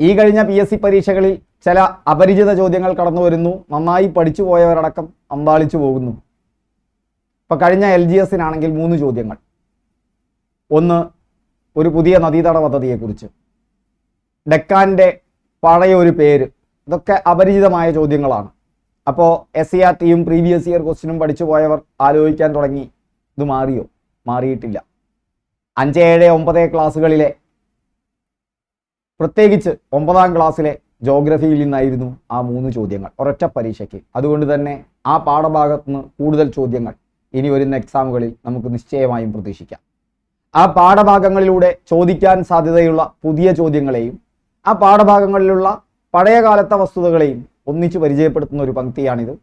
ഈ കഴിഞ്ഞ PSC പരീക്ഷകളിൽ ചില അപരിചിത ചോദ്യങ്ങൾ കടന്നു വരുന്നു. നന്നായി പഠിച്ചു പോയവരടക്കം അമ്പാളിച്ചു പോകുന്നു. ഇപ്പം കഴിഞ്ഞ LGSനാണെങ്കിൽ 3 ചോദ്യങ്ങൾ. ഒന്ന്, ഒരു പുതിയ നദീതട പദ്ധതിയെക്കുറിച്ച്, ഡെക്കാൻ്റെ പഴയ ഒരു പേര്. ഇതൊക്കെ അപരിചിതമായ ചോദ്യങ്ങളാണ്. അപ്പോൾ SCRTയും പ്രീവിയസ് ഇയർ ക്വസ്റ്റ്യനും പഠിച്ചു പോയവർ ആലോചിക്കാൻ തുടങ്ങി, ഇത് മാറിയോ? മാറിയിട്ടില്ല. 5, 7, 9 ക്ലാസ്സുകളിലെ, പ്രത്യേകിച്ച് 9ാം ക്ലാസ്സിലെ ജോഗ്രഫിയിൽ നിന്നായിരുന്നു ആ 3 ചോദ്യങ്ങൾ ഒരൊറ്റ പരീക്ഷയ്ക്ക്. അതുകൊണ്ട് തന്നെ ആ പാഠഭാഗത്ത് നിന്ന് കൂടുതൽ ചോദ്യങ്ങൾ ഇനി വരുന്ന എക്സാമുകളിൽ നമുക്ക് നിശ്ചയമായും പ്രതീക്ഷിക്കാം. ആ പാഠഭാഗങ്ങളിലൂടെ ചോദിക്കാൻ സാധ്യതയുള്ള പുതിയ ചോദ്യങ്ങളെയും ആ പാഠഭാഗങ്ങളിലുള്ള പഴയ കാലത്തെ വസ്തുതകളെയും ഒന്നിച്ച് പരിചയപ്പെടുത്തുന്ന ഒരു പങ്ക്തിയാണിത്.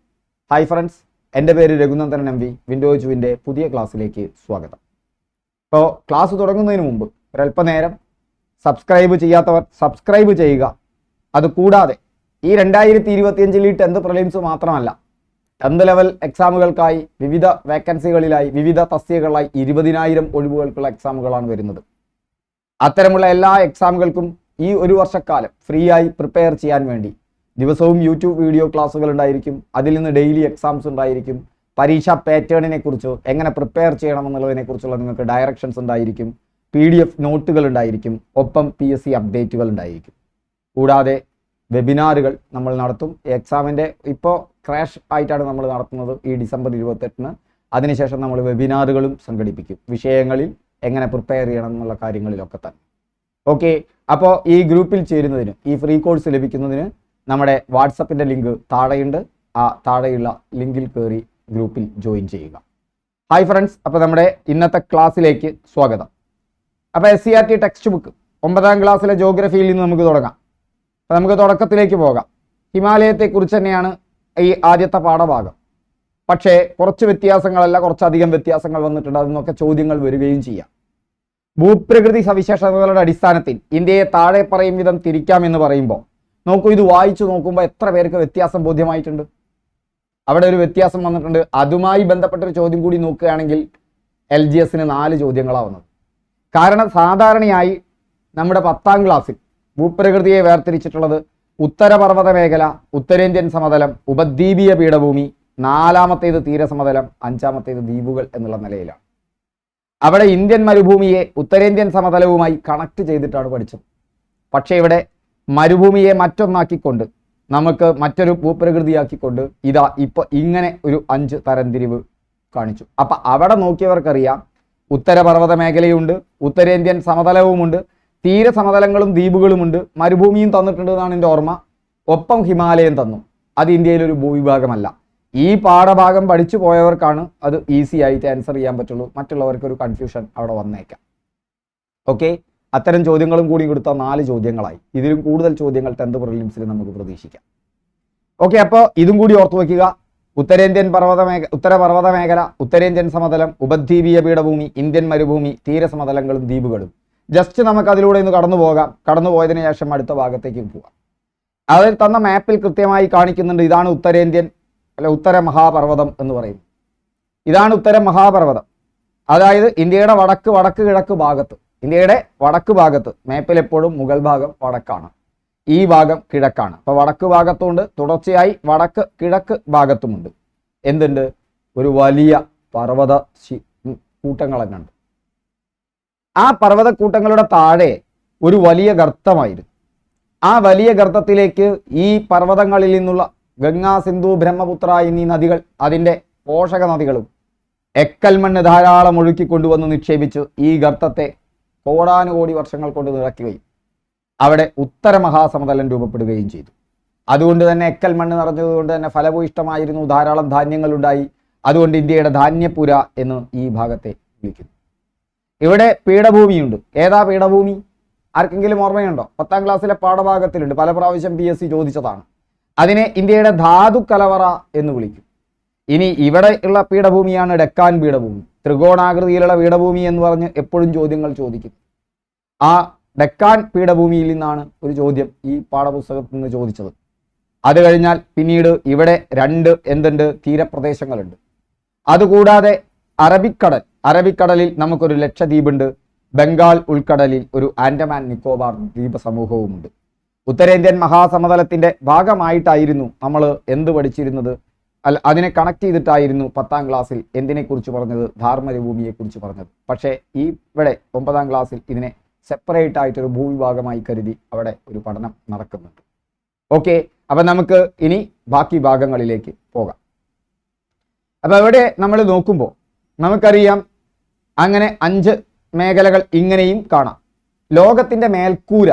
ഹായ് ഫ്രണ്ട്സ്, എൻ്റെ പേര് രഘുനന്ദനൻ MV. വിൻഡോസ് ടുവിൻ്റെ പുതിയ ക്ലാസ്സിലേക്ക് സ്വാഗതം. ഇപ്പോൾ ക്ലാസ് തുടങ്ങുന്നതിന് മുമ്പ് ഒരല്പനേരം സബ്സ്ക്രൈബ് ചെയ്യാത്തവർ സബ്സ്ക്രൈബ് ചെയ്യുക. അതുകൂടാതെ ഈ 2025 10th പ്രിലിംസ് മാത്രമല്ല, 10th ലെവൽ എക്സാമുകൾക്കായി വിവിധ വേക്കൻസികളിലായി വിവിധ തസ്തികകളിലായി 20,000 ഒഴിവുകൾക്കുള്ള എക്സാമുകളാണ് വരുന്നത്. അത്തരമുള്ള എല്ലാ എക്സാമുകൾക്കും ഈ ഒരു വർഷക്കാലം ഫ്രീ ആയി പ്രിപ്പയർ ചെയ്യാൻ വേണ്ടി ദിവസവും യൂട്യൂബ് വീഡിയോ ക്ലാസ്സുകൾ ഉണ്ടായിരിക്കും. അതിൽ നിന്ന് ഡെയിലി എക്സാംസ് ഉണ്ടായിരിക്കും. പരീക്ഷാ പാറ്റേണിനെ കുറിച്ച്, എങ്ങനെ പ്രിപ്പയർ ചെയ്യണമെന്നുള്ളതിനെ കുറിച്ചുള്ള നിങ്ങൾക്ക് ഡയറക്ഷൻസ് ഉണ്ടായിരിക്കും. PDF നോട്ടുകൾ ഉണ്ടായിരിക്കും. ഒപ്പം PSC അപ്ഡേറ്റുകൾ ഉണ്ടായിരിക്കും. കൂടാതെ വെബിനാറുകൾ നമ്മൾ നടത്തും. എക്സാമിൻ്റെ ഇപ്പോൾ ക്രാഷ് ആയിട്ടാണ് നമ്മൾ നടത്തുന്നത് ഈ ഡിസംബർ 28-ന്. അതിനുശേഷം നമ്മൾ വെബിനാറുകളും സംഘടിപ്പിക്കും, വിഷയങ്ങളിൽ എങ്ങനെ പ്രിപ്പയർ ചെയ്യണം എന്നുള്ള കാര്യങ്ങളിലൊക്കെ തന്നെ. ഓക്കെ, അപ്പോൾ ഈ ഗ്രൂപ്പിൽ ചേരുന്നതിന്, ഈ ഫ്രീ കോഴ്സ് ലഭിക്കുന്നതിന് നമ്മുടെ വാട്സപ്പിൻ്റെ ലിങ്ക് താഴെയുണ്ട്. ആ താഴെയുള്ള ലിങ്കിൽ കയറി ഗ്രൂപ്പിൽ ജോയിൻ ചെയ്യുക. ഹായ് ഫ്രണ്ട്സ്, അപ്പോൾ നമ്മുടെ ഇന്നത്തെ ക്ലാസ്സിലേക്ക് സ്വാഗതം. അപ്പോൾ SCRT ടെക്സ്റ്റ് ബുക്ക് 9ാം ക്ലാസ്സിലെ ജോഗ്രഫിയിൽ നിന്ന് നമുക്ക് തുടങ്ങാം. അപ്പോൾ നമുക്ക് തുടക്കത്തിലേക്ക് പോകാം. ഹിമാലയത്തെക്കുറിച്ച് തന്നെയാണ് ഈ ആദ്യത്തെ പാഠഭാഗം. പക്ഷേ കുറച്ച് വ്യത്യാസങ്ങളല്ല, കുറച്ചധികം വ്യത്യാസങ്ങൾ വന്നിട്ടുണ്ട്. അതിനൊക്കെ ചോദ്യങ്ങൾ വരികയും ചെയ്യാം. ഭൂപ്രകൃതി സവിശേഷതകളുടെ അടിസ്ഥാനത്തിൽ ഇന്ത്യയെ താഴെ പറയും വിധം തിരിക്കാമെന്ന് പറയുമ്പോൾ നോക്കൂ, ഇത് വായിച്ചു നോക്കുമ്പോൾ എത്ര പേർക്ക് വ്യത്യാസം ബോധ്യമായിട്ടുണ്ട്? അവിടെ ഒരു വ്യത്യാസം വന്നിട്ടുണ്ട്. അതുമായി ബന്ധപ്പെട്ടൊരു ചോദ്യം കൂടി നോക്കുകയാണെങ്കിൽ LGSന് 4 ചോദ്യങ്ങളാവുന്നത്. കാരണം സാധാരണയായി നമ്മുടെ 10ാം ക്ലാസ്സിൽ ഭൂപ്രകൃതിയെ വേർതിരിച്ചിട്ടുള്ളത് ഉത്തരപർവ്വത മേഖല, ഉത്തരേന്ത്യൻ സമതലം, ഉപദ്വീപീയ പീഠഭൂമി, 4ാമത്തേത് തീരസമതലം, 5ാമത്തേത് ദ്വീപുകൾ എന്നുള്ള നിലയിലാണ്. അവിടെ ഇന്ത്യൻ മരുഭൂമിയെ ഉത്തരേന്ത്യൻ സമതലവുമായി കണക്ട് ചെയ്തിട്ടാണ് പഠിച്ചത്. പക്ഷേ ഇവിടെ മരുഭൂമിയെ മറ്റൊന്നാക്കിക്കൊണ്ട്, നമുക്ക് മറ്റൊരു ഭൂപ്രകൃതിയാക്കിക്കൊണ്ട് ഇതാ ഇപ്പോൾ ഇങ്ങനെ ഒരു 5 തരംതിരിവ് കാണിച്ചു. അപ്പം അവിടെ നോക്കിയവർക്കറിയാം, ഉത്തരപർവ്വത മേഖലയുണ്ട്, ഉത്തരേന്ത്യൻ സമതലവുമുണ്ട്, തീരസമതലങ്ങളും ദ്വീപുകളുമുണ്ട്, മരുഭൂമിയും തന്നിട്ടുണ്ട് എന്നാണ് എൻ്റെ ഓർമ്മ. ഒപ്പം ഹിമാലയം തന്നു. അത് ഇന്ത്യയിലൊരു ഭൂവിഭാഗമല്ല. ഈ പാഠഭാഗം പഠിച്ചു പോയവർക്കാണ് അത് ഈസി ആയിട്ട് ആൻസർ ചെയ്യാൻ പറ്റുള്ളൂ. മറ്റുള്ളവർക്കൊരു കൺഫ്യൂഷൻ അവിടെ വന്നേക്കാം. ഓക്കെ, അത്തരം ചോദ്യങ്ങളും കൂടി കൊടുത്ത 4 ചോദ്യങ്ങളായി. ഇതിലും കൂടുതൽ ചോദ്യങ്ങൾ 10th പ്രിലിംസിൽ നമുക്ക് പ്രതീക്ഷിക്കാം. ഓക്കെ, അപ്പോൾ ഇതും കൂടി ഓർത്തു വയ്ക്കുക. ഉത്തരപർവ്വത മേഖല, ഉത്തരേന്ത്യൻ സമതലം, ഉപദ്വീപീയ പീഠഭൂമി, ഇന്ത്യൻ മരുഭൂമി, തീരസമതലങ്ങളും ദ്വീപുകളും. ജസ്റ്റ് നമുക്ക് അതിലൂടെ ഇന്ന് കടന്നു പോകാം. കടന്നു പോയതിനു ശേഷം അടുത്ത ഭാഗത്തേക്ക് പോകാം. അതിൽ തന്ന മാപ്പിൽ കൃത്യമായി കാണിക്കുന്നുണ്ട്, ഇതാണ് ഉത്തരേന്ത്യൻ ഉത്തര മഹാപർവ്വതം എന്ന് പറയുന്നത്. ഇതാണ് ഉത്തര മഹാപർവ്വതം. അതായത് ഇന്ത്യയുടെ വടക്ക് കിഴക്ക് ഭാഗത്ത്, ഇന്ത്യയുടെ വടക്ക് ഭാഗത്ത് മാപ്പിൽ എപ്പോഴും മുകൾ ഭാഗം വടക്കാണ്, ഈ ഭാഗം കിഴക്കാണ്. അപ്പോൾ വടക്ക് ഭാഗത്തുണ്ട്, തുടർച്ചയായി വടക്ക് കിഴക്ക് ഭാഗത്തുമുണ്ട് എന്തുണ്ട്? ഒരു വലിയ പർവ്വത കൂട്ടങ്ങൾ തന്നെ ഉണ്ട്. ആ പർവ്വതക്കൂട്ടങ്ങളുടെ താഴെ ഒരു വലിയ ഗർത്തമായിരുന്നു. ആ വലിയ ഗർത്തത്തിലേക്ക് ഈ പർവ്വതങ്ങളിൽ നിന്നുള്ള ഗംഗാ, സിന്ധു, ബ്രഹ്മപുത്ര എന്നീ നദികൾ, അതിൻ്റെ പോഷക നദികളും എക്കൽമണ്ണ് ധാരാളം ഒഴുക്കിക്കൊണ്ടുവന്ന് നിക്ഷേപിച്ച് ഈ ഗർത്തത്തെ കോടാനുകോടി വർഷങ്ങൾ കൊണ്ട് നിറയ്ക്കുകയും അവിടെ ഉത്തര മഹാസമതലം രൂപപ്പെടുകയും ചെയ്തു. അതുകൊണ്ട് തന്നെ എക്കൽ മണ്ണ് നിറഞ്ഞതുകൊണ്ട് തന്നെ ഫലഭൂയിഷ്ടമായിരുന്നു, ധാരാളം ധാന്യങ്ങളുണ്ടായി. അതുകൊണ്ട് ഇന്ത്യയുടെ ധാന്യപുര എന്ന് ഈ ഭാഗത്തെ വിളിക്കുന്നു. ഇവിടെ പീഠഭൂമിയുണ്ട്. ഏതാ പീഠഭൂമി? ആർക്കെങ്കിലും ഓർമ്മയുണ്ടോ? 10ാം ക്ലാസ്സിലെ പാഠഭാഗത്തിലുണ്ട്, പല പ്രാവശ്യം PSC ചോദിച്ചതാണ്. അതിനെ ഇന്ത്യയുടെ ധാതു കലവറ എന്ന് വിളിക്കും. ഇനി ഇവിടെ ഉള്ള പീഠഭൂമിയാണ് ഡെക്കാൻ പീഠഭൂമി. ത്രികോണാകൃതിയിലുള്ള പീഠഭൂമി എന്ന് പറഞ്ഞ് എപ്പോഴും ചോദ്യങ്ങൾ ചോദിക്കും. ആ ഡെക്കാൻ പീഠഭൂമിയിൽ നിന്നാണ് ഒരു ചോദ്യം ഈ പാഠപുസ്തകത്തിൽ നിന്ന് ചോദിച്ചത്. അത് കഴിഞ്ഞാൽ പിന്നീട് ഇവിടെ 2 എന്തുണ്ട്? തീരപ്രദേശങ്ങളുണ്ട്. അതുകൂടാതെ അറബിക്കടലിൽ നമുക്കൊരു ലക്ഷദ്വീപുണ്ട്. ബംഗാൾ ഉൾക്കടലിൽ ഒരു ആൻഡമാൻ നിക്കോബാർ ദ്വീപ സമൂഹവുമുണ്ട്. ഉത്തരേന്ത്യൻ മഹാസമതലത്തിന്റെ ഭാഗമായിട്ടായിരുന്നു നമ്മൾ എന്ത് പഠിച്ചിരുന്നത്? അതിനെ കണക്ട് ചെയ്തിട്ടായിരുന്നു 10ാം ക്ലാസ്സിൽ എന്തിനെക്കുറിച്ച് പറഞ്ഞത്? ധാർമ്മരഭൂമിയെക്കുറിച്ച് പറഞ്ഞത്. പക്ഷേ ഇവിടെ 9ാം ക്ലാസ്സിൽ ഇതിനെ സെപ്പറേറ്റ് ആയിട്ടൊരു ഭൂവിഭാഗമായി കരുതി അവിടെ ഒരു പഠനം നടക്കുന്നുണ്ട്. ഓക്കെ, അപ്പം നമുക്ക് ഇനി ബാക്കി ഭാഗങ്ങളിലേക്ക് പോകാം. അപ്പം ഇവിടെ നമ്മൾ നോക്കുമ്പോൾ നമുക്കറിയാം അങ്ങനെ 5 മേഖലകൾ ഇങ്ങനെയും കാണാം. ലോകത്തിൻ്റെ മേൽക്കൂര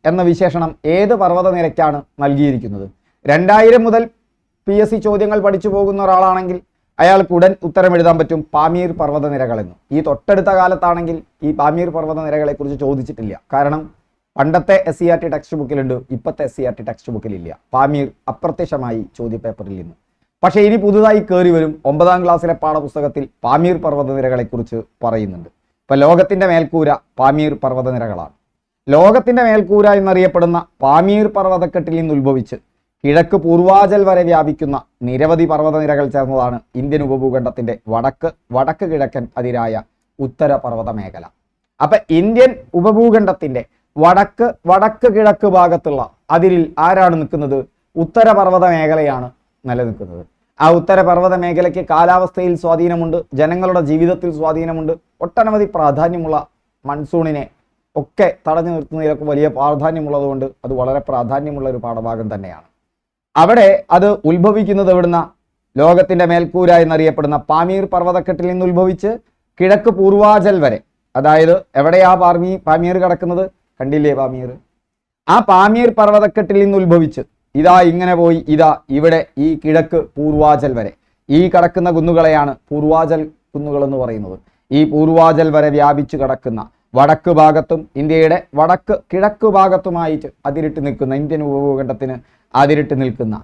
എന്ന വിശേഷണം ഏത് പർവ്വതനിരക്കാണ് നൽകിയിരിക്കുന്നത്? 2000 മുതൽ PSC ചോദ്യങ്ങൾ പഠിച്ചു പോകുന്ന ഒരാളാണെങ്കിൽ അയാൾക്ക് ഉടൻ ഉത്തരം എഴുതാൻ പറ്റും പാമീർ പർവ്വതനിരകളെന്ന്. ഈ തൊട്ടടുത്ത കാലത്താണെങ്കിൽ ഈ പാമീർ പർവ്വതനിരകളെ കുറിച്ച് ചോദിച്ചിട്ടില്ല. കാരണം പണ്ടത്തെ SCERT ടെക്സ്റ്റ് ബുക്കിലുണ്ട്, ഇപ്പോഴത്തെ SCERT ടെക്സ്റ്റ് ബുക്കിലില്ല. പാമീർ അപ്രത്യക്ഷമായി ചോദ്യപേപ്പറിൽ നിന്ന്. പക്ഷേ ഇനി പുതുതായി കയറി വരും. 9ാം ക്ലാസ്സിലെ പാഠപുസ്തകത്തിൽ പാമീർ പർവ്വതനിരകളെ കുറിച്ച് പറയുന്നുണ്ട്. ഇപ്പൊ ലോകത്തിന്റെ മേൽക്കൂര പാമീർ പർവ്വതനിരകളാണ്. ലോകത്തിന്റെ മേൽക്കൂര എന്നറിയപ്പെടുന്ന പാമീർ പർവ്വതക്കെട്ടിൽ നിന്ന് ഉത്ഭവിച്ച് കിഴക്ക് പൂർവാചൽ വരെ വ്യാപിക്കുന്ന നിരവധി പർവ്വതനിരകൾ ചേർന്നതാണ് ഇന്ത്യൻ ഉപഭൂഖണ്ഡത്തിന്റെ വടക്ക് കിഴക്കൻ അതിരായ ഉത്തര പർവ്വത മേഖല. അപ്പൊ ഇന്ത്യൻ ഉപഭൂഖണ്ഡത്തിന്റെ വടക്ക് കിഴക്ക് ഭാഗത്തുള്ള അതിരിൽ ആരാണ് നിൽക്കുന്നത്? ഉത്തരപർവ്വത മേഖലയാണ് നിലനിൽക്കുന്നത്. ആ ഉത്തരപർവ്വത മേഖലയ്ക്ക് കാലാവസ്ഥയിൽ സ്വാധീനമുണ്ട്, ജനങ്ങളുടെ ജീവിതത്തിൽ സ്വാധീനമുണ്ട്. ഒട്ടനവധി പ്രാധാന്യമുള്ള മൺസൂണിനെ ഒക്കെ തടഞ്ഞു നിർത്തുന്നതിലൊക്കെ വലിയ പ്രാധാന്യമുള്ളതുകൊണ്ട് അത് വളരെ പ്രാധാന്യമുള്ള ഒരു പാഠഭാഗം തന്നെയാണ്. അവിടെ അത് ഉത്ഭവിക്കുന്നത് എവിടുന്ന? ലോകത്തിന്റെ മേൽക്കൂര എന്നറിയപ്പെടുന്ന പാമീർ പർവ്വതക്കെട്ടിൽ നിന്ന് ഉത്ഭവിച്ച് കിഴക്ക് പൂർവാചൽ വരെ, അതായത് എവിടെയാ പാമീർ കിടക്കുന്നത്? കണ്ടില്ലേ പാമീർ? ആ പാമീർ പർവ്വതക്കെട്ടിൽ നിന്ന് ഉത്ഭവിച്ച് ഇതാ ഇങ്ങനെ പോയി ഇതാ ഇവിടെ ഈ കിഴക്ക് പൂർവാചൽ വരെ ഈ കിടക്കുന്ന കുന്നുകളെയാണ് പൂർവാചൽ കുന്നുകൾ എന്ന് പറയുന്നത്. ഈ പൂർവാചൽ വരെ വ്യാപിച്ചു കിടക്കുന്ന വടക്ക് ഭാഗത്തും ഇന്ത്യയുടെ വടക്ക് കിഴക്ക് ഭാഗത്തുമായിട്ട് അതിരിട്ട് നിൽക്കുന്ന ഇന്ത്യൻ ഉപഭൂഖണ്ഡത്തിന് അതിരിട്ട് നിൽക്കുന്ന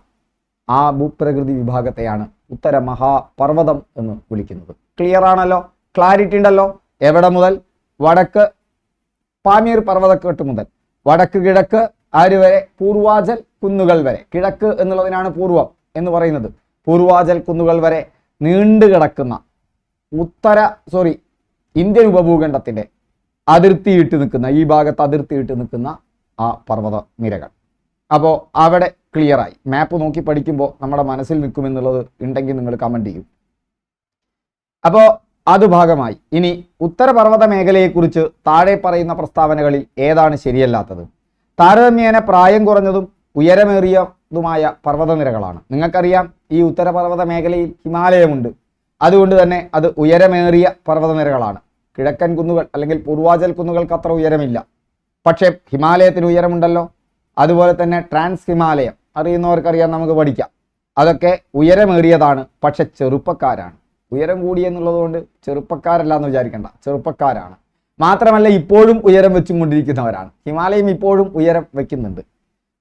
ആ ഭൂപ്രകൃതി വിഭാഗത്തെയാണ് ഉത്തര മഹാപർവ്വതം എന്ന് വിളിക്കുന്നത്. ക്ലിയർ ആണല്ലോ? ക്ലാരിറ്റി ഉണ്ടല്ലോ? എവിടെ മുതൽ? വടക്ക് പാമീർ പർവ്വതക്കെട്ട് മുതൽ വടക്ക് കിഴക്ക് ആര് വരെ? പൂർവാചൽ കുന്നുകൾ വരെ. കിഴക്ക് എന്നുള്ളതിനാണ് പൂർവം എന്ന് പറയുന്നത്. പൂർവാചൽ കുന്നുകൾ വരെ നീണ്ടു കിടക്കുന്ന ഇന്ത്യൻ ഉപഭൂഖണ്ഡത്തിന്റെ അതിർത്തിയിട്ട് നിൽക്കുന്ന ഈ ഭാഗത്ത് അതിർത്തിയിട്ട് നിൽക്കുന്ന ആ പർവ്വത നിരകൾ. അപ്പോൾ അവിടെ ക്ലിയറായി. മാപ്പ് നോക്കി പഠിക്കുമ്പോൾ നമ്മുടെ മനസ്സിൽ നിൽക്കുമെന്നുള്ളത് ഉണ്ടെങ്കിൽ നിങ്ങൾ കമൻറ്റ് ചെയ്യും. അപ്പോൾ അത് ഭാഗമായി. ഇനി ഉത്തരപർവ്വത മേഖലയെക്കുറിച്ച് താഴെ പറയുന്ന പ്രസ്താവനകളിൽ ഏതാണ് ശരിയല്ലാത്തത്? താരതമ്യേന പ്രായം കുറഞ്ഞതും ഉയരമേറിയതുമായ പർവ്വതനിരകളാണ്. നിങ്ങൾക്കറിയാം ഈ ഉത്തരപർവ്വത മേഖലയിൽ ഹിമാലയമുണ്ട്. അതുകൊണ്ട് തന്നെ അത് ഉയരമേറിയ പർവ്വതനിരകളാണ്. കിഴക്കൻ കുന്നുകൾ അല്ലെങ്കിൽ പൂർവാചൽ കുന്നുകൾക്ക് അത്ര ഉയരമില്ല, പക്ഷേ ഹിമാലയത്തിന് ഉയരമുണ്ടല്ലോ. അതുപോലെ തന്നെ ട്രാൻസ് ഹിമാലയം അറിയുന്നവർക്കറിയാം, നമുക്ക് പഠിക്കാം. അതൊക്കെ ഉയരമേറിയതാണ്, പക്ഷെ ചെറുപ്പക്കാരാണ്. ഉയരം കൂടിയെന്നുള്ളത് കൊണ്ട് ചെറുപ്പക്കാരല്ല എന്ന് വിചാരിക്കേണ്ട, ചെറുപ്പക്കാരാണ്. മാത്രമല്ല ഇപ്പോഴും ഉയരം വെച്ചും കൊണ്ടിരിക്കുന്നവരാണ്. ഹിമാലയം ഇപ്പോഴും ഉയരം വയ്ക്കുന്നുണ്ട്.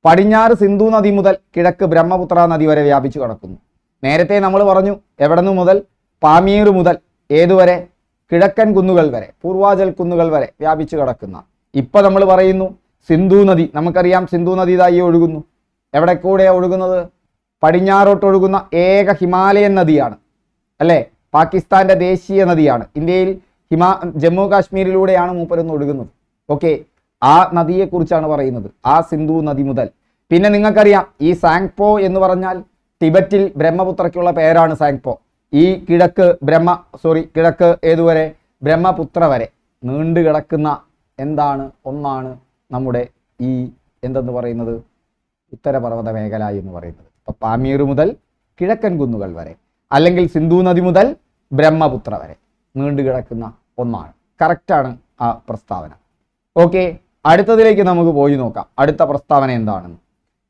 പടിഞ്ഞാറ് സിന്ധു നദി മുതൽ കിഴക്ക് ബ്രഹ്മപുത്ര നദി വരെ വ്യാപിച്ചു കിടക്കുന്നു. നേരത്തെ നമ്മൾ പറഞ്ഞു എവിടെ മുതൽ? പാമീർ മുതൽ ഏതുവരെ? കിഴക്കൻ കുന്നുകൾ വരെ, പൂർവാചൽ കുന്നുകൾ വരെ വ്യാപിച്ചു കിടക്കുന്ന. ഇപ്പൊ നമ്മൾ പറയുന്നു സിന്ധു നദി. നമുക്കറിയാം സിന്ധു നദി ഇതായി ഒഴുകുന്നു. എവിടെ കൂടെയാണ് ഒഴുകുന്നത്? പടിഞ്ഞാറോട്ട് ഒഴുകുന്ന ഏക ഹിമാലയൻ നദിയാണ് അല്ലേ? പാകിസ്ഥാന്റെ ദേശീയ നദിയാണ്. ഇന്ത്യയിൽ ജമ്മു കാശ്മീരിലൂടെയാണ് മൂപ്പരൊന്ന് ഒഴുകുന്നത്. ഓക്കെ, ആ നദിയെക്കുറിച്ചാണ് പറയുന്നത്, ആ സിന്ധു നദി മുതൽ. പിന്നെ നിങ്ങൾക്കറിയാം ഈ സാങ്പോ എന്ന് പറഞ്ഞാൽ ടിബറ്റിൽ ബ്രഹ്മപുത്രയ്ക്കുള്ള പേരാണ് സാങ്പോ. ഈ കിഴക്ക് ഏതുവരെ? ബ്രഹ്മപുത്ര വരെ നീണ്ടു കിടക്കുന്ന ഒന്നാണ് നമ്മുടെ ഈ എന്തെന്ന് പറയുന്നത്? ഉത്തരപർവ്വത മേഖല എന്ന് പറയുന്നത്. അപ്പോൾ പാമീർ മുതൽ കിഴക്കൻ കുന്നുകൾ വരെ, അല്ലെങ്കിൽ സിന്ധു നദി മുതൽ ബ്രഹ്മപുത്ര വരെ നീണ്ടു കിടക്കുന്ന ഒന്നാണ്. കറക്റ്റാണ് ആ പ്രസ്താവന. ഓക്കെ, അടുത്തതിലേക്ക് നമുക്ക് പോയി നോക്കാം. അടുത്ത പ്രസ്താവന എന്താണെന്ന്.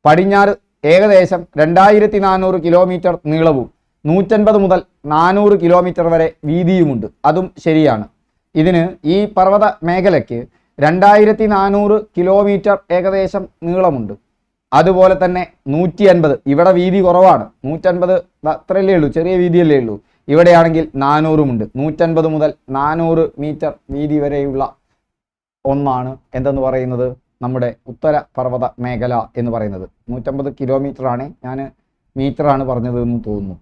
പടിഞ്ഞാറ് ഏകദേശം 2400 കിലോമീറ്റർ നീളവും 150 മുതൽ 400 കിലോമീറ്റർ വരെ വീതിയുമുണ്ട്. അതും ശരിയാണ്. ഇതിന് ഈ പർവ്വത മേഖലയ്ക്ക് 2400 കിലോമീറ്റർ ഏകദേശം നീളമുണ്ട്. അതുപോലെ തന്നെ 150, ഇവിടെ വീതി കുറവാണ്. 150 അത്രയല്ലേ ഉള്ളൂ, ചെറിയ വീതിയല്ലേ ഉള്ളൂ. ഇവിടെയാണെങ്കിൽ 400 150 മുതൽ 400 മീറ്റർ വീതി വരെയുള്ള ഒന്നാണ് എന്തെന്ന് പറയുന്നത്? നമ്മുടെ ഉത്തര പർവ്വത മേഖല എന്ന് പറയുന്നത്. 150 കിലോമീറ്റർ ആണ്, ഞാൻ മീറ്ററാണ് പറഞ്ഞത് എന്ന് തോന്നുന്നു.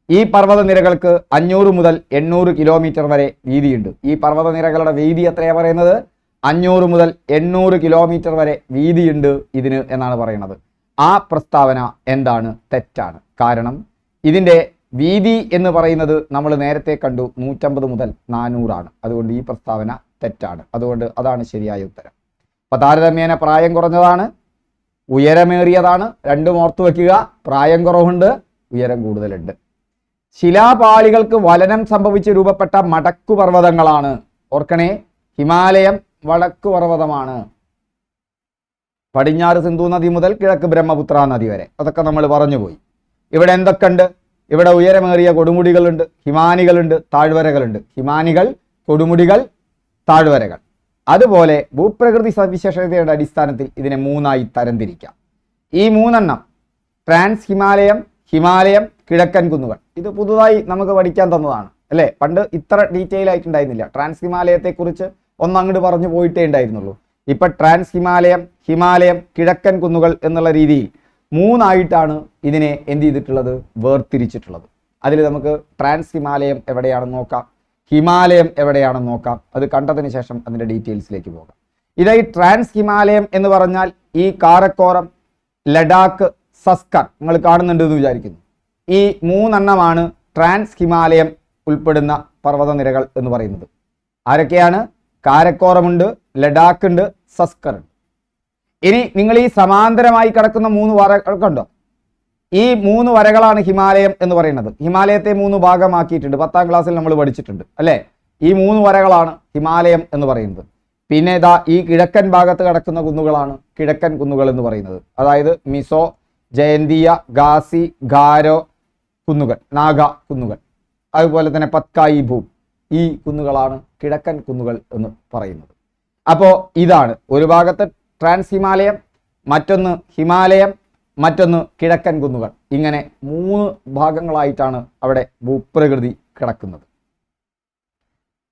ഈ പർവ്വത നിരകൾക്ക് 500 മുതൽ 800 കിലോമീറ്റർ വരെ വീതിയുണ്ട്. ഈ പർവ്വത നിരകളുടെ വീതി എത്രയാണ് പറയുന്നത്? 500 മുതൽ 800 കിലോമീറ്റർ വരെ വീതിയുണ്ട് ഇതിന് എന്നാണ് പറയുന്നത്. ആ പ്രസ്താവന എന്താണ്? തെറ്റാണ്. കാരണം ഇതിൻ്റെ വീതി എന്ന് പറയുന്നത് നമ്മൾ നേരത്തെ കണ്ടു 150 മുതൽ 400 ആണ്. അതുകൊണ്ട് ഈ പ്രസ്താവന തെറ്റാണ്. അതുകൊണ്ട് അതാണ് ശരിയായ ഉത്തരം. അപ്പോൾ താരതമ്യേന പ്രായം കുറഞ്ഞതാണ്, ഉയരമേറിയതാണ്. രണ്ടും ഓർത്തു വയ്ക്കുക. പ്രായം കുറവുണ്ട്, ഉയരം കൂടുതലുണ്ട്. ശിലാപാളികൾക്ക് വലനം സംഭവിച്ച് രൂപപ്പെട്ട മടക്കുപർവ്വതങ്ങളാണ്. ഓർക്കണേ, ഹിമാലയം വടക്കുപർവ്വതമാണ്. പടിഞ്ഞാറ് സിന്ധു നദി മുതൽ കിഴക്ക് ബ്രഹ്മപുത്ര നദി വരെ. അതൊക്കെ നമ്മൾ പറഞ്ഞുപോയി. ഇവിടെ എന്തൊക്കെയുണ്ട്? ഇവിടെ ഉയരമേറിയ കൊടുമുടികളുണ്ട്, ഹിമാനികളുണ്ട്, താഴ്വരകളുണ്ട്. ഹിമാനികൾ, കൊടുമുടികൾ, താഴ്വരകൾ. അതുപോലെ ഭൂപ്രകൃതി സവിശേഷതയുടെ അടിസ്ഥാനത്തിൽ ഇതിനെ 3ആയി തരംതിരിക്കാം. ഈ 3 ട്രാൻസ് ഹിമാലയം, ഹിമാലയം, കിഴക്കൻ കുന്നുകൾ. ഇത് പുതുതായി നമുക്ക് പഠിക്കാൻ തന്നതാണ് അല്ലേ? പണ്ട് ഇത്ര ഡീറ്റെയിൽ ആയിട്ടുണ്ടായിരുന്നില്ല. ട്രാൻസ് ഹിമാലയത്തെക്കുറിച്ച് ഒന്നങ്ങോട്ട് പറഞ്ഞു പോയിട്ടേ ഉണ്ടായിരുന്നുള്ളൂ. ഇപ്പം ട്രാൻസ് ഹിമാലയം, ഹിമാലയം, കിഴക്കൻ കുന്നുകൾ എന്നുള്ള രീതിയിൽ 3ആയിട്ടാണ് ഇതിനെ എന്ത് ചെയ്തിട്ടുള്ളത്? വേർതിരിച്ചിട്ടുള്ളത്. അതിൽ നമുക്ക് ട്രാൻസ് ഹിമാലയം എവിടെയാണെന്ന് നോക്കാം, ഹിമാലയം എവിടെയാണെന്ന് നോക്കാം. അത് കണ്ടതിന് ശേഷം അതിൻ്റെ ഡീറ്റെയിൽസിലേക്ക് പോകാം. ഇതായി ട്രാൻസ് ഹിമാലയം എന്ന് പറഞ്ഞാൽ ഈ കാരക്കോറം, ലഡാക്ക്, സസ്കർ നിങ്ങൾ കാണുന്നുണ്ട് എന്ന് വിചാരിക്കുന്നു. ഈ 3 ട്രാൻസ് ഹിമാലയം ഉൾപ്പെടുന്ന പർവ്വതനിരകൾ എന്ന് പറയുന്നത്. ആരൊക്കെയാണ്? കാരക്കോറമുണ്ട്, ലഡാക്ക് ഉണ്ട്, സസ്കർ ഉണ്ട്. ഇനി നിങ്ങൾ ഈ സമാന്തരമായി കിടക്കുന്ന 3 വരകൾ കണ്ടോ? ഈ 3 വരകളാണ് ഹിമാലയം എന്ന് പറയുന്നത്. ഹിമാലയത്തെ 3 ഭാഗമാക്കിയിട്ടുണ്ട്. 10ാം ക്ലാസ്സിൽ നമ്മൾ പഠിച്ചിട്ടുണ്ട് അല്ലേ? ഈ 3 വരകളാണ് ഹിമാലയം എന്ന് പറയുന്നത്. പിന്നെ ഇതാ ഈ കിഴക്കൻ ഭാഗത്ത് കിടക്കുന്ന കുന്നുകളാണ് കിഴക്കൻ കുന്നുകൾ എന്ന് പറയുന്നത്. അതായത് മിസോ, ജയന്തിയ, ഗാസി, ഗാരോ കുന്നുകൾ, നാഗ കുന്നുകൾ, അതുപോലെ തന്നെ പത്കായി ഭൂം. ഈ കുന്നുകളാണ് കിഴക്കൻ കുന്നുകൾ എന്ന് പറയുന്നത്. അപ്പോൾ ഇതാണ് ഒരു ഭാഗത്ത് ട്രാൻസ് ഹിമാലയം, മറ്റൊന്ന് ഹിമാലയം, മറ്റൊന്ന് കിഴക്കൻ കുന്നുകൾ. ഇങ്ങനെ 3 ഭാഗങ്ങളായിട്ടാണ് അവിടെ ഭൂപ്രകൃതി കിടക്കുന്നത്.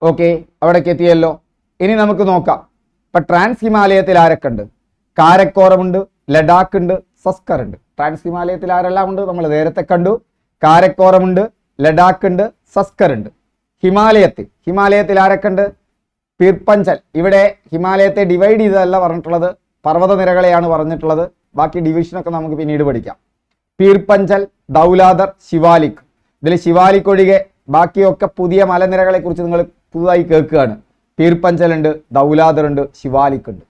ഓക്കെ, അവിടേക്ക് എത്തിയല്ലോ. ഇനി നമുക്ക് നോക്കാം. ഇപ്പം ട്രാൻസ് ഹിമാലയത്തിൽ ആരൊക്കെ ഉണ്ട്? കാരക്കോറമുണ്ട്, ലഡാക്ക് ഉണ്ട്, സസ്കർ ഉണ്ട്. ട്രാൻസ് ഹിമാലയത്തിൽ ആരെല്ലാം ഉണ്ട്? നമ്മൾ നേരത്തെ കണ്ടു. കാരക്കോറമുണ്ട്, ലഡാക്ക് ഉണ്ട്, സസ്കർ ഉണ്ട്. ഹിമാലയത്തിൽ ആരൊക്കെ ഉണ്ട്? പീർപ്പഞ്ചൽ. ഇവിടെ ഹിമാലയത്തെ ഡിവൈഡ് ചെയ്തതല്ല പറഞ്ഞിട്ടുള്ളത്, പർവ്വതനിരകളെയാണ് പറഞ്ഞിട്ടുള്ളത്. ബാക്കി ഡിവിഷനൊക്കെ നമുക്ക് പിന്നീട് പഠിക്കാം. പീർപ്പഞ്ചൽ, ദൗലാദർ, ശിവാലിക്. ഇതിൽ ശിവാലിക് ഒഴികെ ബാക്കിയൊക്കെ പുതിയ മലനിരകളെ കുറിച്ച് നിങ്ങൾ പുതുതായി കേൾക്കുകയാണ്. പീർപ്പഞ്ചൽ ഉണ്ട്, ദൗലാദർ ഉണ്ട്, ശിവാലിക് ഉണ്ട്.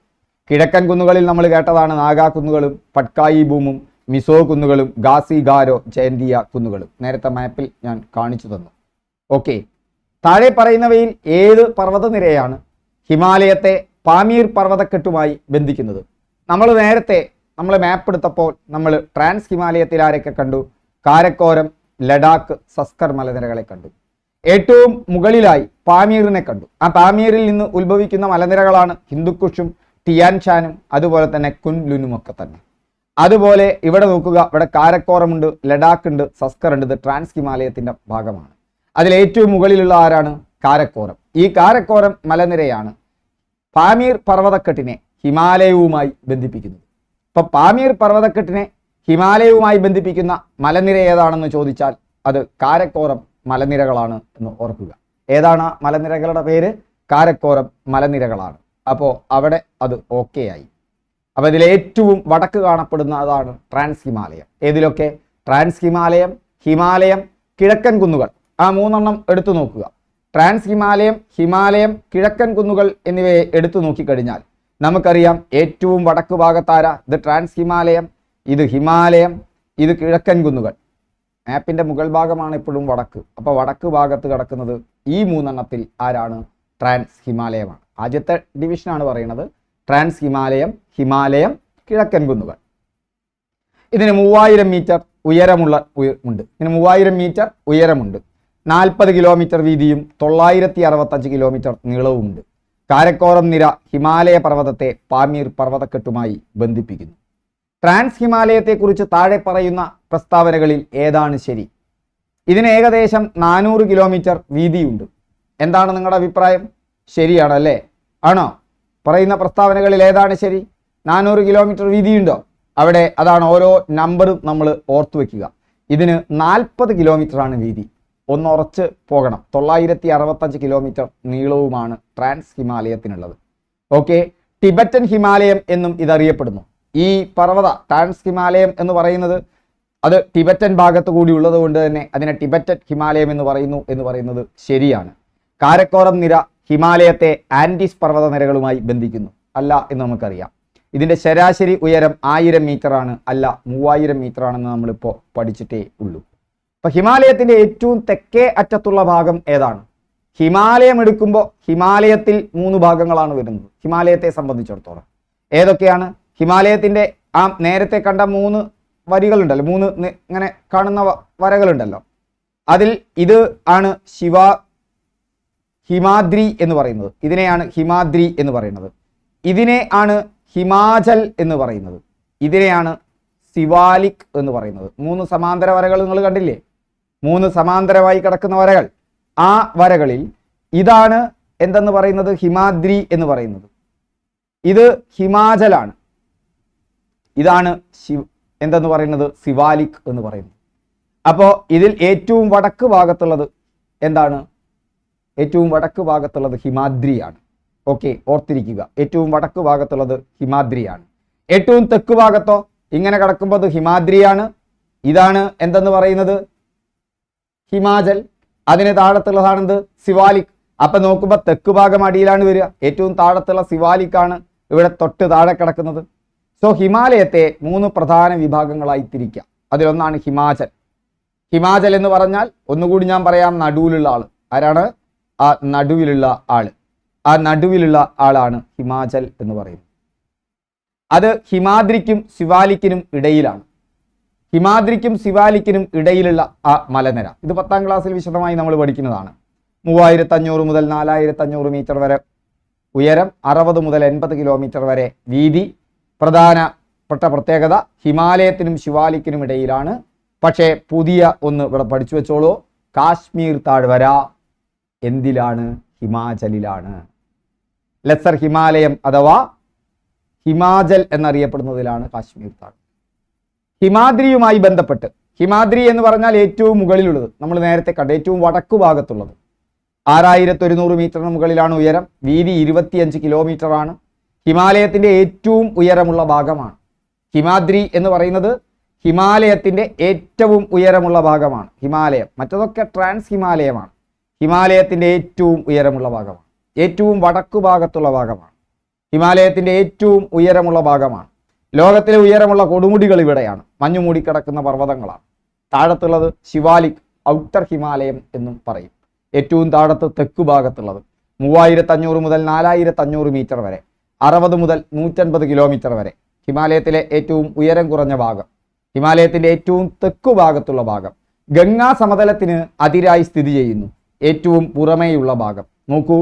കിഴക്കൻ കുന്നുകളിൽ നമ്മൾ കേട്ടതാണ് നാഗാ കുന്നുകളും പട്കായി ഭൂമും മിസോ കുന്നുകളും ഗാസി, ഗാരോ, ജയന്തിയ കുന്നുകളും. നേരത്തെ മാപ്പിൽ ഞാൻ കാണിച്ചു തന്നു. ഓക്കെ, താഴെ പറയുന്നവയിൽ ഏത് പർവ്വതനിരയാണ് ഹിമാലയത്തെ പാമീർ പർവ്വതക്കെട്ടുമായി ബന്ധിക്കുന്നത്? നേരത്തെ നമ്മൾ മാപ്പ് എടുത്തപ്പോൾ നമ്മൾ ട്രാൻസ് ഹിമാലയത്തിൽ ആരൊക്കെ കണ്ടു? കാരക്കോരം, ലഡാക്ക്, സസ്കർ മലനിരകളെ കണ്ടു. ഏറ്റവും മുകളിലായി പാമീറിനെ കണ്ടു. ആ പാമീറിൽ നിന്ന് ഉത്ഭവിക്കുന്ന മലനിരകളാണ് ഹിന്ദുക്കുഷും, ടിയാൻഷാനും, അതുപോലെ തന്നെ കുൻലുനും ഒക്കെ തന്നെ. അതുപോലെ ഇവിടെ നോക്കുക, ഇവിടെ കാരക്കോറമുണ്ട്, ലഡാക്ക് ഉണ്ട്, സസ്കർ ഉണ്ട്. ഇത് ട്രാൻസ് ഹിമാലയത്തിന്റെ ഭാഗമാണ്. അതിൽ ഏറ്റവും മുകളിലുള്ള ആരാണ്? കാരക്കോറം. ഈ കാരക്കോറം മലനിരയാണ് പാമീർ പർവ്വതക്കെട്ടിനെ ഹിമാലയവുമായി ബന്ധിപ്പിക്കുന്നത്. ഇപ്പൊ പാമീർ പർവ്വതക്കെട്ടിനെ ഹിമാലയവുമായി ബന്ധിപ്പിക്കുന്ന മലനിര ഏതാണെന്ന് ചോദിച്ചാൽ അത് കാരക്കോറം മലനിരകളാണ് എന്ന് ഓർക്കുക. ഏതാണ് മലനിരകളുടെ പേര്? കാരക്കോറം മലനിരകളാണ്. അപ്പോൾ അവിടെ അത് ഓക്കെ ആയി. അപ്പോൾ ഇതിൽ ഏറ്റവും വടക്ക് കാണപ്പെടുന്ന അതാണ് ട്രാൻസ് ഹിമാലയം. ഏതിലൊക്കെ? ട്രാൻസ് ഹിമാലയം, ഹിമാലയം, കിഴക്കൻ കുന്നുകൾ. ആ 3 എടുത്തു നോക്കുക. ട്രാൻസ് ഹിമാലയം, ഹിമാലയം, കിഴക്കൻ കുന്നുകൾ എന്നിവയെ എടുത്തു നോക്കിക്കഴിഞ്ഞാൽ നമുക്കറിയാം ഏറ്റവും വടക്ക് ഭാഗത്താര? ഇത് ട്രാൻസ് ഹിമാലയം, ഇത് ഹിമാലയം, ഇത് കിഴക്കൻ കുന്നുകൾ. മാപ്പിൻ്റെ മുകൾ ഭാഗമാണ് എപ്പോഴും വടക്ക്. അപ്പോൾ വടക്ക് ഭാഗത്ത് കിടക്കുന്നത് ഈ 3 ആരാണ്? ട്രാൻസ് ഹിമാലയമാണ്. ആദ്യത്തെ ഡിവിഷനാണ് പറയുന്നത് ട്രാൻസ് ഹിമാലയം, ഹിമാലയം, കിഴക്കൻ കുന്നുകൾ. ഇതിന് 3000 മീറ്റർ ഉണ്ട്. ഇതിന് 3000 മീറ്റർ ഉയരമുണ്ട്. 40 കിലോമീറ്റർ വീതിയും 965 കിലോമീറ്റർ നീളവുമുണ്ട്. കാരക്കോറം നിര ഹിമാലയ പർവ്വതത്തെ പാമീർ പർവ്വതക്കെട്ടുമായി ബന്ധിപ്പിക്കുന്നു. ട്രാൻസ് ഹിമാലയത്തെക്കുറിച്ച് താഴെ പറയുന്ന പ്രസ്താവനകളിൽ ഏതാണ് ശരി? ഇതിന് ഏകദേശം 400 കിലോമീറ്റർ വീതിയുണ്ട്. എന്താണ് നിങ്ങളുടെ അഭിപ്രായം? ശരിയാണല്ലേ? ആണോ? പറയുന്ന പ്രസ്താവനകളിൽ ഏതാണ് ശരി? 400 കിലോമീറ്റർ വീതിയുണ്ടോ? അവിടെ അതാണ് ഓരോ നമ്പറും നമ്മൾ ഓർത്തു വയ്ക്കുക. ഇതിന് 40 കിലോമീറ്ററാണ് വീതി. ഒന്ന് ഉറച്ച് പോകണം. 965 കിലോമീറ്റർ നീളവുമാണ് ട്രാൻസ് ഹിമാലയത്തിനുള്ളത്. ഓക്കെ, ടിബറ്റൻ ഹിമാലയം എന്നും ഇതറിയപ്പെടുന്നു. ഈ പർവ്വത ട്രാൻസ് ഹിമാലയം എന്ന് പറയുന്നത് അത് ടിബറ്റൻ ഭാഗത്ത് കൂടി ഉള്ളത് കൊണ്ട് തന്നെ അതിനെ ടിബറ്റൻ ഹിമാലയം എന്ന് പറയുന്നത് ശരിയാണ്. കാരക്കോറം നിര ഹിമാലയത്തെ ആൻഡീസ് പർവ്വത നിരകളുമായി ബന്ധിക്കുന്നു, അല്ല എന്ന് നമുക്കറിയാം. ഇതിൻ്റെ ശരാശരി ഉയരം 1000 മീറ്റർ ആണ്, അല്ല 3000 മീറ്റർ ആണെന്ന് നമ്മളിപ്പോൾ പഠിച്ചിട്ടേ ഉള്ളൂ. അപ്പോൾ ഹിമാലയത്തിൻ്റെ ഏറ്റവും തെക്കേ അറ്റത്തുള്ള ഭാഗം ഏതാണ്? ഹിമാലയം എടുക്കുമ്പോൾ ഹിമാലയത്തിൽ 3 ഭാഗങ്ങളാണ് വരുന്നത് ഹിമാലയത്തെ സംബന്ധിച്ചിടത്തോളം. ഏതൊക്കെയാണ്? ഹിമാലയത്തിൻ്റെ ആ നേരത്തെ കണ്ട 3 വരികളുണ്ടല്ലോ, 3 ഇങ്ങനെ കാണുന്ന വരകളുണ്ടല്ലോ, അതിൽ ഇത് ആണ് ഹിമാദ്രി എന്ന് പറയുന്നത്. ഇതിനെയാണ് ഹിമാദ്രി എന്ന് പറയുന്നത്. ഇതിനെ ആണ് ഹിമാചൽ എന്ന് പറയുന്നത്. ഇതിനെയാണ് സിവാലിക് എന്ന് പറയുന്നത്. 3 സമാന്തര വരകൾ നിങ്ങൾ കണ്ടില്ലേ? 3 സമാന്തരമായി കിടക്കുന്ന വരകൾ. ആ വരകളിൽ ഇതാണ് എന്തെന്ന് പറയുന്നത്? ഹിമാദ്രി എന്ന് പറയുന്നത്. ഇത് ഹിമാചലാണ്. ഇതാണ് എന്തെന്ന് പറയുന്നത്? സിവാലിക് എന്ന് പറയുന്നത്. അപ്പോൾ ഇതിൽ ഏറ്റവും വടക്ക് ഭാഗത്തുള്ളത് എന്താണ്? ഏറ്റവും വടക്ക് ഭാഗത്തുള്ളത് ഹിമാദ്രിയാണ്. ഓക്കെ, ഓർത്തിരിക്കുക, ഏറ്റവും വടക്ക് ഭാഗത്തുള്ളത് ഹിമാദ്രിയാണ്. ഏറ്റവും തെക്ക് ഭാഗത്തോ ഇങ്ങനെ കിടക്കുമ്പോൾ അത് ഹിമാദ്രിയാണ്. ഇതാണ് എന്തെന്ന് പറയുന്നത്? ഹിമാചൽ. അതിന് താഴത്തുള്ളതാണെന്ത്? സിവാലിക്. അപ്പൊ നോക്കുമ്പോൾ തെക്ക് ഭാഗം അടിയിലാണ് വരിക. ഏറ്റവും താഴത്തുള്ള സിവാലിക്കാണ് ഇവിടെ തൊട്ട് താഴെ കിടക്കുന്നത്. സോ ഹിമാലയത്തെ 3 പ്രധാന വിഭാഗങ്ങളായി തിരിക്കാം. അതിലൊന്നാണ് ഹിമാചൽ. ഹിമാചൽ എന്ന് പറഞ്ഞാൽ ഒന്നുകൂടി ഞാൻ പറയാം, നടുവിലുള്ള ആള്. ആരാണ് ആ നടുവിലുള്ള ആള്? ആ നടുവിലുള്ള ആളാണ് ഹിമാചൽ എന്ന് പറയുന്നത്. അത് ഹിമാദ്രിക്കും സിവാലിക്കിനും ഇടയിലാണ്. ഹിമാദ്രിക്കും സിവാലിക്കിനും ഇടയിലുള്ള ആ മലനിര. ഇത് 10ാം ക്ലാസ്സിൽ വിശദമായി നമ്മൾ പഠിക്കുന്നതാണ്. 3500 മുതൽ 4500 മീറ്റർ വരെ ഉയരം, 60 മുതൽ 80 കിലോമീറ്റർ വരെ വീതി. പ്രധാനപ്പെട്ട പ്രത്യേകത ഹിമാലയത്തിനും ശിവാലിക്കിനും ഇടയിലാണ്. പക്ഷേ പുതിയ ഒന്ന് ഇവിടെ പഠിച്ചു വെച്ചോളൂ, കാശ്മീർ താഴ്വര എന്തിലാണ്? ഹിമാചലിലാണ്. ലെസർ ഹിമാലയം അഥവാ ഹിമാചൽ എന്നറിയപ്പെടുന്നതിലാണ് കാശ്മീർ താഴ്വര. ഹിമാദ്രിയുമായി ബന്ധപ്പെട്ട്, ഹിമാദ്രി എന്ന് പറഞ്ഞാൽ ഏറ്റവും മുകളിലുള്ളത്, നമ്മൾ നേരത്തെ കണ്ട ഏറ്റവും വടക്കു ഭാഗത്തുള്ളത്. 6100 മീറ്ററിന് മുകളിലാണ് ഉയരം. വീതി 25 കിലോമീറ്റർ ആണ്. ഹിമാലയത്തിൻ്റെ ഏറ്റവും ഉയരമുള്ള ഭാഗമാണ്. ഹിമാദ്രി എന്ന് പറയുന്നത് ഹിമാലയത്തിൻ്റെ ഏറ്റവും ഉയരമുള്ള ഭാഗമാണ്. ഹിമാലയം മറ്റതൊക്കെ ട്രാൻസ് ഹിമാലയമാണ്. ഹിമാലയത്തിൻ്റെ ഏറ്റവും ഉയരമുള്ള ഭാഗമാണ്. ഏറ്റവും വടക്കു ഭാഗത്തുള്ള ഭാഗമാണ്. ഹിമാലയത്തിൻ്റെ ഏറ്റവും ഉയരമുള്ള ഭാഗമാണ്. ലോകത്തിലെ ഉയരമുള്ള കൊടുമുടികൾ ഇവിടെയാണ്. മഞ്ഞു മൂടിക്കിടക്കുന്ന പർവ്വതങ്ങളാണ്. താഴത്തുള്ളത് ശിവാലിക്, ഔട്ടർ ഹിമാലയം എന്നും പറയും. ഏറ്റവും താഴത്ത് തെക്കു ഭാഗത്തുള്ളത് 3500 മുതൽ 4500 മീറ്റർ വരെ, 60 മുതൽ 150 കിലോമീറ്റർ വരെ. ഹിമാലയത്തിലെ ഏറ്റവും ഉയരം കുറഞ്ഞ ഭാഗം. ഹിമാലയത്തിൻ്റെ ഏറ്റവും തെക്കു ഭാഗത്തുള്ള ഭാഗം ഗംഗാ സമതലത്തിന് അതിരായി സ്ഥിതി ചെയ്യുന്നു. ഏറ്റവും പുറമേയുള്ള ഭാഗം നോക്കൂ,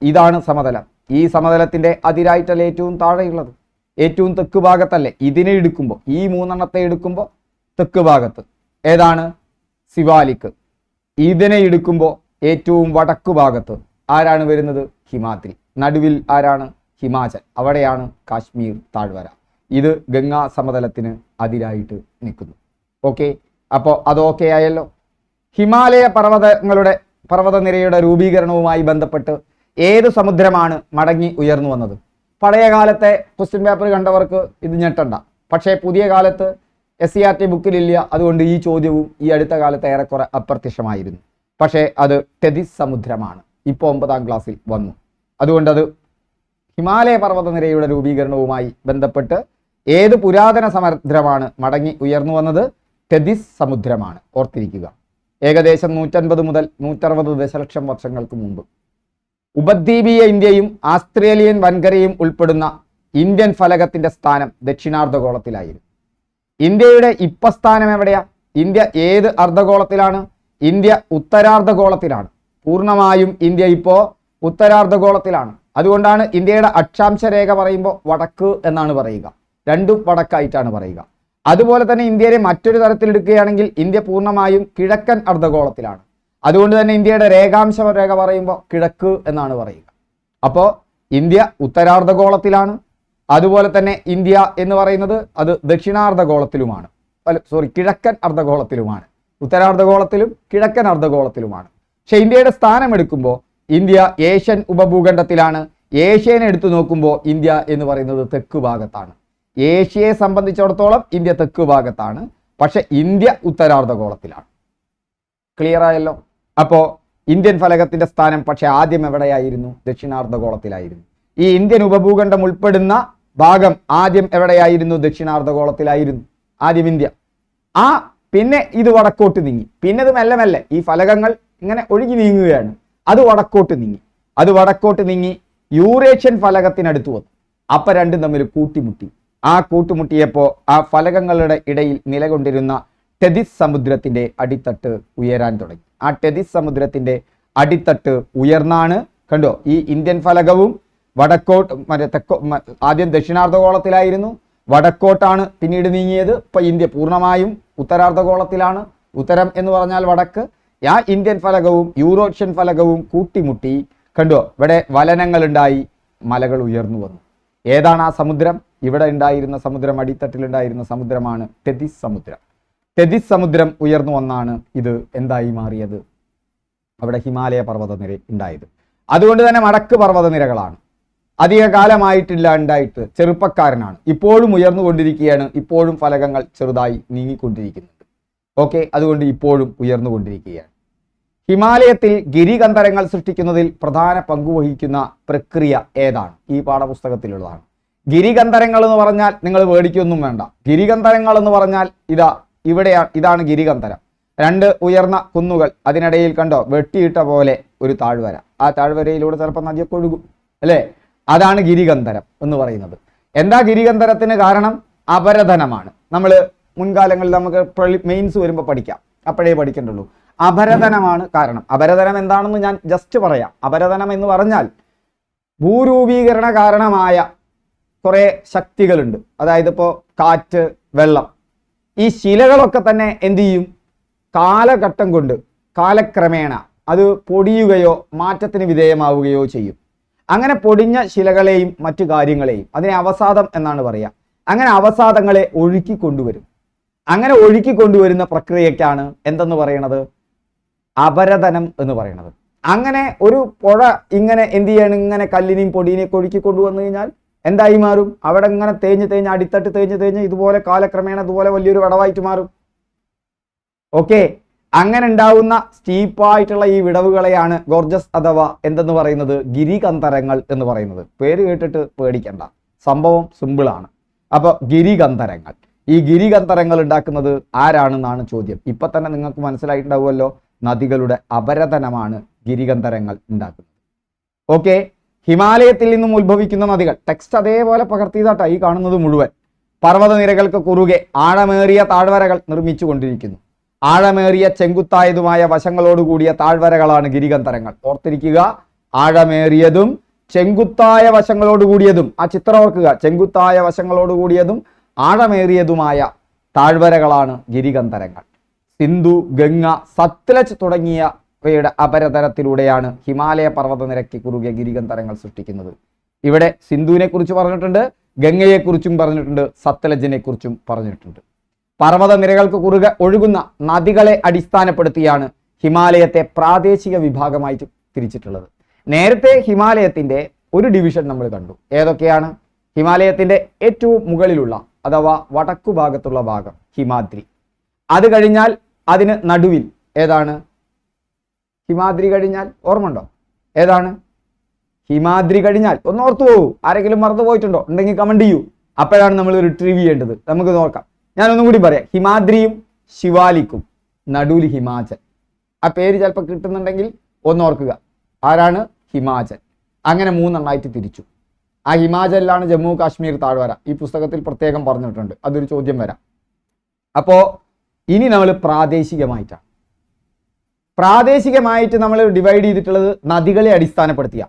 ഇതാണ് സമതലം. ഈ സമതലത്തിൻ്റെ അതിരായിട്ടല്ല ഏറ്റവും താഴെയുള്ളത്. ഏറ്റവും തെക്ക് ഭാഗത്തല്ലേ? ഇതിനെ എടുക്കുമ്പോൾ, ഈ 3 എടുക്കുമ്പോൾ തെക്ക് ഭാഗത്ത് ഏതാണ്? സിവാലിക്. ഇതിനെ എടുക്കുമ്പോൾ ഏറ്റവും വടക്കു ഭാഗത്ത് ആരാണ് വരുന്നത്? ഹിമാദ്രി. നടുവിൽ ആരാണ്? ഹിമാചൽ. അവിടെയാണ് കാശ്മീർ താഴ്വര. ഇത് ഗംഗാ സമതലത്തിന് അതിരായിട്ട് നിൽക്കുന്നു. ഓക്കെ, അപ്പോൾ അത് ഓക്കെ ആയല്ലോ. ഹിമാലയ പർവ്വതനിരയുടെ രൂപീകരണവുമായി ബന്ധപ്പെട്ട് ഏത് സമുദ്രമാണ് മടങ്ങി ഉയർന്നു വന്നത്? പഴയ കാലത്തെ ക്വസ്റ്റ്യൻ പേപ്പർ കണ്ടവർക്ക് ഇത് ഞെട്ടണ്ട. പക്ഷേ പുതിയ കാലത്ത് SCERT ബുക്കിലില്ല. അതുകൊണ്ട് ഈ ചോദ്യവും ഈ അടുത്ത കാലത്ത് ഏറെക്കുറെ അപ്രത്യക്ഷമായിരുന്നു. പക്ഷേ അത് ടെതിസ് സമുദ്രമാണ്. ഇപ്പോൾ 9ാം ക്ലാസ്സിൽ വന്നു. അതുകൊണ്ടത് ഹിമാലയ പർവ്വതനിരയുടെ രൂപീകരണവുമായി ബന്ധപ്പെട്ട് ഏത് പുരാതന സമുദ്രമാണ് മടങ്ങി ഉയർന്നു വന്നത്? ടെതിസ് സമുദ്രമാണ്. ഓർത്തിരിക്കുക. ഏകദേശം 150 മുതൽ 160 ദശലക്ഷം വർഷങ്ങൾക്ക് മുമ്പ് ഉപദ്വീപീയ ഇന്ത്യയും ആസ്ട്രേലിയൻ വൻകരയും ഉൾപ്പെടുന്ന ഇന്ത്യൻ ഫലകത്തിന്റെ സ്ഥാനം ദക്ഷിണാർദ്ധഗോളത്തിലായിരുന്നു. ഇന്ത്യയുടെ സ്ഥാനം എവിടെയാ? ഇന്ത്യ ഏത് അർദ്ധഗോളത്തിലാണ്? ഇന്ത്യ ഉത്തരാർദ്ധഗോളത്തിലാണ്. പൂർണ്ണമായും ഇന്ത്യ ഇപ്പോൾ ഉത്തരാർദ്ധഗോളത്തിലാണ്. അതുകൊണ്ടാണ് ഇന്ത്യയുടെ അക്ഷാംശ രേഖ പറയുമ്പോൾ വടക്ക് എന്നാണ് പറയുക. രണ്ടും വടക്കായിട്ടാണ് പറയുക. അതുപോലെ തന്നെ ഇന്ത്യയെ മറ്റൊരു തരത്തിലെടുക്കുകയാണെങ്കിൽ ഇന്ത്യ പൂർണ്ണമായും കിഴക്കൻ അർദ്ധഗോളത്തിലാണ്. അതുകൊണ്ട് തന്നെ ഇന്ത്യയുടെ രേഖാംശ രേഖ പറയുമ്പോൾ കിഴക്ക് എന്നാണ് പറയുക. അപ്പോൾ ഇന്ത്യ ഉത്തരാർദ്ധഗോളത്തിലാണ്. അതുപോലെ തന്നെ ഇന്ത്യ എന്ന് പറയുന്നത് അത് ദക്ഷിണാർദ്ധഗോളത്തിലുമാണ്. കിഴക്കൻ അർദ്ധഗോളത്തിലുമാണ്. ഉത്തരാർദ്ധഗോളത്തിലും കിഴക്കൻ അർദ്ധഗോളത്തിലുമാണ്. പക്ഷെ ഇന്ത്യയുടെ സ്ഥാനം എടുക്കുമ്പോൾ ഇന്ത്യ ഏഷ്യൻ ഉപഭൂഖണ്ഡത്തിലാണ് ഏഷ്യനെ എടുത്തു നോക്കുമ്പോൾ ഇന്ത്യ എന്ന് പറയുന്നത് തെക്ക് ഭാഗത്താണ്. ഏഷ്യയെ സംബന്ധിച്ചിടത്തോളം ഇന്ത്യ തെക്ക് ഭാഗത്താണ്, പക്ഷെ ഇന്ത്യ ഉത്തരാർദ്ധഗോളത്തിലാണ്. ക്ലിയർ ആയല്ലോ? അപ്പോൾ ഇന്ത്യൻ ഫലകത്തിന്റെ സ്ഥാനം പക്ഷെ ആദ്യം എവിടെയായിരുന്നു? ദക്ഷിണാർദ്ധഗോളത്തിലായിരുന്നു. ഈ ഇന്ത്യൻ ഉപഭൂഖണ്ഡം ഉൾപ്പെടുന്ന ഭാഗം ആദ്യം എവിടെയായിരുന്നു? ദക്ഷിണാർദ്ധഗോളത്തിലായിരുന്നു ആദ്യം ഇന്ത്യ. പിന്നെ ഇത് വടക്കോട്ട് നീങ്ങി. പിന്നെ ഇത് മെല്ലെ മെല്ലെ ഈ ഫലകങ്ങൾ ഇങ്ങനെ ഒഴുകി നീങ്ങുകയാണ്. അത് വടക്കോട്ട് നീങ്ങി യൂറേഷ്യൻ ഫലകത്തിനടുത്ത് വന്നു. അപ്പൊ രണ്ടും തമ്മിൽ കൂട്ടിമുട്ടി. കൂട്ടുമുട്ടിയപ്പോൾ ആ ഫലകങ്ങളുടെ ഇടയിൽ നിലകൊണ്ടിരുന്ന ടെതിസ് സമുദ്രത്തിന്റെ അടിത്തട്ട് ഉയരാൻ തുടങ്ങി. ആ ടെതിസ് സമുദ്രത്തിന്റെ അടിത്തട്ട് ഉയർന്നാണ് കണ്ടോ ഈ ഇന്ത്യൻ ഫലകവും ആദ്യം ദക്ഷിണാർദ്ധഗോളത്തിലായിരുന്നു, വടക്കോട്ടാണ് പിന്നീട് നീങ്ങിയത്. ഇപ്പൊ ഇന്ത്യ പൂർണ്ണമായും ഉത്തരാർദ്ധഗോളത്തിലാണ്. ഉത്തരം എന്ന് പറഞ്ഞാൽ വടക്ക്. ആ ഇന്ത്യൻ ഫലകവും യൂറോഷ്യൻ ഫലകവും കൂട്ടിമുട്ടി കണ്ടോ ഇവിടെ വലനങ്ങൾ ഉണ്ടായി, മലകൾ ഉയർന്നു വന്നു. ഏതാണ് ആ സമുദ്രം? ഇവിടെ ഉണ്ടായിരുന്ന സമുദ്രം, അടിത്തട്ടിലുണ്ടായിരുന്ന സമുദ്രമാണ് ടെതിസ് സമുദ്രം. ടെതിസ് സമുദ്രം ഉയർന്നു വന്നാണ് ഇത് എന്തായി മാറിയത്? അവിടെ ഹിമാലയ പർവ്വതനിര ഉണ്ടായത്. അതുകൊണ്ട് തന്നെ വടക്ക് പർവ്വതനിരകളാണ്. അധിക കാലമായിട്ടില്ല ഉണ്ടായിട്ട്, ചെറുപ്പക്കാരനാണ്. ഇപ്പോഴും ഉയർന്നുകൊണ്ടിരിക്കുകയാണ്. ഇപ്പോഴും ഫലകങ്ങൾ ചെറുതായി നീങ്ങിക്കൊണ്ടിരിക്കുന്നുണ്ട്. ഓക്കെ, അതുകൊണ്ട് ഇപ്പോഴും ഉയർന്നുകൊണ്ടിരിക്കുകയാണ്. ഹിമാലയത്തിൽ ഗിരികന്ധരങ്ങൾ സൃഷ്ടിക്കുന്നതിൽ പ്രധാന പങ്കുവഹിക്കുന്ന പ്രക്രിയ ഏതാണ്? ഈ പാഠപുസ്തകത്തിലുള്ളതാണ്. ഗിരികന്ധരങ്ങൾ എന്ന് പറഞ്ഞാൽ നിങ്ങൾ പേടിക്കൊന്നും വേണ്ട. ഗിരികന്ധരങ്ങൾ എന്ന് പറഞ്ഞാൽ ഇതാണ് ഗിരികന്ധരം. രണ്ട് ഉയർന്ന കുന്നുകൾ, അതിനിടയിൽ കണ്ടോ വെട്ടിയിട്ട പോലെ ഒരു താഴ്വര. ആ താഴ്വരയിലൂടെ ചിലപ്പോൾ നദിയൊക്കെ ഒഴുകും അല്ലേ? അതാണ് ഗിരികന്ധരം എന്ന് പറയുന്നത്. എന്താ ഗിരികന്ധരത്തിന് കാരണം? അപരധനമാണ്. നമ്മൾ മുൻകാലങ്ങളിൽ നമുക്ക് മെയിൻസ് വരുമ്പോൾ പഠിക്കാം, അപ്പോഴേ പഠിക്കേണ്ടുള്ളൂ. അപരധനമാണ് കാരണം. അപരധനം എന്താണെന്ന് ഞാൻ ജസ്റ്റ് പറയാം. അപരധനം എന്ന് പറഞ്ഞാൽ ഭൂരൂപീകരണ കാരണമായ കുറേ ശക്തികളുണ്ട്. അതായത് ഇപ്പോൾ കാറ്റ്, വെള്ളം, ഈ ശിലകളൊക്കെ തന്നെ എന്ത് ചെയ്യും? കാലഘട്ടം കൊണ്ട് കാലക്രമേണ അത് പൊടിയുകയോ മാറ്റത്തിന് വിധേയമാവുകയോ ചെയ്യും. അങ്ങനെ പൊടിഞ്ഞ ശിലകളെയും മറ്റു കാര്യങ്ങളെയും അതിനെ അവസാദം എന്നാണ് പറയുക. അങ്ങനെ അവസാദങ്ങളെ ഒഴുക്കി കൊണ്ടുവരും. അങ്ങനെ ഒഴുക്കി കൊണ്ടുവരുന്ന പ്രക്രിയക്കാണ് എന്തെന്ന് പറയണത്? അപരധനം എന്ന് പറയുന്നത്. അങ്ങനെ ഒരു പുഴ ഇങ്ങനെ എന്ത് ചെയ്യണം? ഇങ്ങനെ കല്ലിനെയും പൊടിയിനെയും ഒഴുക്കി കൊണ്ടുവന്നു കഴിഞ്ഞാൽ എന്തായി മാറും? അവിടെ ഇങ്ങനെ തേഞ്ഞ് അടിത്തട്ട് തേഞ്ഞ് ഇതുപോലെ കാലക്രമേണ ഇതുപോലെ വലിയൊരു വിടവായിട്ട് മാറും. ഓക്കെ, അങ്ങനെ ഉണ്ടാവുന്ന സ്റ്റീപ്പായിട്ടുള്ള ഈ വിടവുകളെയാണ് ഗോർജസ് അഥവാ എന്തെന്ന് പറയുന്നത്? ഗിരികന്ധരങ്ങൾ എന്ന് പറയുന്നത്. പേര് കേട്ടിട്ട് പേടിക്കണ്ട, സംഭവം സിമ്പിളാണ്. അപ്പോൾ ഗിരികന്ധരങ്ങൾ, ഈ ഗിരികന്ധരങ്ങൾ ഉണ്ടാക്കുന്നത് ആരാണെന്നാണ് ചോദ്യം. ഇപ്പൊ തന്നെ നിങ്ങൾക്ക് മനസ്സിലായിട്ടുണ്ടാവുമല്ലോ, നദികളുടെ അപരധനമാണ് ഗിരികന്ധരങ്ങൾ ഉണ്ടാക്കുന്നത്. ഓക്കെ, ഹിമാലയത്തിൽ നിന്നും ഉത്ഭവിക്കുന്ന നദികൾ, ടെക്സ്റ്റ് അതേപോലെ പകർത്തിയതാട്ടോ ഈ കാണുന്നത് മുഴുവൻ. പർവ്വതനിരകൾക്ക് കുറുകെ ആഴമേറിയ താഴ്വരകൾ നിർമ്മിച്ചു കൊണ്ടിരിക്കുന്നു. ആഴമേറിയ ചെങ്കുത്തായതുമായ വശങ്ങളോടുകൂടിയ താഴ്വരകളാണ് ഗിരികന്ധരങ്ങൾ. ഓർത്തിരിക്കുക, ആഴമേറിയതും ചെങ്കുത്തായ വശങ്ങളോടുകൂടിയതും, ആ ചിത്രം ഓർക്കുക, ചെങ്കുത്തായ വശങ്ങളോടുകൂടിയതും ആഴമേറിയതുമായ താഴ്വരകളാണ് ഗിരികന്ധരങ്ങൾ. സിന്ധു, ഗംഗ, സത്ലജ് തുടങ്ങിയവയുടെ അപരതരത്തിലൂടെയാണ് ഹിമാലയ പർവ്വതനിരയ്ക്ക് കുറുകെ ഗിരികന്ധരങ്ങൾ സൃഷ്ടിക്കുന്നത്. ഇവിടെ സിന്ധുവിനെ കുറിച്ച് പറഞ്ഞിട്ടുണ്ട്, ഗംഗയെക്കുറിച്ചും പറഞ്ഞിട്ടുണ്ട്, സത്ലജിനെ കുറിച്ചും പറഞ്ഞിട്ടുണ്ട്. പർവ്വതനിരകൾക്ക് കുറുകെ ഒഴുകുന്ന നദികളെ അടിസ്ഥാനപ്പെടുത്തിയാണ് ഹിമാലയത്തെ പ്രാദേശിക വിഭാഗമായി തിരിച്ചിട്ടുള്ളത്. നേരത്തെ ഹിമാലയത്തിന്റെ ഒരു ഡിവിഷൻ നമ്മൾ കണ്ടു. ഏതൊക്കെയാണ്? ഹിമാലയത്തിന്റെ ഏറ്റവും മുകളിലുള്ള അഥവാ വടക്കു ഭാഗത്തുള്ള ഭാഗം ഹിമാദ്രി. അത് കഴിഞ്ഞാൽ അതിന് നടുവിൽ ഏതാണ്? ഹിമാദ്രി കഴിഞ്ഞാൽ ഓർമ്മ ഉണ്ടോ? ഏതാണ് ഹിമാദ്രി കഴിഞ്ഞാൽ? ഒന്ന് ഓർത്തു പോകൂ. ആരെങ്കിലും മറന്നു പോയിട്ടുണ്ടോ? ഉണ്ടെങ്കിൽ കമന്റ് ചെയ്യൂ. അപ്പോഴാണ് നമ്മൾ റിട്രീവ് ചെയ്യേണ്ടത്. നമുക്ക് നോക്കാം. ഞാനൊന്നും കൂടി പറയാം. ഹിമാദ്രിയും ശിവാലിക്കും നടുവിൽ ഹിമാചൽ. ആ പേര് ചിലപ്പോൾ കിട്ടുന്നുണ്ടെങ്കിൽ ഒന്ന് ഓർക്കുക. ആരാണ്? ഹിമാചൽ. അങ്ങനെ മൂന്നെണ്ണമായിട്ട് തിരിച്ചു. ആ ഹിമാചലിലാണ് ജമ്മു കാശ്മീർ താഴ്വര. ഈ പുസ്തകത്തിൽ പ്രത്യേകം പറഞ്ഞിട്ടുണ്ട്. അതൊരു ചോദ്യം വരാം. അപ്പോൾ ഇനി നമ്മൾ പ്രാദേശികമായിട്ട് നമ്മൾ ഡിവൈഡ് ചെയ്തിട്ടുള്ളത് നദികളെ അടിസ്ഥാനപ്പെടുത്തിയ.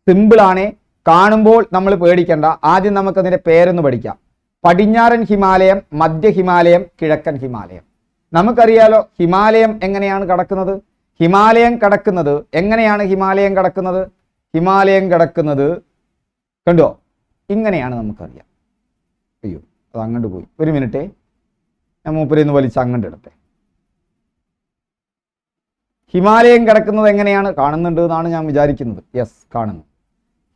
സിമ്പിളാണ്, കാണുമ്പോൾ നമ്മൾ പേടിക്കേണ്ട. ആദ്യം നമുക്കതിൻ്റെ പേരൊന്ന് പഠിക്കാം. പടിഞ്ഞാറൻ ഹിമാലയം, മധ്യ ഹിമാലയം, കിഴക്കൻ ഹിമാലയം. നമുക്കറിയാലോ ഹിമാലയം എങ്ങനെയാണ് കടക്കുന്നത്. ഹിമാലയം കടക്കുന്നത് എങ്ങനെയാണ്? ഹിമാലയം കടക്കുന്നത് കണ്ടോ, ഇങ്ങനെയാണ് നമുക്കറിയാം. അയ്യോ, അത് അങ്ങോട്ട് പോയി. ഒരു മിനിറ്റേ, ഞാൻ മൂപ്പരെന്ന് വലിച്ച് അങ്ങോട്ട് ഇടട്ടെ. ഹിമാലയം കിടക്കുന്നത് എങ്ങനെയാണ്? കാണുന്നുണ്ട് എന്നാണ് ഞാൻ വിചാരിക്കുന്നത്. യെസ്, കാണുന്നു.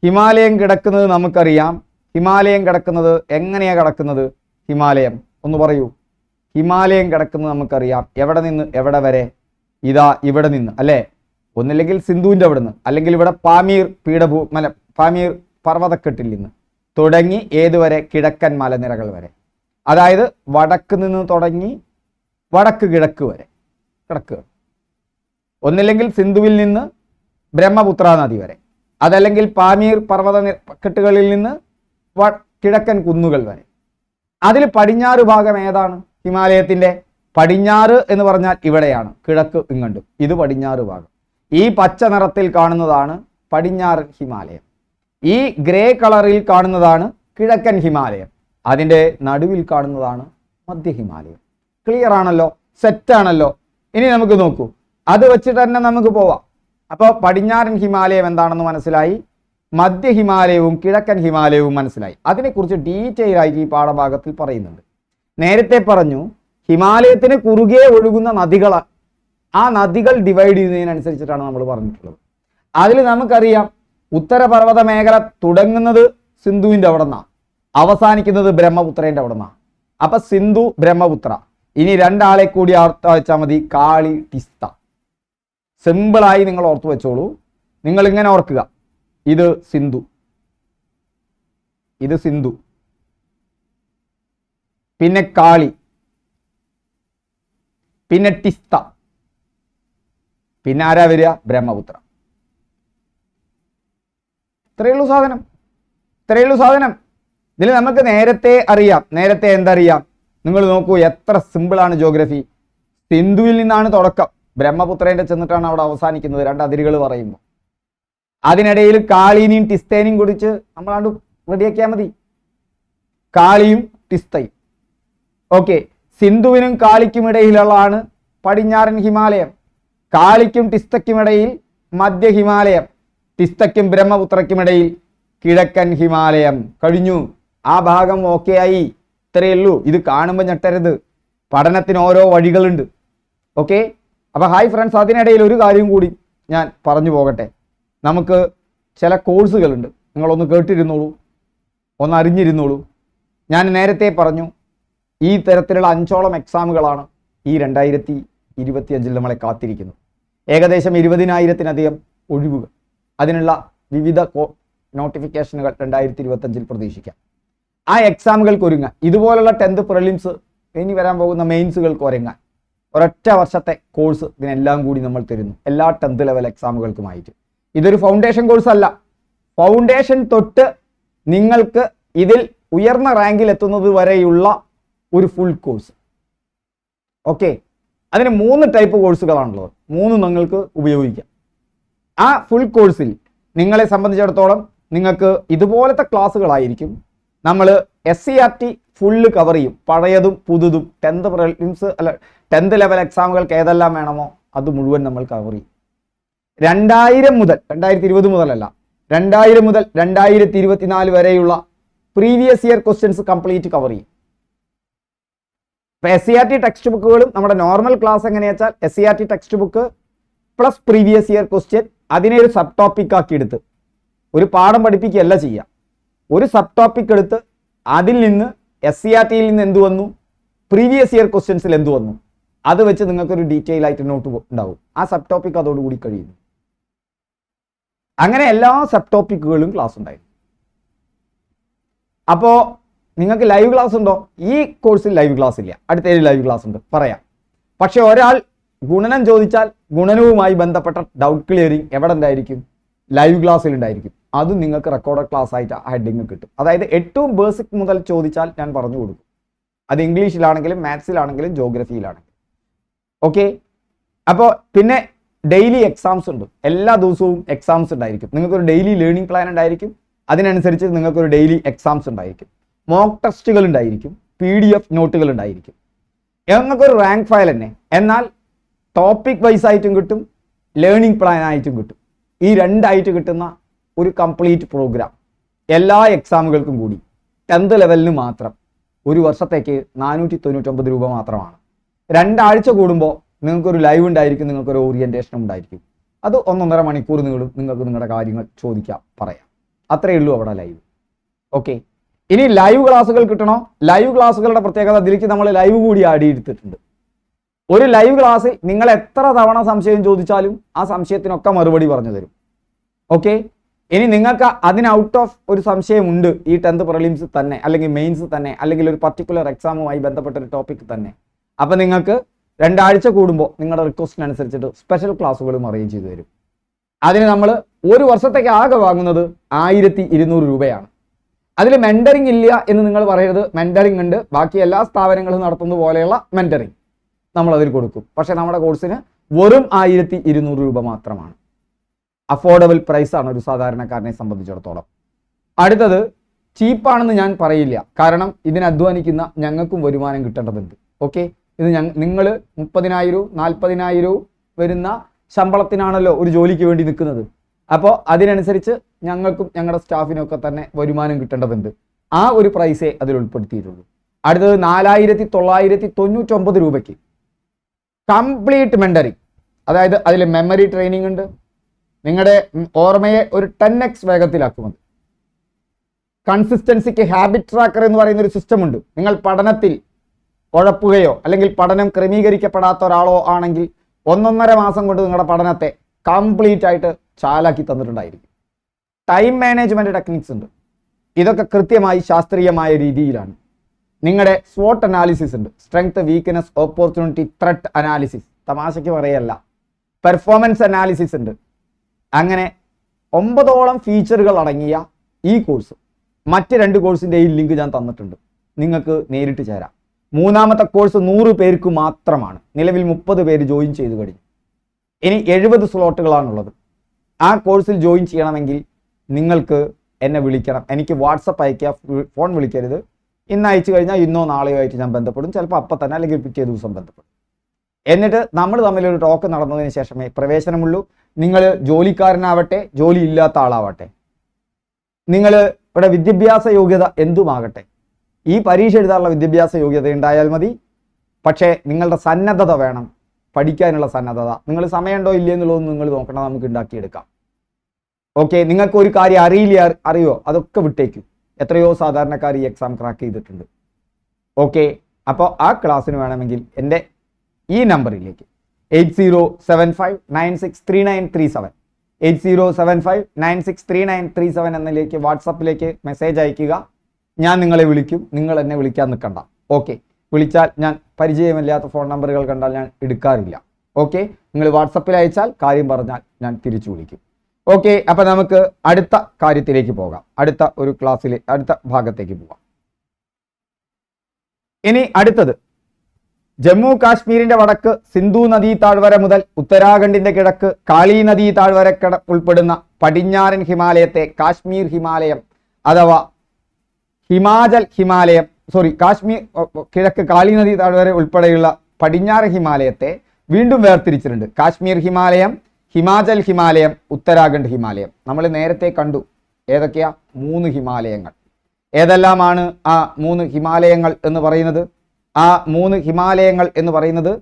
ഹിമാലയം കിടക്കുന്നത് നമുക്കറിയാം. ഹിമാലയം കിടക്കുന്നത് എങ്ങനെയാണ് കിടക്കുന്നത്? ഹിമാലയം ഒന്ന് പറയൂ. ഹിമാലയം കിടക്കുന്നത് നമുക്കറിയാം. എവിടെ നിന്ന് എവിടെ വരെ? ഇതാ ഇവിടെ നിന്ന് അല്ലേ? ഒന്നില്ലെങ്കിൽ സിന്ധുവിൻ്റെ അവിടെ നിന്ന്, അല്ലെങ്കിൽ ഇവിടെ പാമീർ പാമീർ പർവ്വതക്കെട്ടിൽ നിന്ന് തുടങ്ങി ഏതുവരെ? കിഴക്കൻ മലനിരകൾ വരെ. അതായത് വടക്ക് നിന്ന് തുടങ്ങി വടക്ക് കിഴക്ക് വരെ കിടക്കുക. ഒന്നില്ലെങ്കിൽ സിന്ധുവിൽ നിന്ന് ബ്രഹ്മപുത്ര നദി വരെ, അതല്ലെങ്കിൽ പാമീർ പർവ്വതക്കെട്ടുകളിൽ നിന്ന് കിഴക്കൻ കുന്നുകൾ വരെ. അതിൽ പടിഞ്ഞാറ് ഭാഗം ഏതാണ്? ഹിമാലയത്തിൻ്റെ പടിഞ്ഞാറ് എന്ന് പറഞ്ഞാൽ ഇവിടെയാണ്, കിഴക്ക് ഇങ്ങണ്ട്. ഇത് പടിഞ്ഞാറ് ഭാഗം. ഈ പച്ച നിറത്തിൽ കാണുന്നതാണ് പടിഞ്ഞാറൻ ഹിമാലയം. ഈ ഗ്രേ കളറിൽ കാണുന്നതാണ് കിഴക്കൻ ഹിമാലയം. അതിൻ്റെ നടുവിൽ കാണുന്നതാണ് മധ്യ ഹിമാലയം. ക്ലിയർ ആണല്ലോ? സെറ്റാണല്ലോ? ഇനി നമുക്ക് നോക്കൂ, അത് വെച്ചിട്ട് തന്നെ നമുക്ക് പോവാം. അപ്പോൾ പടിഞ്ഞാറൻ ഹിമാലയം എന്താണെന്ന് മനസ്സിലായി, മധ്യ ഹിമാലയവും കിഴക്കൻ ഹിമാലയവും മനസ്സിലായി. അതിനെക്കുറിച്ച് ഡീറ്റെയിൽ ആയിട്ട് ഈ പാഠഭാഗത്തിൽ പറയുന്നുണ്ട്. നേരത്തെ പറഞ്ഞു ഹിമാലയത്തിന് കുറുകെ ഒഴുകുന്ന നദികൾ, ആ നദികൾ ഡിവൈഡ് ചെയ്യുന്നതിനനുസരിച്ചിട്ടാണ് നമ്മൾ പറഞ്ഞിട്ടുള്ളത്. അതിൽ നമുക്കറിയാം ഉത്തരപർവ്വത മേഖല തുടങ്ങുന്നത് സിന്ധുവിൻ്റെ അവിടെ നിന്നാണ്, അവസാനിക്കുന്നത് ബ്രഹ്മപുത്രേൻ്റെ അവിടെ നിന്നാണ്. അപ്പൊ സിന്ധു, ബ്രഹ്മപുത്ര. ഇനി രണ്ടാളെ കൂടി ഓർത്ത് വെച്ചാൽ മതി, കാളി, ടിസ്ത. സിമ്പിളായി നിങ്ങൾ ഓർത്തു വെച്ചോളൂ. നിങ്ങൾ ഇങ്ങനെ ഓർക്കുക, ഇത് സിന്ധു, ഇത് സിന്ധു, പിന്നെ കാളി, പിന്നെ ടിസ്ത, പിന്നെ ആരാ വരിക? ബ്രഹ്മപുത്ര. ഇത്രയുള്ളൂ സാധനം, ഇത്രയുള്ളൂ സാധനം. ഇതിൽ നമുക്ക് നേരത്തെ അറിയാം. നേരത്തെ എന്തറിയാം? നിങ്ങൾ നോക്കൂ, എത്ര സിമ്പിളാണ് ജോഗ്രഫി. സിന്ധുവിൽ നിന്നാണ് തുടക്കം, ബ്രഹ്മപുത്രേൻ്റെ ചെന്നിട്ടാണ് അവിടെ അവസാനിക്കുന്നത്, രണ്ട് അതിരുകൾ പറയുമ്പോൾ. അതിനിടയിൽ കാളീനെയും ടിസ്തേനെയും കുറിച്ച് നമ്മളാണ്ട് റെഡിയാക്കിയാൽ മതി. കാളിയും ടിസ്തയും. ഓക്കെ, സിന്ധുവിനും കാളിക്കും ഇടയിലുള്ളതാണ് പടിഞ്ഞാറൻ ഹിമാലയം. കാളിക്കും ടിസ്തയ്ക്കും ഇടയിൽ മധ്യ ഹിമാലയം. ടിസ്തയ്ക്കും ബ്രഹ്മപുത്രയ്ക്കും ഇടയിൽ കിഴക്കൻ ഹിമാലയം. കഴിഞ്ഞു, ആ ഭാഗം ഓക്കെ ആയി. ഇത്രയേ ഉള്ളൂ. ഇത് കാണുമ്പോൾ ഞെട്ടരുത്, പഠനത്തിന് ഓരോ വഴികളുണ്ട്. ഓക്കെ, അപ്പോൾ ഹായ് ഫ്രണ്ട്സ്, അതിനിടയിൽ ഒരു കാര്യം കൂടി ഞാൻ പറഞ്ഞു പോകട്ടെ. നമുക്ക് ചില കോഴ്സുകളുണ്ട്, നിങ്ങളൊന്ന് കേട്ടിരുന്നോളൂ, ഒന്ന് അറിഞ്ഞിരുന്നോളൂ. ഞാൻ നേരത്തെ പറഞ്ഞു ഈ തരത്തിലുള്ള 5ഓളം എക്സാമുകളാണ് ഈ 2025 നമ്മളെ കാത്തിരിക്കുന്നത്. ഏകദേശം 20,000-ലധികം ഒഴിവുകൾ. അതിനുള്ള വിവിധ നോട്ടിഫിക്കേഷനുകൾ 2025 പ്രതീക്ഷിക്കാം. ആ എക്സാമുകൾക്ക് ഒരുങ്ങാൻ, ഇതുപോലുള്ള 10th പ്രിലിംസ് ഇനി വരാൻ പോകുന്ന മെയിൻസുകൾക്ക് ഒരുങ്ങാൻ ഒരൊറ്റ വർഷത്തെ കോഴ്സ് ഇതിനെല്ലാം കൂടി നമ്മൾ തരുന്നു, എല്ലാ 10th ലെവൽ എക്സാമുകൾക്കുമായിട്ട്. ഇതൊരു ഫൗണ്ടേഷൻ കോഴ്സ് അല്ല. ഫൗണ്ടേഷൻ തൊട്ട് നിങ്ങൾക്ക് ഇതിൽ ഉയർന്ന റാങ്കിൽ എത്തുന്നത് വരെയുള്ള ഒരു ഫുൾ കോഴ്സ്. ഓക്കെ, അതിന് 3 ടൈപ്പ് കോഴ്സുകളാണുള്ളത്. 3 നിങ്ങൾക്ക് ഉപയോഗിക്കാം. ആ ഫുൾ കോഴ്സിൽ നിങ്ങളെ സംബന്ധിച്ചിടത്തോളം നിങ്ങൾക്ക് ഇതുപോലത്തെ ക്ലാസ്സുകളായിരിക്കും. നമ്മൾ SCRT ഫുള്ള് കവർ ചെയ്യും, പഴയതും പുതുതും. 10th പ്രിലിംസ് അല്ല 10th ലെവൽ എക്സാമുകൾക്ക് ഏതെല്ലാം വേണമോ അത് മുഴുവൻ നമ്മൾ കവർ ചെയ്യും. 2000 മുതൽ 2020 മുതലല്ല, 2000 മുതൽ 2024 വരെയുള്ള previous year questions complete cover ചെയ്യും. ഇപ്പൊ SCRT ടെക്സ്റ്റ് ബുക്കുകളും നമ്മുടെ നോർമൽ ക്ലാസ് എങ്ങനെയാ വെച്ചാൽ SCRT text book plus previous year question, അതിനെ ഒരു സബ് ടോപ്പിക് ആക്കി എടുത്ത് ഒരു പാഠം പഠിപ്പിക്കുകയല്ല ചെയ്യുക. ഒരു സബ് ടോപ്പിക് എടുത്ത് അതിൽ നിന്ന് SCRTയിൽ നിന്ന് എന്ത് വന്നു, പ്രീവിയസ് ഇയർ ക്വസ്റ്റ്യൻസിൽ എന്ത് വന്നു, അത് വെച്ച് നിങ്ങൾക്കൊരു ഡീറ്റെയിൽ ആയിട്ട് നോട്ട് ഉണ്ടാവും. ആ സബ് ടോപ്പിക് അതോടുകൂടി കഴിയുന്നു. അങ്ങനെ എല്ലാ സബ് ടോപ്പിക്കുകളും ക്ലാസ് ഉണ്ടായിരുന്നു. അപ്പോൾ നിങ്ങൾക്ക് ലൈവ് ക്ലാസ് ഉണ്ടോ? ഈ കോഴ്സിൽ ലൈവ് ക്ലാസ് ഇല്ല. അടുത്ത ലൈവ് ക്ലാസ് ഉണ്ട്, പറയാം. പക്ഷെ ഒരാൾ ഗുണനം ചോദിച്ചാൽ ഗുണനവുമായി ബന്ധപ്പെട്ട ഡൗട്ട് ക്ലിയറിങ് എവിടെ ഉണ്ടായിരിക്കും? ലൈവ് ക്ലാസ്സിൽ ഉണ്ടായിരിക്കും. അതും നിങ്ങൾക്ക് റെക്കോർഡഡ് ക്ലാസ് ആയിട്ട് ഹെഡിങ് കിട്ടും. അതായത് ഏറ്റവും ബേസിക് മുതൽ ചോദിച്ചാൽ ഞാൻ പറഞ്ഞു കൊടുക്കും. അത് ഇംഗ്ലീഷിലാണെങ്കിലും മാത്സിലാണെങ്കിലും ജോഗ്രഫിയിലാണെങ്കിലും. ഓക്കെ, അപ്പോൾ പിന്നെ ഡെയിലി എക്സാംസ് ഉണ്ട്. എല്ലാ ദിവസവും എക്സാംസ് ഉണ്ടായിരിക്കും. നിങ്ങൾക്കൊരു ഡെയിലി ലേണിംഗ് പ്ലാൻ ഉണ്ടായിരിക്കും. അതിനനുസരിച്ച് നിങ്ങൾക്കൊരു ഡെയിലി എക്സാംസ് ഉണ്ടായിരിക്കും. മോക്ക് ടെസ്റ്റുകൾ ഉണ്ടായിരിക്കും. PDF നോട്ടുകൾ ഉണ്ടായിരിക്കും. നിങ്ങൾക്കൊരു റാങ്ക് ഫയൽ തന്നെ, എന്നാൽ ടോപ്പിക് വൈസ് ആയിട്ടും കിട്ടും, ലേണിംഗ് പ്ലാൻ ആയിട്ടും കിട്ടും. ഈ രണ്ടായിട്ട് കിട്ടുന്ന ഒരു കംപ്ലീറ്റ് പ്രോഗ്രാം എല്ലാ എക്സാമുകൾക്കും കൂടി 10th ലെവലിന് മാത്രം ഒരു വർഷത്തേക്ക് 499 രൂപ മാത്രമാണ്. 2 ആഴ്ച കൂടുമ്പോൾ നിങ്ങൾക്കൊരു ലൈവ് ഉണ്ടായിരിക്കും, നിങ്ങൾക്കൊരു ഓറിയന്റേഷനും ഉണ്ടായിരിക്കും. അത് 1.5 മണിക്കൂർ നിങ്ങൾക്ക് നിങ്ങളുടെ കാര്യങ്ങൾ ചോദിക്കാം, പറയാം. അത്രയേ ഉള്ളൂ അവിടെ ലൈവ്. ഓക്കെ, ഇനി ലൈവ് ക്ലാസ്സുകൾ കിട്ടണോ? ലൈവ് ക്ലാസ്സുകളുടെ പ്രത്യേകത ഇതിലേക്ക് നമ്മൾ ലൈവ് കൂടി ആഡ് ചെയ്തിട്ടുണ്ട്. ഒരു ലൈവ് ക്ലാസ് നിങ്ങൾ എത്ര തവണ സംശയം ചോദിച്ചാലും ആ സംശയത്തിനൊക്കെ മറുപടി പറഞ്ഞു തരും. ഓക്കെ, ഇനി നിങ്ങൾക്ക് അതിന് ഔട്ട് ഓഫ് ഒരു സംശയമുണ്ട് ഈ 10th പ്രിലിംസ് തന്നെ, അല്ലെങ്കിൽ മെയിൻസ് തന്നെ, അല്ലെങ്കിൽ ഒരു പർട്ടിക്കുലർ എക്സാമുമായി ബന്ധപ്പെട്ട ഒരു ടോപ്പിക് തന്നെ, അപ്പം നിങ്ങൾക്ക് 2 ആഴ്ച കൂടുമ്പോൾ നിങ്ങളുടെ റിക്വസ്റ്റിനനുസരിച്ചിട്ട് സ്പെഷ്യൽ ക്ലാസ്സുകളും അറേഞ്ച് ചെയ്ത് തരും. അതിന് നമ്മൾ ഒരു വർഷത്തേക്ക് ആകെ വാങ്ങുന്നത് 1200 രൂപയാണ്. അതിൽ മെന്ററിംഗ് ഇല്ല എന്ന് നിങ്ങൾ പറയരുത്. മെന്ററിംഗ് ഉണ്ട്, ബാക്കി എല്ലാ സ്ഥാപനങ്ങളും നടത്തുന്നത് പോലെയുള്ള മെന്ററിംഗ് നമ്മൾ അതിൽ കൊടുക്കും. പക്ഷേ നമ്മുടെ കോഴ്സിന് വെറും 1200 രൂപ മാത്രമാണ്. അഫോർഡബിൾ പ്രൈസ് ആണ് ഒരു സാധാരണക്കാരനെ സംബന്ധിച്ചിടത്തോളം. അടുത്തത് ചീപ്പാണെന്ന് ഞാൻ പറയില്ല, കാരണം ഇതിന് അധ്വാനിക്കുന്ന ഞങ്ങൾക്കും വരുമാനം കിട്ടേണ്ടതുണ്ട്. ഓക്കെ, ഇത് നിങ്ങൾ 30,000 40,000 വരുന്ന ശമ്പളത്തിനാണല്ലോ ഒരു ജോലിക്ക് വേണ്ടി നിൽക്കുന്നത്. അപ്പോൾ അതിനനുസരിച്ച് ഞങ്ങൾക്കും ഞങ്ങളുടെ സ്റ്റാഫിനൊക്കെ തന്നെ വരുമാനം കിട്ടേണ്ടതുണ്ട്. ആ ഒരു പ്രൈസേ അതിൽ ഉൾപ്പെടുത്തിയിട്ടുള്ളൂ. അടുത്തത് 4,999 രൂപയ്ക്ക് കംപ്ലീറ്റ് മെന്ററിങ്, അതായത് അതിൽ മെമ്മറി ട്രെയിനിങ് ഉണ്ട്, നിങ്ങളുടെ ഓർമ്മയെ ഒരു 10x വേഗത്തിലാക്കുന്നത്. കൺസിസ്റ്റൻസിക്ക് ഹാബിറ്റ് ട്രാക്കർ എന്ന് പറയുന്ന ഒരു സിസ്റ്റം ഉണ്ട്. നിങ്ങൾ പഠനത്തിൽ ഉഴപ്പുകയോ അല്ലെങ്കിൽ പഠനം ക്രമീകരിക്കപ്പെടാത്ത ഒരാളോ ആണെങ്കിൽ 1.5 മാസം കൊണ്ട് നിങ്ങളുടെ പഠനത്തെ കംപ്ലീറ്റ് ആയിട്ട് ചാലാക്കി തന്നിട്ടുണ്ടായിരിക്കും. ടൈം മാനേജ്മെന്റ് ടെക്നിക്സ് ഉണ്ട്. ഇതൊക്കെ കൃത്യമായി ശാസ്ത്രീയമായ രീതിയിലാണ്. നിങ്ങളുടെ സ്വോട്ട് അനാലിസിസ് ഉണ്ട്, strength, weakness, opportunity, threat analysis, തമാശയ്ക്ക് പറയല്ല. പെർഫോമൻസ് അനാലിസിസ് ഉണ്ട്. അങ്ങനെ 9ഓളം ഫീച്ചറുകൾ അടങ്ങിയ ഈ കോഴ്സ് മറ്റ് 2 കോഴ്സിൻ്റെയും ലിങ്ക് ഞാൻ തന്നിട്ടുണ്ട്, നിങ്ങൾക്ക് നേരിട്ട് ചേരാം. 3ാമത്തെ കോഴ്സ് 100 പേർക്ക് മാത്രമാണ്. നിലവിൽ 30 പേര് ജോയിൻ ചെയ്ത് കഴിഞ്ഞു. ഇനി 70 സ്ലോട്ടുകളാണുള്ളത്. ആ കോഴ്സിൽ ജോയിൻ ചെയ്യണമെങ്കിൽ നിങ്ങൾക്ക് എന്നെ വിളിക്കണം. എനിക്ക് വാട്സപ്പ് അയക്കുക, ഫോൺ വിളിക്കരുത്. ഇന്ന് അയച്ചു കഴിഞ്ഞാൽ ഇന്നോ നാളെയോ ആയിട്ട് ഞാൻ ബന്ധപ്പെടും. ചിലപ്പോൾ അപ്പം തന്നെ അല്ലെങ്കിൽ പിറ്റേ ദിവസം ബന്ധപ്പെടും. എന്നിട്ട് നമ്മൾ തമ്മിലൊരു ടോക്ക് നടന്നതിന് ശേഷമേ പ്രവേശനമുള്ളൂ. നിങ്ങൾ ജോലിക്കാരനാവട്ടെ, ജോലി ഇല്ലാത്ത ആളാവട്ടെ, നിങ്ങൾ ഇവിടെ വിദ്യാഭ്യാസ യോഗ്യത എന്തുമാകട്ടെ, ഈ പരീക്ഷ എഴുതാനുള്ള വിദ്യാഭ്യാസ യോഗ്യത ഉണ്ടായാൽ മതി. പക്ഷേ നിങ്ങളുടെ സന്നദ്ധത വേണം, പഠിക്കാനുള്ള സന്നദ്ധത. നിങ്ങൾ സമയമുണ്ടോ ഇല്ലേ എന്നുള്ളതൊന്നും നിങ്ങൾ നോക്കണം, നമുക്ക് ഉണ്ടാക്കിയെടുക്കാം. ഓക്കെ, നിങ്ങൾക്ക് ഒരു കാര്യം അറിയോ, അതൊക്കെ വിട്ടേക്കും. എത്രയോ സാധാരണക്കാർ ഈ എക്സാം ക്രാക്ക് ചെയ്തിട്ടുണ്ട്. ഓക്കെ, അപ്പോൾ ആ ക്ലാസ്സിന് വേണമെങ്കിൽ എൻ്റെ ഈ നമ്പറിലേക്ക് 8075963937 8075963937 എന്നതിലേക്ക് വാട്സപ്പിലേക്ക് മെസ്സേജ് അയക്കുക. ഞാൻ നിങ്ങളെ വിളിക്കും, നിങ്ങൾ എന്നെ വിളിക്കാൻ നിൽക്കണ്ട. ഓക്കെ, വിളിച്ചാൽ ഞാൻ പരിചയമില്ലാത്ത ഫോൺ നമ്പറുകൾ കണ്ടാൽ ഞാൻ എടുക്കാറില്ല. ഓക്കെ, നിങ്ങൾ വാട്സപ്പിൽ അയച്ചാൽ കാര്യം പറഞ്ഞാൽ ഞാൻ തിരിച്ചു വിളിക്കും. ഓക്കെ, അപ്പം നമുക്ക് അടുത്ത കാര്യത്തിലേക്ക് പോകാം. അടുത്ത ഒരു ക്ലാസ്സിലെ അടുത്ത ഭാഗത്തേക്ക് പോകാം. ഇനി അടുത്തത് ജമ്മു കാശ്മീരിന്റെ വടക്ക് സിന്ധു നദീ താഴ്വര മുതൽ ഉത്തരാഖണ്ഡിന്റെ കിഴക്ക് കാളി നദീ താഴ്വര ഉൾപ്പെടുന്ന പടിഞ്ഞാറൻ ഹിമാലയത്തെ കാശ്മീർ ഹിമാലയം അഥവാ ഹിമാചൽ ഹിമാലയം, കാശ്മീർ കിഴക്ക് കാളി നദീ താഴ്വര ഉൾപ്പെടെയുള്ള പടിഞ്ഞാറ് ഹിമാലയത്തെ വീണ്ടും വേർതിരിച്ചിട്ടുണ്ട്. കാശ്മീർ ഹിമാലയം, ഹിമാചൽ ഹിമാലയം, ഉത്തരാഖണ്ഡ് ഹിമാലയം. നമ്മൾ നേരത്തെ കണ്ടു ഏതൊക്കെയാ 3 ഹിമാലയങ്ങൾ. ഏതെല്ലാമാണ് ആ 3 ഹിമാലയങ്ങൾ എന്ന് പറയുന്നത്? ആ 3 ഹിമാലയങ്ങൾ എന്ന് പറയുന്നത്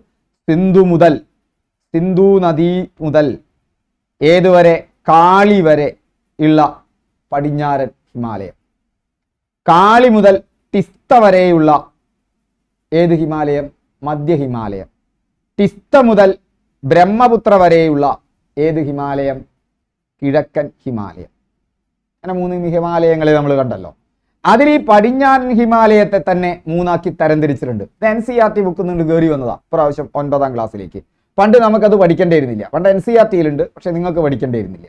സിന്ധു നദി മുതൽ ഏതുവരെ? കാളി വരെ ഉള്ള പടിഞ്ഞാറൻ ഹിമാലയം. കാളി മുതൽ തിസ്ത വരെയുള്ള ഏത് ഹിമാലയം? മധ്യ ഹിമാലയം. തിസ്ത മുതൽ ബ്രഹ്മപുത്ര വരെയുള്ള ഏത് ഹിമാലയം? കിഴക്കൻ ഹിമാലയം. അങ്ങനെ 3 ഹിമാലയങ്ങളെ നമ്മൾ കണ്ടല്ലോ. അതിൽ ഈ പടിഞ്ഞാറൻ ഹിമാലയത്തെ തന്നെ 3ആക്കി തരംതിരിച്ചിട്ടുണ്ട്. NCERT ബുക്കിൽ നിന്ന് കയറി വന്നതാ പ്രാവശ്യം 9ാം ക്ലാസ്സിലേക്ക്. പണ്ട് നമുക്കത് പഠിക്കേണ്ടിയിരുന്നില്ല. പണ്ട് NCERTയിലുണ്ട്, പക്ഷെ നിങ്ങൾക്ക് പഠിക്കേണ്ടിയിരുന്നില്ല.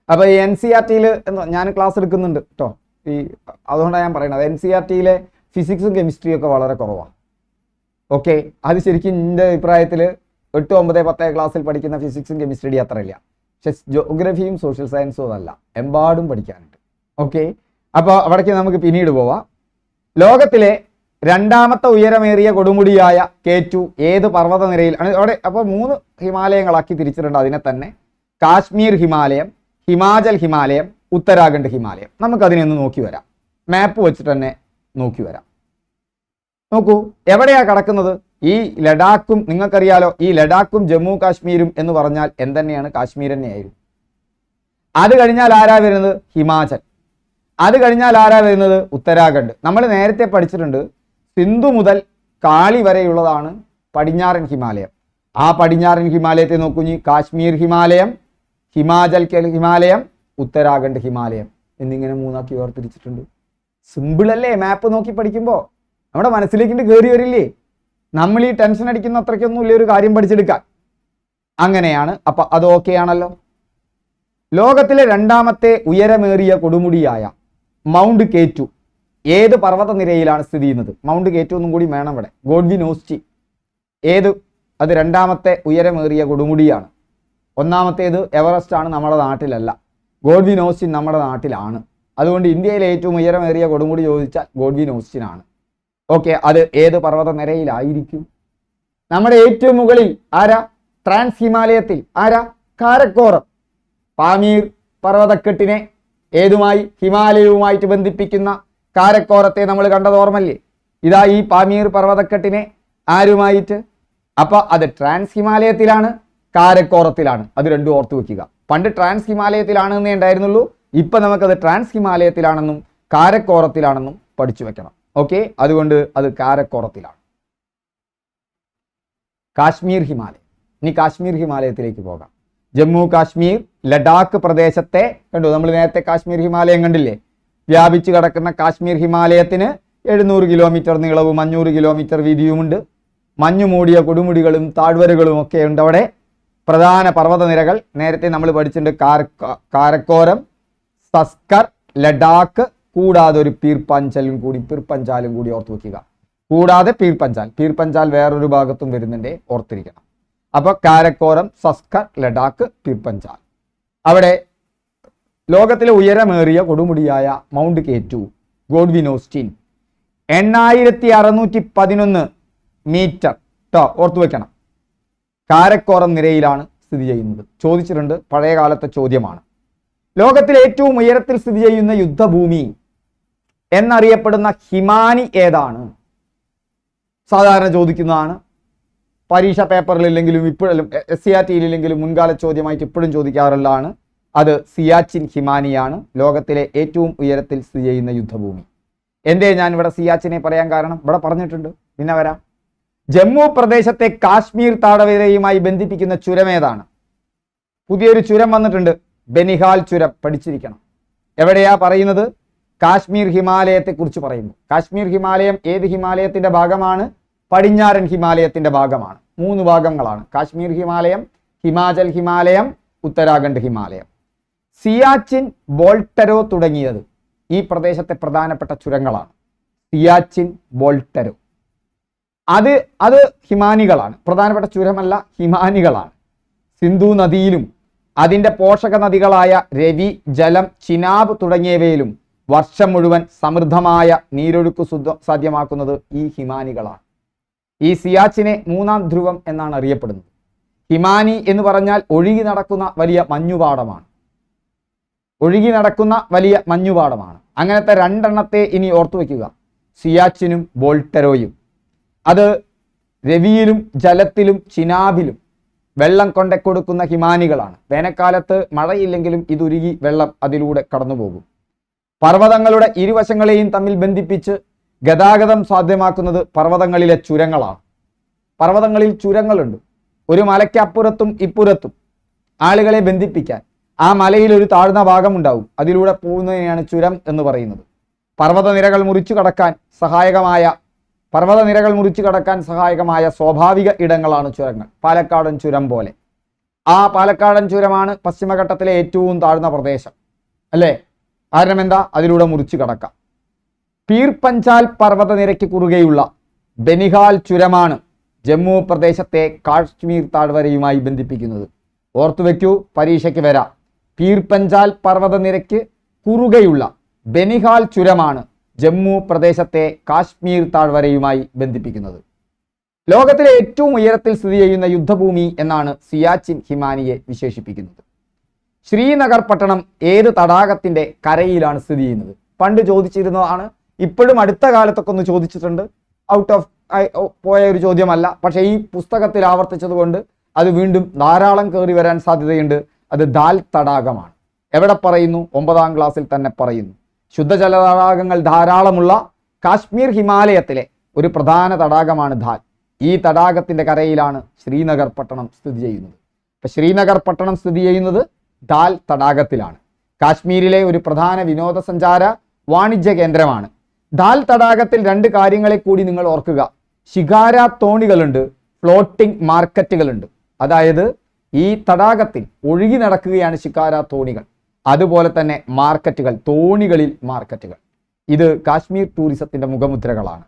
അപ്പോൾ ഈ NCERTയിൽ ഞാൻ ക്ലാസ് എടുക്കുന്നുണ്ട് കേട്ടോ. അതുകൊണ്ടാണ് ഞാൻ പറയുന്നത് NCERTയിലെ ഫിസിക്സും കെമിസ്ട്രിയും ഒക്കെ വളരെ കുറവാണ്. ഓക്കെ, അത് ശരിക്കും എൻ്റെ അഭിപ്രായത്തിൽ 8, 9, 10 ക്ലാസ്സിൽ പഠിക്കുന്ന ഫിസിക്സും കെമിസ്ട്രിയും അത്രയില്ല. പക്ഷെ ജോഗ്രഫിയും സോഷ്യൽ സയൻസും അതല്ല, എമ്പാടും പഠിക്കാനുണ്ട്. ഓക്കെ, അപ്പോൾ അവിടേക്ക് നമുക്ക് പിന്നീട് പോവാം. ലോകത്തിലെ 2ാമത്തെ ഉയരമേറിയ കൊടുമുടിയായ K2 ഏത് പർവ്വതനിരയിൽ ആണ്? അവിടെ അപ്പോൾ 3 ഹിമാലയങ്ങളാക്കി തിരിച്ചിട്ടുണ്ട്. അതിനെ തന്നെ കാശ്മീർ ഹിമാലയം, ഹിമാചൽ ഹിമാലയം, ഉത്തരാഖണ്ഡ് ഹിമാലയം. നമുക്കതിനെ ഒന്ന് നോക്കി വരാം. മാപ്പ് വെച്ചിട്ട് തന്നെ നോക്കി വരാം. നോക്കൂ, എവിടെയാ കിടക്കുന്നത്? ഈ ലഡാക്കും നിങ്ങൾക്കറിയാലോ, ഈ ലഡാക്കും ജമ്മു കാശ്മീരും എന്ന് പറഞ്ഞാൽ എന്തെന്നെയാണ്? കാശ്മീർ തന്നെയായിരുന്നു. അത് കഴിഞ്ഞാൽ ആരാ വരുന്നത്? ഹിമാചൽ. അത് കഴിഞ്ഞാൽ ആരാ വരുന്നത്? ഉത്തരാഖണ്ഡ്. നമ്മൾ നേരത്തെ പഠിച്ചിട്ടുണ്ട് സിന്ധു മുതൽ കാളി വരെയുള്ളതാണ് പടിഞ്ഞാറൻ ഹിമാലയം. ആ പടിഞ്ഞാറൻ ഹിമാലയത്തെ നോക്കൂ, കാശ്മീർ ഹിമാലയം, ഹിമാചൽ ഹിമാലയം, ഉത്തരാഖണ്ഡ് ഹിമാലയം എന്നിങ്ങനെ മൂന്നാക്കി വേർതിരിച്ചിട്ടുണ്ട്. സിമ്പിൾ അല്ലേ? മാപ്പ് നോക്കി പഠിക്കുമ്പോൾ നമ്മുടെ മനസ്സിലേക്ക് കയറി വരില്ലേ? നമ്മൾ ഈ ടെൻഷൻ അടിക്കുന്ന അത്രയ്ക്കൊന്നും ഇല്ല ഒരു കാര്യം പഠിച്ചെടുക്കാൻ. അങ്ങനെയാണ്. അപ്പൊ അത് ഓക്കെ ആണല്ലോ. ലോകത്തിലെ രണ്ടാമത്തെ ഉയരമേറിയ കൊടുമുടിയായ മൗണ്ട് കേറ്റു ഏത് പർവ്വത നിരയിലാണ് സ്ഥിതി ചെയ്യുന്നത്? മൗണ്ട് കേറ്റു ഒന്നും കൂടി വേണം ഇവിടെ. ഗോഡ്വി നോസ്റ്റി ഏത്? അത് രണ്ടാമത്തെ ഉയരമേറിയ കൊടുമുടിയാണ്. ഒന്നാമത്തേത് എവറസ്റ്റ് ആണ്, നമ്മുടെ നാട്ടിലല്ല. ഗോഡ്വി നോസ്റ്റിൻ നമ്മുടെ നാട്ടിലാണ്. അതുകൊണ്ട് ഇന്ത്യയിലെ ഏറ്റവും ഉയരമേറിയ കൊടുമുടി ചോദിച്ചാൽ ഗോഡ്വി നോസ്റ്റിനാണ്. ഓക്കെ, അത് ഏത് പർവ്വത നിരയിലായിരിക്കും? നമ്മുടെ ഏറ്റവും മുകളിൽ ആരാ? ട്രാൻസ് ഹിമാലയത്തിൽ ആരാ? കാരക്കോറം. പാമീർ പർവ്വതക്കെട്ടിനെ ഏതുമായി? ഹിമാലയവുമായിട്ട് ബന്ധിപ്പിക്കുന്ന കാരക്കോറത്തെ നമ്മൾ കണ്ടത് ഓർമ്മല്ലേ? ഇതാ ഈ പാമീർ പർവ്വതക്കെട്ടിനെ ആരുമായിട്ട്? അപ്പൊ അത് ട്രാൻസ് ഹിമാലയത്തിലാണ്, കാരക്കോറത്തിലാണ്. അത് രണ്ടും ഓർത്തു വെക്കുക. പണ്ട് ട്രാൻസ് ഹിമാലയത്തിലാണെന്നേ ഉണ്ടായിരുന്നുള്ളൂ. ഇപ്പൊ നമുക്കത് ട്രാൻസ് ഹിമാലയത്തിലാണെന്നും കാരക്കോറത്തിലാണെന്നും പഠിച്ചു വെക്കണം. ഓക്കെ, അതുകൊണ്ട് അത് കാരക്കോറത്തിലാണ്. കാശ്മീർ ഹിമാലയം. ഇനി കാശ്മീർ ഹിമാലയത്തിലേക്ക് പോകാം. ജമ്മു കാശ്മീർ ലഡാക്ക് പ്രദേശത്തെ കണ്ടു. നമ്മൾ നേരത്തെ കാശ്മീർ ഹിമാലയം കണ്ടില്ലേ? വ്യാപിച്ചു കിടക്കുന്ന കാശ്മീർ ഹിമാലയത്തിന് 700 കിലോമീറ്റർ നീളവും 500 കിലോമീറ്റർ വീതിയുമുണ്ട്. മഞ്ഞു മൂടിയ കൊടുമുടികളും താഴ്വരകളും ഒക്കെ ഉണ്ട് അവിടെ. പ്രധാന പർവ്വതനിരകൾ നേരത്തെ നമ്മൾ പഠിച്ചിട്ടുണ്ട്. കാരക്കോരം, സസ്കർ, ലഡാക്ക്, കൂടാതെ ഒരു പീർപഞ്ചാലും കൂടി ഓർത്തു വെക്കുക. കൂടാതെ പീർപഞ്ചാൽ വേറൊരു ഭാഗത്തും വരുന്നുണ്ട്, ഓർത്തിരിക്കണം. അപ്പൊ കാരക്കോരം, സസ്കർ, ലഡാക്ക്, പീർപഞ്ചാൽ. അവിടെ ലോകത്തിലെ ഉയരമേറിയ കൊടുമുടിയായ മൗണ്ട് കേറ്റു ഗോഡ്വി നോസ്റ്റിൻ 8611 മീറ്റർ ഓർത്തു വെക്കണം. കാരക്കോറം നിരയിലാണ് സ്ഥിതി ചെയ്യുന്നത്. ചോദിച്ചിട്ടുണ്ട്, പഴയ കാലത്തെ ചോദ്യമാണ്. ലോകത്തിലെ ഏറ്റവും ഉയരത്തിൽ സ്ഥിതി ചെയ്യുന്ന യുദ്ധഭൂമി എന്നറിയപ്പെടുന്ന ഹിമാനി ഏതാണ്? സാധാരണ ചോദിക്കുന്നതാണ്. പരീക്ഷ പേപ്പറിലില്ലെങ്കിലും ഇപ്പോഴും SCRT-യിലെങ്കിലും മുൻകാല ചോദ്യമായിട്ട് ഇപ്പോഴും ചോദിക്കാറുള്ളതാണ്. അത് സിയാച്ചിൻ ഹിമാനിയാണ് ലോകത്തിലെ ഏറ്റവും ഉയരത്തിൽ സ്ഥിതി ചെയ്യുന്ന യുദ്ധഭൂമി. എന്തേ ഞാൻ ഇവിടെ സിയാച്ചിനെ പറയാൻ കാരണം? ഇവിടെ പറഞ്ഞിട്ടുണ്ട്, പിന്നെ വരാം. ജമ്മു പ്രദേശത്തെ കാശ്മീർ താഴ്വരയുമായി ബന്ധിപ്പിക്കുന്ന ചുരം ഏതാണ്? പുതിയൊരു ചുരം വന്നിട്ടുണ്ട്, ബനിഹാൽ ചുരം. പഠിച്ചിരിക്കണം. എവിടെയാ പറയുന്നത്? കാശ്മീർ ഹിമാലയത്തെ കുറിച്ച് പറയുന്നു. കാശ്മീർ ഹിമാലയം ഏത് ഹിമാലയത്തിന്റെ ഭാഗമാണ്? പടിഞ്ഞാറൻ ഹിമാലയത്തിന്റെ ഭാഗമാണ്. 3 ഭാഗങ്ങളാണ്: കാശ്മീർ ഹിമാലയം, ഹിമാചൽ ഹിമാലയം, ഉത്തരാഖണ്ഡ് ഹിമാലയം. സിയാച്ചിൻ, ബോൾട്ടരോ തുടങ്ങിയത് ഈ പ്രദേശത്തെ പ്രധാനപ്പെട്ട ചുരങ്ങളാണ്. സിയാച്ചിൻ, ബോൾട്ടരോ അത് ഹിമാനികളാണ്. പ്രധാനപ്പെട്ട ചുരമല്ല, ഹിമാനികളാണ്. സിന്ധു നദിയിലും അതിൻ്റെ പോഷക നദികളായ രവി, ജലം, ചിനാബ് തുടങ്ങിയവയിലും വർഷം മുഴുവൻ സമൃദ്ധമായ നീരൊഴുക്ക് സാധ്യമാക്കുന്നത് ഈ ഹിമാനികളാണ്. ഈ സിയാച്ചിനെ 3ാം ധ്രുവം എന്നാണ് അറിയപ്പെടുന്നത്. ഹിമാനി എന്ന് പറഞ്ഞാൽ ഒഴുകി നടക്കുന്ന വലിയ മഞ്ഞുപാടമാണ്. അങ്ങനത്തെ 2 എണ്ണത്തെ ഇനി ഓർത്തു വയ്ക്കുക: സിയാച്ചിനും ബോൾട്ടരോയും. അത് രവിയിലും ജലത്തിലും ചിനാബിലും വെള്ളം കൊടുക്കുന്ന ഹിമാനികളാണ്. വേനൽക്കാലത്ത് മഴയില്ലെങ്കിലും ഇതുരുകി വെള്ളം അതിലൂടെ കടന്നുപോകും. പർവ്വതങ്ങളുടെ ഇരുവശങ്ങളെയും തമ്മിൽ ബന്ധിപ്പിച്ച് ഗതാഗതം സാധ്യമാക്കുന്നത് പർവ്വതങ്ങളിലെ ചുരങ്ങളാണ്. പർവ്വതങ്ങളിൽ ചുരങ്ങളുണ്ട്. ഒരു മലയ്ക്ക് അപ്പുറത്തും ഇപ്പുറത്തും ആളുകളെ ബന്ധിപ്പിക്കാൻ ആ മലയിൽ ഒരു താഴ്ന്ന ഭാഗം ഉണ്ടാവും. അതിലൂടെ പോകുന്നതിനെയാണ് ചുരം എന്ന് പറയുന്നത്. പർവ്വതനിരകൾ മുറിച്ചു കടക്കാൻ സഹായകമായ സ്വാഭാവിക ഇടങ്ങളാണ് ചുരങ്ങൾ. പാലക്കാടൻ ചുരം പോലെ. ആ പാലക്കാടൻ ചുരമാണ് പശ്ചിമഘട്ടത്തിലെ ഏറ്റവും താഴ്ന്ന പ്രദേശം, അല്ലേ? കാരണം എന്താ? അതിലൂടെ മുറിച്ചു കടക്കാം. പീർപഞ്ചാൽ പർവ്വതനിരയ്ക്ക് കുറുകെയുള്ള ബനിഹാൽ ചുരമാണ് ജമ്മു പ്രദേശത്തെ കാശ്മീർ താഴ്വരയുമായി ബന്ധിപ്പിക്കുന്നത്. ഓർത്തുവെക്കൂ, പരീക്ഷയ്ക്ക് വരാം. പീർപഞ്ചാൽ പർവ്വതനിരയ്ക്ക് കുറുകെയുള്ള ബനിഹാൽ ചുരമാണ് ജമ്മു പ്രദേശത്തെ കാശ്മീർ താഴ്വരയുമായി ബന്ധിപ്പിക്കുന്നത്. ലോകത്തിലെ ഏറ്റവും ഉയരത്തിൽ സ്ഥിതി ചെയ്യുന്ന യുദ്ധഭൂമി എന്നാണ് സിയാച്ചിൻ ഹിമാനിയെ വിശേഷിപ്പിക്കുന്നത്. ശ്രീനഗർ പട്ടണം ഏത് തടാകത്തിന്റെ കരയിലാണ് സ്ഥിതി ചെയ്യുന്നത്? പണ്ട് ചോദിച്ചിരുന്നതാണ്. ഇപ്പോഴും അടുത്ത കാലത്തൊക്കെ ഒന്ന് ചോദിച്ചിട്ടുണ്ട്. ഔട്ട് ഓഫ് പോയ ഒരു ചോദ്യമല്ല. പക്ഷേ ഈ പുസ്തകത്തിൽ ആവർത്തിച്ചത് കൊണ്ട് അത് വീണ്ടും ധാരാളം കയറി വരാൻ സാധ്യതയുണ്ട്. അത് ദാൽ തടാകമാണ്. എവിടെ പറയുന്നു? 9ാം ക്ലാസ്സിൽ തന്നെ പറയുന്നു. ശുദ്ധജല തടാകങ്ങൾ ധാരാളമുള്ള കാശ്മീർ ഹിമാലയത്തിലെ ഒരു പ്രധാന തടാകമാണ് ധാൽ. ഈ തടാകത്തിന്റെ കരയിലാണ് ശ്രീനഗർ പട്ടണം സ്ഥിതി ചെയ്യുന്നത്. അപ്പൊ ശ്രീനഗർ പട്ടണം സ്ഥിതി ചെയ്യുന്നത് ധാൽ തടാകത്തിലാണ്. കാശ്മീരിലെ ഒരു പ്രധാന വിനോദസഞ്ചാര വാണിജ്യ കേന്ദ്രമാണ്. ധാൽ തടാകത്തിൽ 2 കാര്യങ്ങളെ കൂടി നിങ്ങൾ ഓർക്കുക. ശിഖാര തോണികളുണ്ട്, ഫ്ലോട്ടിംഗ് മാർക്കറ്റുകളുണ്ട്. അതായത് ഈ തടാകത്തിൽ ഒഴുകി നടക്കുകയാണ് ശിഖാര തോണികൾ. അതുപോലെ തന്നെ മാർക്കറ്റുകൾ, തോണികളിൽ മാർക്കറ്റുകൾ. ഇത് കാശ്മീർ ടൂറിസത്തിന്റെ മുഖമുദ്രകളാണ്.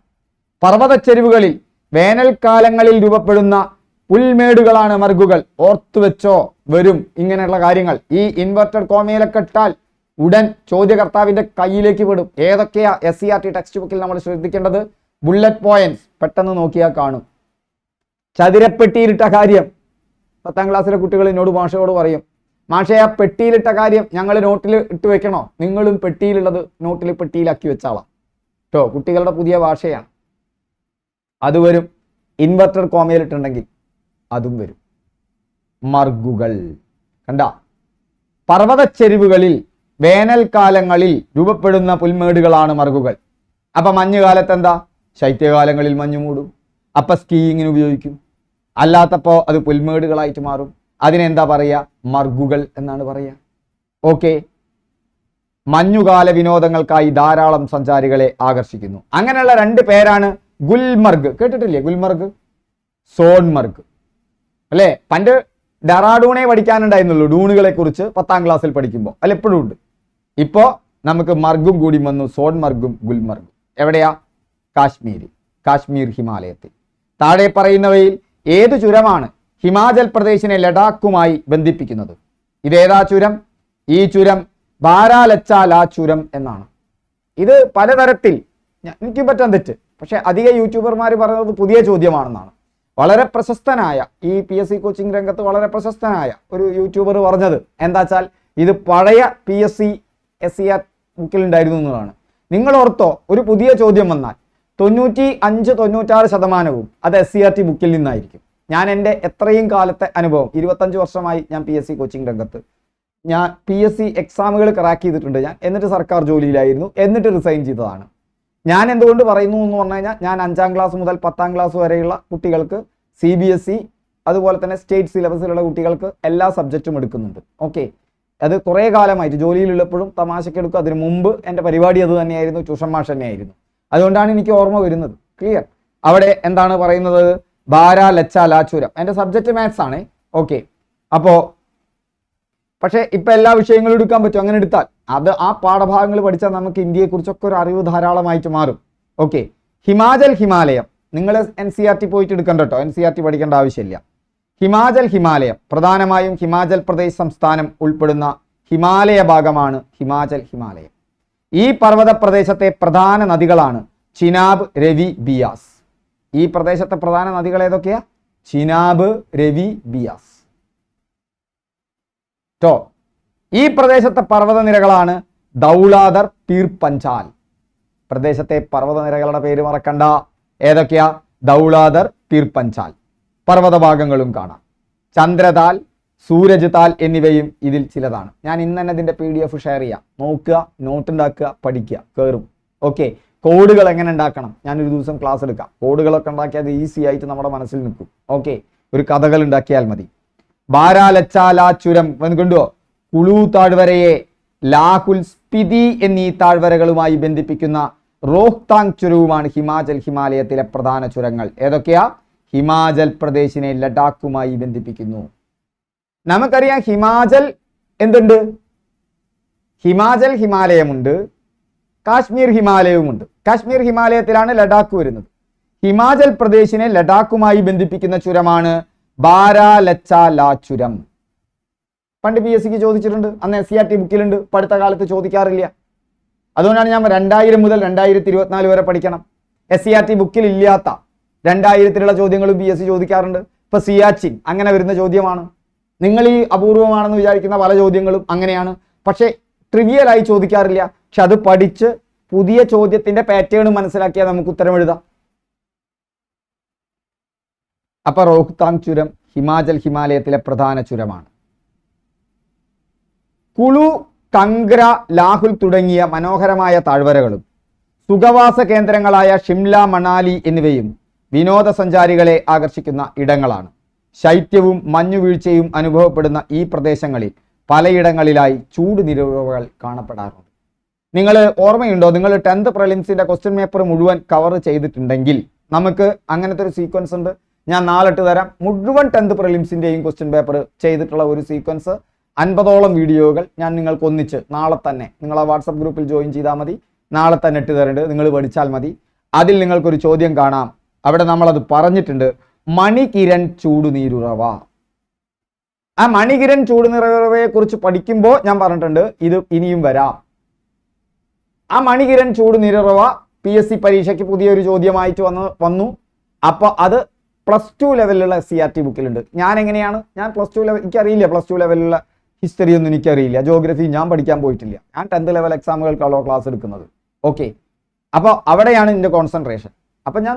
പർവ്വതച്ചെരിവുകളിൽ വേനൽക്കാലങ്ങളിൽ രൂപപ്പെടുന്ന പുൽമേടുകളാണ് മർഗുകൾ. ഓർത്തുവെച്ചോ, വരും ഇങ്ങനെയുള്ള കാര്യങ്ങൾ. ഈ ഇൻവെർട്ടഡ് കോമയിലൊക്കെ ഇട്ടാൽ ഉടൻ ചോദ്യകർത്താവിന്റെ കയ്യിലേക്ക് വിടും. ഏതൊക്കെയാ SCERT ടെക്സ്റ്റ് ബുക്കിൽ നമ്മൾ ശ്രദ്ധിക്കേണ്ടത്? ബുള്ളറ്റ് പോയിന്റ്സ് പെട്ടെന്ന് നോക്കിയാൽ കാണും. ചതുരപ്പെട്ടിയിലിട്ട കാര്യം 10ാം ക്ലാസ്സിലെ കുട്ടികൾ എന്നോട് മാഷയോട് പറയും, മാഷേ ആ പെട്ടിയിലിട്ട കാര്യം ഞങ്ങൾ നോട്ടിൽ ഇട്ട് വെക്കണോ? നിങ്ങളും പെട്ടിയിലുള്ളത് നോട്ടിൽ പെട്ടിയിലാക്കി വെച്ചാളാം കേട്ടോ. കുട്ടികളുടെ പുതിയ ഭാഷയാണ്. അത് വരും. ഇൻവെർട്ടഡ് കോമയിലിട്ടുണ്ടെങ്കിൽ അതും വരും. മർഗുകൾ കണ്ട. പർവ്വതച്ചെരിവുകളിൽ വേനൽക്കാലങ്ങളിൽ രൂപപ്പെടുന്ന പുൽമേടുകളാണ് മർഗുകൾ. അപ്പൊ മഞ്ഞുകാലത്ത് എന്താ? ശൈത്യകാലങ്ങളിൽ മഞ്ഞു മൂടും. അപ്പൊ സ്കീയിങ്ങിന് ഉപയോഗിക്കും. അല്ലാത്തപ്പോ അത് പുൽമേടുകളായിട്ട് മാറും. അതിനെന്താ പറയുക? മർഗുകൾ എന്നാണ് പറയുക. ഓക്കെ. മഞ്ഞുകാല വിനോദങ്ങൾക്കായി ധാരാളം സഞ്ചാരികളെ ആകർഷിക്കുന്നു. അങ്ങനെയുള്ള 2 പേരാണ് ഗുൽമർഗ്. കേട്ടിട്ടില്ലേ ഗുൽമർഗ്? സോൺമർഗ് അല്ലേ? പണ്ട് ഡെറാഡൂണെ പഠിക്കാനുണ്ടായിരുന്നുള്ളൂ ഡൂണുകളെ കുറിച്ച് 10ാം ക്ലാസ്സിൽ പഠിക്കുമ്പോൾ. അല്ല, എപ്പോഴും ഉണ്ട്. ഇപ്പോ നമുക്ക് മർഗും കൂടി വന്നു. സോൺമർഗും ഗുൽമർഗും. എവിടെയാ? കാശ്മീർ ഹിമാലയത്തിൽ. താഴെ പറയുന്നവയിൽ ഏതു ചുരമാണ് ഹിമാചൽ പ്രദേശിനെ ലഡാക്കുമായി ബന്ധിപ്പിക്കുന്നത്? ഇതേതാ ചുരം? ഈ ചുരം ബാരാലച്ചാല ചുരം എന്നാണ്. ഇത് പലതരത്തിൽ എനിക്ക് പറ്റാൻ തെറ്റ്, പക്ഷെ അധിക യൂട്യൂബർമാർ പറയുന്നത് പുതിയ ചോദ്യമാണെന്നാണ്. വളരെ പ്രശസ്തനായ ഈ PSC കോച്ചിങ് രംഗത്ത് വളരെ പ്രശസ്തനായ ഒരു യൂട്യൂബർ പറഞ്ഞത് എന്താ വെച്ചാൽ ഇത് പഴയ PSC SCERT ബുക്കിൽ ഉണ്ടായിരുന്നു എന്നതാണ്. നിങ്ങൾ ഓർത്തോ, ഒരു പുതിയ ചോദ്യം വന്നാൽ 95-96% അത് SCERT ബുക്കിൽ നിന്നായിരിക്കും. ഞാൻ എൻ്റെ എത്രയും കാലത്തെ അനുഭവം, 25 വർഷമായി ഞാൻ PSC കോച്ചിങ് രംഗത്ത്. ഞാൻ PSC എക്സാമുകൾ ക്രാക്ക് ചെയ്തിട്ടുണ്ട് ഞാൻ. എന്നിട്ട് സർക്കാർ ജോലിയിലായിരുന്നു, എന്നിട്ട് റിസൈൻ ചെയ്തതാണ്. ഞാൻ എന്തുകൊണ്ട് പറയുന്നു എന്ന് പറഞ്ഞു കഴിഞ്ഞാൽ, ഞാൻ 5ാം ക്ലാസ് മുതൽ 10ാം ക്ലാസ് വരെയുള്ള കുട്ടികൾക്ക് CBSE അതുപോലെ തന്നെ സ്റ്റേറ്റ് സിലബസിലുള്ള കുട്ടികൾക്ക് എല്ലാ സബ്ജക്റ്റും എടുക്കുന്നുണ്ട്. ഓക്കെ. അത് കുറേ കാലമായിട്ട് ജോലിയിലുള്ളപ്പോഴും തമാശയ്ക്ക് എടുക്കും. അതിന് മുമ്പ് എൻ്റെ പരിപാടി അത് തന്നെയായിരുന്നു, ട്യൂഷൻ മാഷ് തന്നെയായിരുന്നു. അതുകൊണ്ടാണ് എനിക്ക് ഓർമ്മ വരുന്നത്. ക്ലിയർ? അവിടെ എന്താണ് പറയുന്നത്? ബാരാലച്ചാല ചുരം. എൻ്റെ സബ്ജക്റ്റ് മാത്സ് ആണ്. ഓക്കെ. അപ്പോൾ പക്ഷേ ഇപ്പം എല്ലാ വിഷയങ്ങളും എടുക്കാൻ പറ്റും. അങ്ങനെ എടുത്താൽ അത് ആ പാഠഭാഗങ്ങൾ പഠിച്ചാൽ നമുക്ക് ഇന്ത്യയെക്കുറിച്ചൊക്കെ ഒരു അറിവ് ധാരാളമായിട്ട് മാറും. ഓക്കെ. ഹിമാലയം നിങ്ങൾ NCERT പോയിട്ട് എടുക്കണ്ട കേട്ടോ. NCERT പഠിക്കേണ്ട ആവശ്യമില്ല. ഹിമാലയം പ്രധാനമായും ഹിമാചൽ പ്രദേശ് സംസ്ഥാനം ഉൾപ്പെടുന്ന ഹിമാലയ ഭാഗമാണ് ഹിമാലയം. ഈ പർവ്വത പ്രദേശത്തെ പ്രധാന നദികളാണ് ചിനാബ്, രവി, ബിയാസ്. ഈ പ്രദേശത്തെ പ്രധാന നദികൾ ഏതൊക്കെയാ? ചിനാബ്, രവി, ബിയാസ്. ഈ പ്രദേശത്തെ പർവ്വതനിരകളാണ് ദൗലാദർ, പീർ പഞ്ചാൽ. പ്രദേശത്തെ പർവ്വതനിരകളുടെ പേര് മറക്കണ്ട. ഏതൊക്കെയാ? ദൗലാദർ, പീർ പഞ്ചാൽ. പർവ്വത ഭാഗങ്ങളും കാണാം. ചന്ദ്രതാൽ, സൂരജ് താൽ എന്നിവയും ഇതിൽ ചിലതാണ്. ഞാൻ ഇന്ന് തന്നെ ഇതിന്റെ PDF ഷെയർ ചെയ്യാം. നോക്കുക, നോട്ട് ഉണ്ടാക്കുക, പഠിക്കുക, കയറും. ഓക്കെ. കോഡുകൾ എങ്ങനെ ഉണ്ടാക്കണം ഞാനൊരു ദിവസം ക്ലാസ് എടുക്കാം. കോഡുകളൊക്കെ ഉണ്ടാക്കിയാൽ അത് ഈസി ആയിട്ട് നമ്മുടെ മനസ്സിൽ നിൽക്കും. ഓക്കെ. ഒരു കഥകൾ ഉണ്ടാക്കിയാൽ മതി. ബാരാലച്ചാല ചുരം കണ്ടുവോ? കുളു താഴ്വരയെ ലാഹുൽ, സ്പിതി എന്നീ താഴ്വരകളുമായി ബന്ധിപ്പിക്കുന്ന റോഹ്താങ് ചുരവുമാണ് ഹിമാലയത്തിലെ പ്രധാന ചുരങ്ങൾ. ഏതൊക്കെയാ? ഹിമാചൽ പ്രദേശിനെ ലഡാക്കുമായി ബന്ധിപ്പിക്കുന്നു. നമുക്കറിയാം ഹിമാചൽ എന്തുണ്ട്? ഹിമാലയമുണ്ട്, കാശ്മീർ ഹിമാലയവുമുണ്ട്. കാശ്മീർ ഹിമാലയത്തിലാണ് ലഡാക്ക് വരുന്നത്. ഹിമാചൽ പ്രദേശിനെ ലഡാക്കുമായി ബന്ധിപ്പിക്കുന്ന ചുരമാണ് ബാരാലച്ചാല ചുരം. പണ്ട് PSCക്ക് ചോദിച്ചിട്ടുണ്ട്, അന്ന് SCERT ബുക്കിലുണ്ട്. അടുത്ത കാലത്ത് ചോദിക്കാറില്ല. അതുകൊണ്ടാണ് ഞാൻ 2000 മുതൽ 2024 വരെ പഠിക്കണം. SCERT ബുക്കിൽ ഇല്ലാത്ത 2000-ലുള്ള ചോദ്യങ്ങളും PSC ചോദിക്കാറുണ്ട്. ഇപ്പൊ സിയാച്ചിൻ അങ്ങനെ വരുന്ന ചോദ്യമാണ്. നിങ്ങൾ ഈ അപൂർവമാണെന്ന് വിചാരിക്കുന്ന പല ചോദ്യങ്ങളും അങ്ങനെയാണ്. പക്ഷേ ട്രിവിയലായി ചോദിക്കാറില്ല. പക്ഷെ അത് പഠിച്ച് പുതിയ ചോദ്യത്തിന്റെ പാറ്റേൺ മനസ്സിലാക്കിയാൽ നമുക്ക് ഉത്തരം എഴുതാം. അപ്പൊ റോഹ്താങ് ചുരം ഹിമാലയത്തിലെ പ്രധാന ചുരമാണ്. കുളു കംഗ്ര, ലാഹുൽ തുടങ്ങിയ മനോഹരമായ താഴ്വരകളും സുഖവാസ കേന്ദ്രങ്ങളായ ഷിംല, മണാലി എന്നിവയും വിനോദസഞ്ചാരികളെ ആകർഷിക്കുന്ന ഇടങ്ങളാണ്. ശൈത്യവും മഞ്ഞുവീഴ്ചയും അനുഭവപ്പെടുന്ന ഈ പ്രദേശങ്ങളിൽ പലയിടങ്ങളിലായി ചൂട് നിരവകൾ കാണപ്പെടാറുണ്ട്. നിങ്ങൾ ഓർമ്മയുണ്ടോ, നിങ്ങൾ 10th പ്രിലിംസിന്റെ ക്വസ്റ്റ്യൻ പേപ്പർ മുഴുവൻ കവർ ചെയ്തിട്ടുണ്ടെങ്കിൽ നമുക്ക് അങ്ങനത്തെ ഒരു സീക്വൻസ് ഉണ്ട്, ഞാൻ നാളിട്ട് തരാം. മുഴുവൻ 10th പ്രിലിംസിന്റെയും ക്വസ്റ്റ്യൻ പേപ്പർ ചെയ്തിട്ടുള്ള ഒരു സീക്വൻസ് 50ഓളം വീഡിയോകൾ ഞാൻ നിങ്ങൾക്ക് ഒന്നിച്ച് നാളെ തന്നെ നിങ്ങളെ വാട്സപ്പ് ഗ്രൂപ്പിൽ ജോയിൻ ചെയ്താൽ മതി, നാളെ തന്നെ ഇട്ട് തരുന്നുണ്ട്, നിങ്ങൾ പഠിച്ചാൽ മതി. അതിൽ നിങ്ങൾക്കൊരു ചോദ്യം കാണാം, അവിടെ നമ്മളത് പറഞ്ഞിട്ടുണ്ട്. മണികിരൺ ചൂടുനീരുറവ. ആ മണികിരൺ ചൂടുനീരുറവയെ കുറിച്ച് പഠിക്കുമ്പോൾ ഞാൻ പറഞ്ഞിട്ടുണ്ട് ഇത് ഇനിയും വരാം. ആ മണികിരൺ ചൂടുനീരുറവ PSC പരീക്ഷയ്ക്ക് പുതിയൊരു ചോദ്യമായിട്ട് വന്നു. അപ്പോൾ അത് +2 ലെവലിലുള്ള CRT ബുക്കിലുണ്ട്. ഞാൻ +2 ലെവൽ, എനിക്കറിയില്ല +2 ലെവലിലുള്ള ഹിസ്റ്ററി ഒന്നും എനിക്കറിയില്ല, ജോഗ്രഫി ഞാൻ പഠിക്കാൻ പോയിട്ടില്ല, ഞാൻ 10th ലെവൽ എക്സാമുകൾക്കുള്ള ക്ലാസ് എടുക്കുന്നത്. ഓക്കെ, അപ്പോൾ അവിടെയാണ് എൻ്റെ കോൺസെൻട്രേഷൻ. അപ്പം ഞാൻ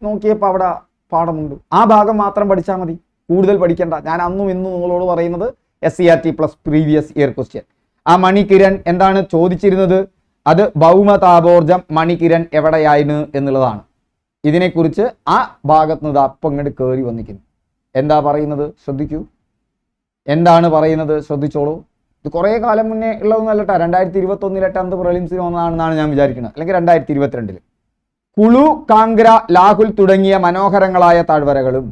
നോക്കിയപ്പോൾ അവിടെ പാഠമുണ്ട്, ആ ഭാഗം മാത്രം പഠിച്ചാൽ മതി, കൂടുതൽ പഠിക്കേണ്ട. ഞാൻ അന്നും ഇന്നും നിങ്ങളോട് പറയുന്നത് SCRT plus previous year question. ആ മണികിരൺ എന്താണ് ചോദിച്ചിരുന്നത്, അത് ഭൗമതാപോർജം മണികിരൺ എവിടെയായിരുന്നു എന്നുള്ളതാണ്. ഇതിനെക്കുറിച്ച് ആ ഭാഗത്ത് നിന്ന് അപ്പം ഇങ്ങോട്ട് കയറി വന്നിരിക്കുന്നു. എന്താ പറയുന്നത് ശ്രദ്ധിക്കൂ, എന്താണ് പറയുന്നത് ശ്രദ്ധിച്ചോളൂ. ഇത് കുറേ കാലം മുന്നേ ഉള്ളതൊന്നല്ല കേട്ടോ, 2021 10th പ്രിലിംസിന് വന്നതാണെന്നാണ് ഞാൻ വിചാരിക്കുന്നത്, അല്ലെങ്കിൽ 2022. കുളു, കാംഗ്ര, ലാഹുൽ തുടങ്ങിയ മനോഹരങ്ങളായ താഴ്വരകളും.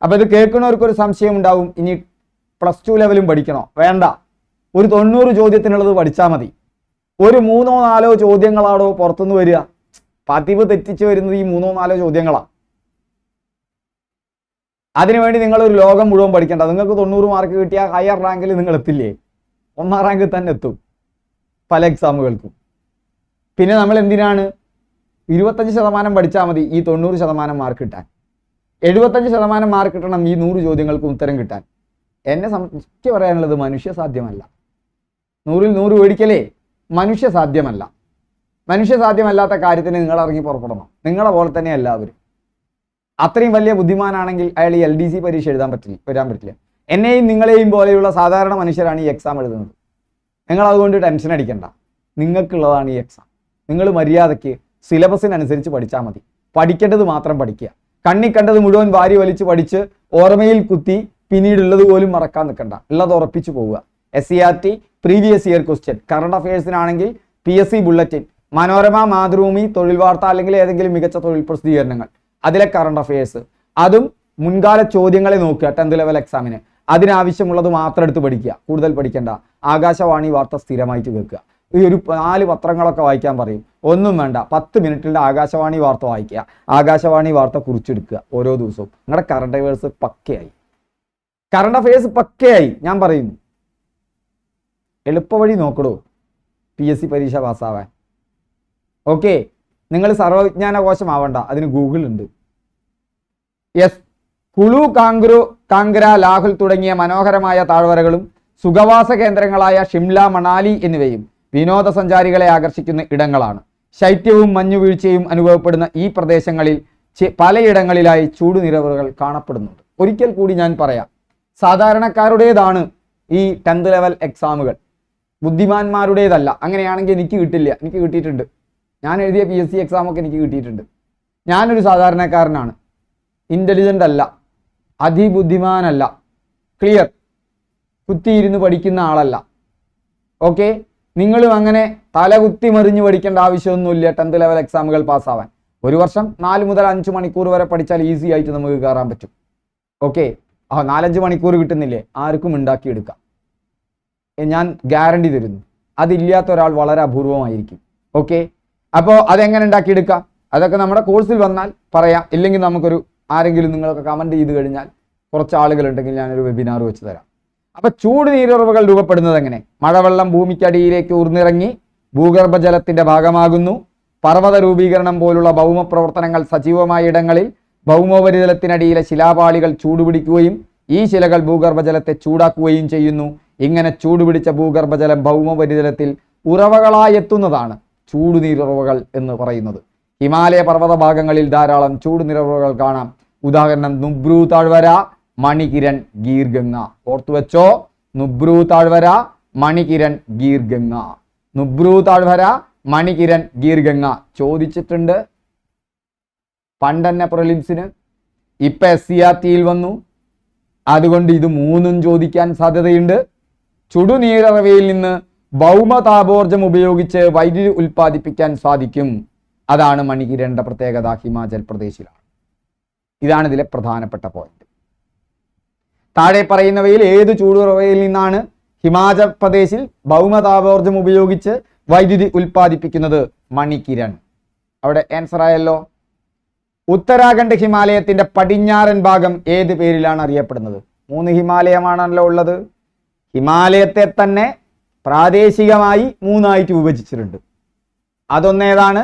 അപ്പം ഇത് കേൾക്കുന്നവർക്കൊരു സംശയം ഉണ്ടാവും, ഇനി +2 ലെവലും പഠിക്കണോ? വേണ്ട, ഒരു 90 ചോദ്യത്തിനുള്ളത് പഠിച്ചാൽ മതി. ഒരു 3-4 ചോദ്യങ്ങളാണോ പുറത്തുനിന്ന് വരിക, പതിവ് തെറ്റിച്ച് വരുന്നത് ഈ 3-4 ചോദ്യങ്ങളാണ്. അതിനുവേണ്ടി നിങ്ങളൊരു ലോകം മുഴുവൻ പഠിക്കേണ്ട. നിങ്ങൾക്ക് 90 മാർക്ക് കിട്ടിയ ഹയർ റാങ്കിൽ നിങ്ങൾ എത്തില്ലേ, 1ാം റാങ്കിൽ തന്നെ എത്തും പല എക്സാമുകൾക്കും. പിന്നെ നമ്മൾ എന്തിനാണ് 25% പഠിച്ചാൽ മതി ഈ 90% മാർക്ക് കിട്ടാൻ. 75% മാർക്ക് കിട്ടണം ഈ 100 ചോദ്യങ്ങൾക്കും ഉത്തരം കിട്ടാൻ. എന്നെ സംബന്ധിച്ച് പറയാനുള്ളത് മനുഷ്യ സാധ്യമല്ല. 100ൽ 100 മേടിക്കലേ മനുഷ്യ സാധ്യമല്ല. മനുഷ്യ സാധ്യമല്ലാത്ത കാര്യത്തിന് നിങ്ങൾ ഇറങ്ങി പുറപ്പെടണം. നിങ്ങളെ പോലെ തന്നെ എല്ലാവരും. അത്രയും വലിയ ബുദ്ധിമാനാണെങ്കിൽ അയാൾ ഈ LDC പരീക്ഷ വരാൻ പറ്റില്ല. എന്നെയും നിങ്ങളെയും പോലെയുള്ള സാധാരണ മനുഷ്യരാണ് ഈ എക്സാം എഴുതുന്നത്. നിങ്ങൾ അതുകൊണ്ട് ടെൻഷൻ അടിക്കണ്ട, നിങ്ങൾക്കുള്ളതാണ് ഈ എക്സാം. നിങ്ങൾ മര്യാദയ്ക്ക് സിലബസിനനുസരിച്ച് പഠിച്ചാൽ മതി. പഠിക്കേണ്ടത് മാത്രം പഠിക്കുക. കണ്ണി കണ്ടത് മുഴുവൻ വാരി വലിച്ച് പഠിച്ച് ഓർമ്മയിൽ കുത്തി പിന്നീടുള്ളത് പോലും മറക്കാൻ നിൽക്കണ്ട. ഉള്ളത് ഉറപ്പിച്ചു പോവുക. SCRT previous year question, current അഫയേഴ്സിനാണെങ്കിൽ PSC ബുള്ളറ്റിൻ, മനോരമ, മാതൃഭൂമി, തൊഴിൽ വാർത്ത അല്ലെങ്കിൽ ഏതെങ്കിലും മികച്ച തൊഴിൽ പ്രസിദ്ധീകരണങ്ങൾ, അതിലെ കറണ്ട് അഫയേഴ്സ്, അതും മുൻകാല ചോദ്യങ്ങളെ നോക്കുക 10th ലെവൽ എക്സാമിന്. അതിനാവശ്യമുള്ളത് മാത്രം എടുത്ത് പഠിക്കുക, കൂടുതൽ പഠിക്കേണ്ട. ആകാശവാണി വാർത്ത സ്ഥിരമായിട്ട് കേൾക്കുക. ഈ ഒരു 4 പത്രങ്ങളൊക്കെ വായിക്കാൻ പറയും, ഒന്നും വേണ്ട, 10 മിനിറ്റിൻ്റെ ആകാശവാണി വാർത്ത വായിക്കുക. ആകാശവാണി വാർത്ത കുറിച്ചെടുക്കുക ഓരോ ദിവസവും. നിങ്ങളുടെ കറണ്ട് അഫയേഴ്സ് പക്കയായി. കറണ്ട് അഫയേഴ്സ് പക്കയായി ഞാൻ പറയുന്നു. എളുപ്പവഴി നോക്കടോ PSC പരീക്ഷ പാസ്സാവാൻ. ഓക്കെ, നിങ്ങൾ സർവ്വവിജ്ഞാന കോശമാവണ്ട, അതിന് ഗൂഗിൾ ഉണ്ട്. കുളു, കാംഗ്ര, ലാഹുൽ തുടങ്ങിയ മനോഹരമായ താഴ്വരകളും സുഖവാസ കേന്ദ്രങ്ങളായ ഷിംല, മണാലി എന്നിവയും വിനോദസഞ്ചാരികളെ ആകർഷിക്കുന്ന ഇടങ്ങളാണ്. ശൈത്യവും മഞ്ഞുവീഴ്ചയും അനുഭവപ്പെടുന്ന ഈ പ്രദേശങ്ങളിൽ പലയിടങ്ങളിലായി ചൂടുനിരവറുകൾ കാണപ്പെടുന്നുണ്ട്. ഒരിക്കൽ കൂടി ഞാൻ പറയാം, സാധാരണക്കാരുടേതാണ് ഈ 10th ലെവൽ എക്സാമുകൾ, ബുദ്ധിമാന്മാരുടേതല്ല. അങ്ങനെയാണെങ്കിൽ എനിക്ക് കിട്ടില്ല, എനിക്ക് കിട്ടിയിട്ടുണ്ട്. ഞാൻ എഴുതിയ PSC എക്സാമൊക്കെ എനിക്ക് കിട്ടിയിട്ടുണ്ട്. ഞാനൊരു സാധാരണക്കാരനാണ്, ഇൻ്റലിജൻ്റ് അല്ല, അതിബുദ്ധിമാനല്ല, ക്ലിയർ, കുത്തിയിരുന്ന് പഠിക്കുന്ന ആളല്ല. ഓക്കെ, നിങ്ങളും അങ്ങനെ തലകുത്തി മറിഞ്ഞ് പഠിക്കേണ്ട ആവശ്യമൊന്നുമില്ല 10th ലെവൽ എക്സാമുകൾ പാസ്സാവാൻ. ഒരു വർഷം 4 മുതൽ 5 മണിക്കൂർ വരെ പഠിച്ചാൽ ഈസി ആയിട്ട് നമുക്ക് കയറാൻ പറ്റും. ഓക്കെ, 4-5 മണിക്കൂർ കിട്ടുന്നില്ലേ, ആർക്കും ഉണ്ടാക്കിയെടുക്കാം, ഞാൻ ഗ്യാരണ്ടി തരുന്നു. അതില്ലാത്ത ഒരാൾ വളരെ അപൂർവമായിരിക്കും. ഓക്കെ, അപ്പോൾ അതെങ്ങനെ ഉണ്ടാക്കിയെടുക്കാം, അതൊക്കെ നമ്മുടെ കോഴ്സിൽ വന്നാൽ പറയാം. ഇല്ലെങ്കിൽ ആരെങ്കിലും നിങ്ങളൊക്കെ കമൻറ്റ് ചെയ്ത് കഴിഞ്ഞാൽ കുറച്ച് ആളുകളുണ്ടെങ്കിൽ ഞാനൊരു വെബിനാർ വെച്ച് തരാം. അപ്പോൾ ചൂട് നീരുറവകൾ രൂപപ്പെടുന്നത് എങ്ങനെ? മഴവെള്ളം ഭൂമിക്കടിയിലേക്ക് ഊർന്നിറങ്ങി ഭൂഗർഭജലത്തിന്റെ ഭാഗമാകുന്നു. പർവ്വത രൂപീകരണം പോലുള്ള ഭൗമ പ്രവർത്തനങ്ങൾ സജീവമായ ഇടങ്ങളിൽ ഭൗമോപരിതലത്തിനടിയിലെ ശിലാപാളികൾ ചൂടുപിടിക്കുകയും ഈ ശിലകൾ ഭൂഗർഭജലത്തെ ചൂടാക്കുകയും ചെയ്യുന്നു. ഇങ്ങനെ ചൂടുപിടിച്ച ഭൂഗർഭജലം ഭൗമോപരിതലത്തിൽ ഉറവകളായി എത്തുന്നതാണ് ചൂടുനീരുറവകൾ എന്ന് പറയുന്നത്. ഹിമാലയ പർവ്വത ഭാഗങ്ങളിൽ ധാരാളം ചൂടുനീരുറവകൾ കാണാം. ഉദാഹരണം നുബ്രു താഴ്വര, മണികിരൺ, ഗീർഗംഗ. ഓർത്തുവെച്ചോ, നുബ്രു താഴ്വര, മണികിരൺ ഗീർ ഗംഗ. നുബ്രു താഴ്വര, മണികിരൺ ഗീർ ഗംഗ ചോദിച്ചിട്ടുണ്ട് പണ്ടെന്നെ പ്രിലിംസിന്. ഇപ്പൊ SCRT വന്നു, അതുകൊണ്ട് ഇത് മൂന്നും ചോദിക്കാൻ സാധ്യതയുണ്ട്. ചുടുനീരറവയിൽ നിന്ന് ഭൗമതാപോർജം ഉപയോഗിച്ച് വൈദ്യുതി ഉൽപ്പാദിപ്പിക്കാൻ സാധിക്കും. അതാണ് മണികിരണിന്റെ പ്രത്യേകത, ഹിമാചൽ പ്രദേശിലാണ്. ഇതാണ് ഇതിലെ പ്രധാനപ്പെട്ട പോയിന്റ്. താഴെ പറയുന്നവയിൽ ഏത് ചൂടുറവയിൽ നിന്നാണ് ഹിമാചൽ പ്രദേശിൽ ഭൗമതാപോർജം ഉപയോഗിച്ച് വൈദ്യുതി ഉൽപ്പാദിപ്പിക്കുന്നത്? മണികിരൺ. അവിടെ ആൻസർ ആയല്ലോ. ഉത്തരാഖണ്ഡ് ഹിമാലയത്തിന്റെ പടിഞ്ഞാറൻ ഭാഗം ഏത് പേരിലാണ് അറിയപ്പെടുന്നത്? 3 ഹിമാലയമാണല്ലോ ഉള്ളത്. ഹിമാലയത്തെ തന്നെ പ്രാദേശികമായി 3ആയിട്ട് വിഭജിച്ചിട്ടുണ്ട്. അതൊന്നേതാണ്?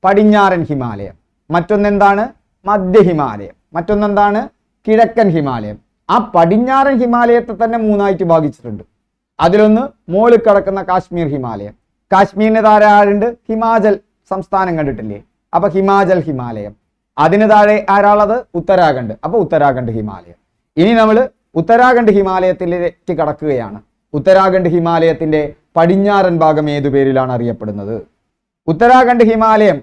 പടിഞ്ഞാറൻ ഹിമാലയം. മറ്റൊന്നെന്താണ്? മധ്യ ഹിമാലയം. മറ്റൊന്നെന്താണ്? കിഴക്കൻ ഹിമാലയം. ആ പടിഞ്ഞാറൻ ഹിമാലയത്തെ തന്നെ 3ആയിട്ട് ഭാഗിച്ചിട്ടുണ്ട്. അതിലൊന്ന് മോളിൽ കിടക്കുന്ന കാശ്മീർ ഹിമാലയം. കാശ്മീരിന് താഴെ ആരുണ്ട്? ഹിമാചൽ സംസ്ഥാനം കണ്ടിട്ടില്ലേ? അപ്പൊ ഹിമാചൽ ഹിമാലയം. അതിന് താഴെ ആരാളത്? ഉത്തരാഖണ്ഡ്. അപ്പൊ ഉത്തരാഖണ്ഡ് ഹിമാലയം. ഇനി നമ്മൾ ഉത്തരാഖണ്ഡ് ഹിമാലയത്തിലേക്ക് കടക്കുകയാണ്. ഉത്തരാഖണ്ഡ് ഹിമാലയത്തിന്റെ പടിഞ്ഞാറൻ ഭാഗം ഏതു പേരിലാണ് അറിയപ്പെടുന്നത്? ഉത്തരാഖണ്ഡ് ഹിമാലയം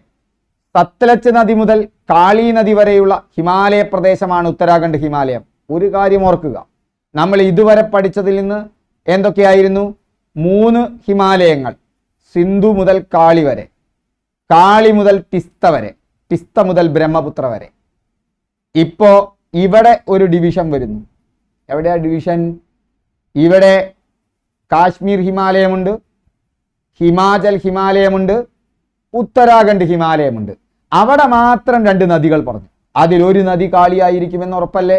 സത്ലജ് നദി മുതൽ കാളി നദി വരെയുള്ള ഹിമാലയ പ്രദേശമാണ് ഉത്തരാഖണ്ഡ് ഹിമാലയം. ഒരു കാര്യം ഓർക്കുക, നമ്മൾ ഇതുവരെ പഠിച്ചതിൽ നിന്ന് എന്തൊക്കെയായിരുന്നു? 3 ഹിമാലയങ്ങൾ, സിന്ധു മുതൽ കാളി വരെ, കാളി മുതൽ തിസ്ത വരെ, തിസ്ത മുതൽ ബ്രഹ്മപുത്ര വരെ. ഇപ്പോ ഇവിടെ ഒരു ഡിവിഷൻ വരുന്നു. എവിടെയാ ഡിവിഷൻ? ഇവിടെ കാശ്മീർ ഹിമാലയമുണ്ട്, ഹിമാചൽ ഹിമാലയമുണ്ട്, ഉത്തരാഖണ്ഡ് ഹിമാലയമുണ്ട്. അവിടെ മാത്രം 2 നദികൾ പറഞ്ഞു. അതിലൊരു നദി കാളിയായിരിക്കുമെന്ന് ഉറപ്പല്ലേ?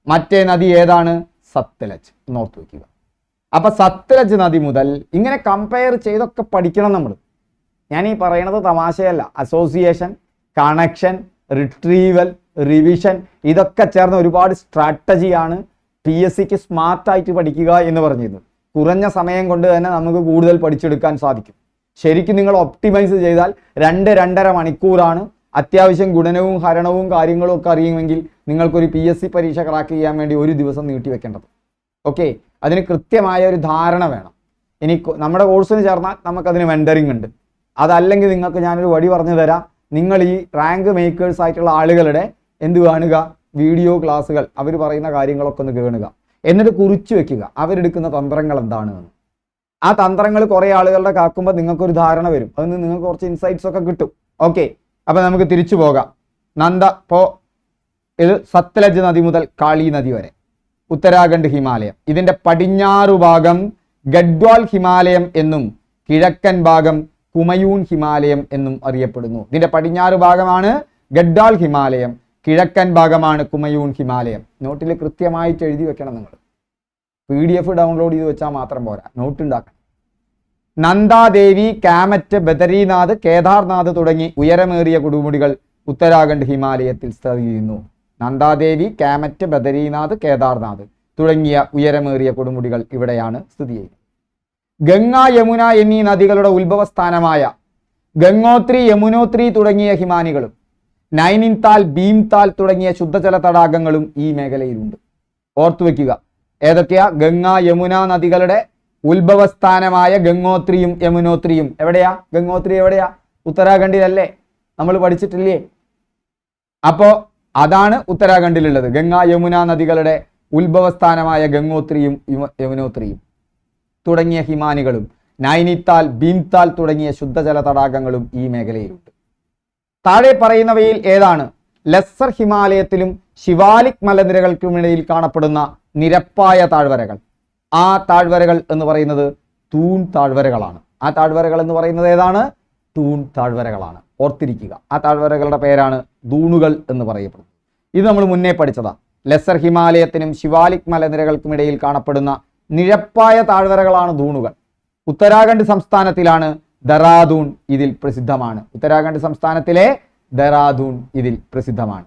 മറ്റേ നദി ഏതാണ്? സത്ലജ്. നോർത്ത് വയ്ക്കുക. അപ്പൊ സത്ലജ് നദി മുതൽ ഇങ്ങനെ കമ്പയർ ചെയ്തൊക്കെ പഠിക്കണം നമ്മൾ. ഞാൻ ഈ പറയണത് തമാശയല്ല. അസോസിയേഷൻ, കണക്ഷൻ, റിട്രീവൽ, റിവിഷൻ ഇതൊക്കെ ചേർന്ന ഒരുപാട് സ്ട്രാറ്റജിയാണ് PSCക്ക് സ്മാർട്ടായിട്ട് പഠിക്കുക എന്ന് പറഞ്ഞിരുന്നത്. കുറഞ്ഞ സമയം കൊണ്ട് തന്നെ നമുക്ക് കൂടുതൽ പഠിച്ചെടുക്കാൻ സാധിക്കും. ശരിക്കും നിങ്ങൾ ഒപ്റ്റിമൈസ് ചെയ്താൽ 2-2.5 മണിക്കൂറാണ്. അത്യാവശ്യം ഗുണനവും ഹരണവും കാര്യങ്ങളും ഒക്കെ അറിയുമെങ്കിൽ നിങ്ങൾക്കൊരു PSC പരീക്ഷ ക്രാക്ക് ചെയ്യാൻ വേണ്ടി ഒരു ദിവസം നീട്ടിവെക്കേണ്ടത്. ഓക്കെ, അതിന് കൃത്യമായ ഒരു ധാരണ വേണം. ഇനി നമ്മുടെ കോഴ്സിന് ചേർന്നാൽ നമുക്കതിന് മെൻറ്ററിങ് ഉണ്ട്. അതല്ലെങ്കിൽ നിങ്ങൾക്ക് ഞാനൊരു വഴി പറഞ്ഞു തരാം. നിങ്ങൾ ഈ റാങ്ക് മേക്കേഴ്സ് ആയിട്ടുള്ള ആളുകളുടെ എന്ത് കാണുക? വീഡിയോ ക്ലാസ്സുകൾ, അവർ പറയുന്ന കാര്യങ്ങളൊക്കെ ഒന്ന് കേൾക്കുക. എന്നിട്ട് കുറിച്ച് വെക്കുക അവരെടുക്കുന്ന തന്ത്രങ്ങൾ എന്താണെന്ന്. ആ തന്ത്രങ്ങൾ കുറേ ആളുകളുടെ കാക്കുമ്പോൾ നിങ്ങൾക്കൊരു ധാരണ വരും. അതിൽ നിന്ന് നിങ്ങൾക്ക് കുറച്ച് ഇൻസൈറ്റ്സ് ഒക്കെ കിട്ടും. ഓക്കെ, അപ്പൊ നമുക്ക് തിരിച്ചു പോകാം. ഇത് സത്ലജ് നദി മുതൽ കാളി നദി വരെ ഉത്തരാഖണ്ഡ് ഹിമാലയം. ഇതിന്റെ പടിഞ്ഞാറു ഭാഗം ഗഡ്വാൾ ഹിമാലയം എന്നും കിഴക്കൻ ഭാഗം കുമയൂൺ ഹിമാലയം എന്നും അറിയപ്പെടുന്നു. ഇതിന്റെ പടിഞ്ഞാറ് ഭാഗമാണ് ഗഡ്വാൾ ഹിമാലയം, കിഴക്കൻ ഭാഗമാണ് കുമയൂൺ ഹിമാലയം. നോട്ടിൽ കൃത്യമായിട്ട് എഴുതി വെക്കണം. നിങ്ങൾ PDF ഡൗൺലോഡ് ചെയ്ത് വെച്ചാൽ മാത്രം പോരാ, നോട്ട് ഉണ്ടാക്കണം. നന്ദാദേവി, കാമറ്റ്, ബദരീനാഥ്, കേദാർനാഥ് തുടങ്ങി ഉയരമേറിയ കൊടുമുടികൾ ഉത്തരാഖണ്ഡ് ഹിമാലയത്തിൽ സ്ഥിതി ചെയ്യുന്നു. നന്ദാദേവി, കാമറ്റ്, ബദരീനാഥ്, കേദാർനാഥ് തുടങ്ങിയ ഉയരമേറിയ കൊടുമുടികൾ ഇവിടെയാണ് സ്ഥിതി ചെയ്യുന്നത്. ഗംഗ, യമുന എന്നീ നദികളുടെ ഉത്ഭവസ്ഥാനമായ ഗംഗോത്രി, യമുനോത്രി തുടങ്ങിയ ഹിമാനികളും നൈനിതാൽ, ഭീംതാൽ തുടങ്ങിയ ശുദ്ധജല തടാകങ്ങളും ഈ മേഖലയിലുണ്ട്. ഓർത്തുവെക്കുക, ഏതൊക്കെയാ? ഗംഗ, യമുന നദികളുടെ ഉത്ഭവസ്ഥാനമായ ഗംഗോത്രിയും യമുനോത്രിയും. എവിടെയാ ഗംഗോത്രി? എവിടെയാ? ഉത്തരാഖണ്ഡിലല്ലേ? നമ്മൾ പഠിച്ചിട്ടില്ലേ? അപ്പോ അതാണ് ഉത്തരാഖണ്ഡിലുള്ളത്. ഗംഗ, യമുന നദികളുടെ ഉത്ഭവസ്ഥാനമായ ഗംഗോത്രിയും യമുനോത്രിയും തുടങ്ങിയ ഹിമാനികളും നൈനിതാൽ, ഭീംതാൽ തുടങ്ങിയ ശുദ്ധജല തടാകങ്ങളും ഈ മേഖലയിലുണ്ട്. താഴെ പറയുന്നവയിൽ ഏതാണ് ലെസ്സർ ഹിമാലയത്തിലും ശിവാലിക് മലനിരകൾക്കുമിടയിൽ കാണപ്പെടുന്ന നിരപ്പായ താഴ്വരകൾ? ആ താഴ്വരകൾ എന്ന് പറയുന്നത് തൂൺ താഴ്വരകളാണ്. ആ താഴ്വരകൾ എന്ന് പറയുന്നത് ഏതാണ്? തൂൺ താഴ്വരകളാണ്. ഓർത്തിരിക്കുക, ആ താഴ്വരകളുടെ പേരാണ് ദൂണുകൾ എന്ന് പറയപ്പെടുന്നത്. ഇത് നമ്മൾ മുന്നേ പഠിച്ചതാ. ലെസ്സർ ഹിമാലയത്തിനും ശിവാലിക് മലനിരകൾക്കുമിടയിൽ കാണപ്പെടുന്ന നിരപ്പായ താഴ്വരകളാണ് ദൂണുകൾ. ഉത്തരാഖണ്ഡ് സംസ്ഥാനത്തിലാണ് ദറാദൂൺ ഇതിൽ പ്രസിദ്ധമാണ്. ഉത്തരാഖണ്ഡ് സംസ്ഥാനത്തിലെ ദറാദൂൺ ഇതിൽ പ്രസിദ്ധമാണ്.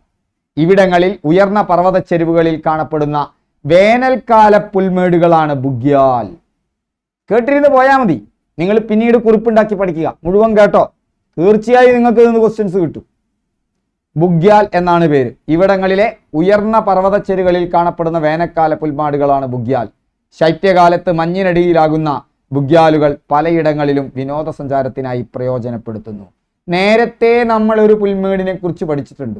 ഇവിടങ്ങളിൽ ഉയർന്ന പർവ്വത ചെരുവുകളിൽ കാണപ്പെടുന്ന വേനൽക്കാല പുൽമേടുകളാണ് ബുഗ്യാൽ. കേട്ടിരുന്ന് പോയാൽ മതി, നിങ്ങൾ പിന്നീട് കുറിപ്പുണ്ടാക്കി പഠിക്കുക. മുഴുവൻ കേട്ടോ, തീർച്ചയായും നിങ്ങൾക്ക് ഇതിന് ക്വസ്റ്റ്യൻസ് കിട്ടും. ബുഗ്യാൽ എന്നാണ് പേര്. ഇവിടങ്ങളിലെ ഉയർന്ന പർവ്വത ചെരുവുകളിൽ കാണപ്പെടുന്ന വേനൽക്കാല പുൽമേടുകളാണ് ബുഗ്യാൽ. ശൈത്യകാലത്ത് മഞ്ഞിനടിയിലാകുന്ന ബുഗ്യാലുകൾ പലയിടങ്ങളിലും വിനോദസഞ്ചാരത്തിനായി പ്രയോജനപ്പെടുത്തുന്നു. നേരത്തെ നമ്മൾ ഒരു പുൽമേടിനെ കുറിച്ച് പഠിച്ചിട്ടുണ്ട്.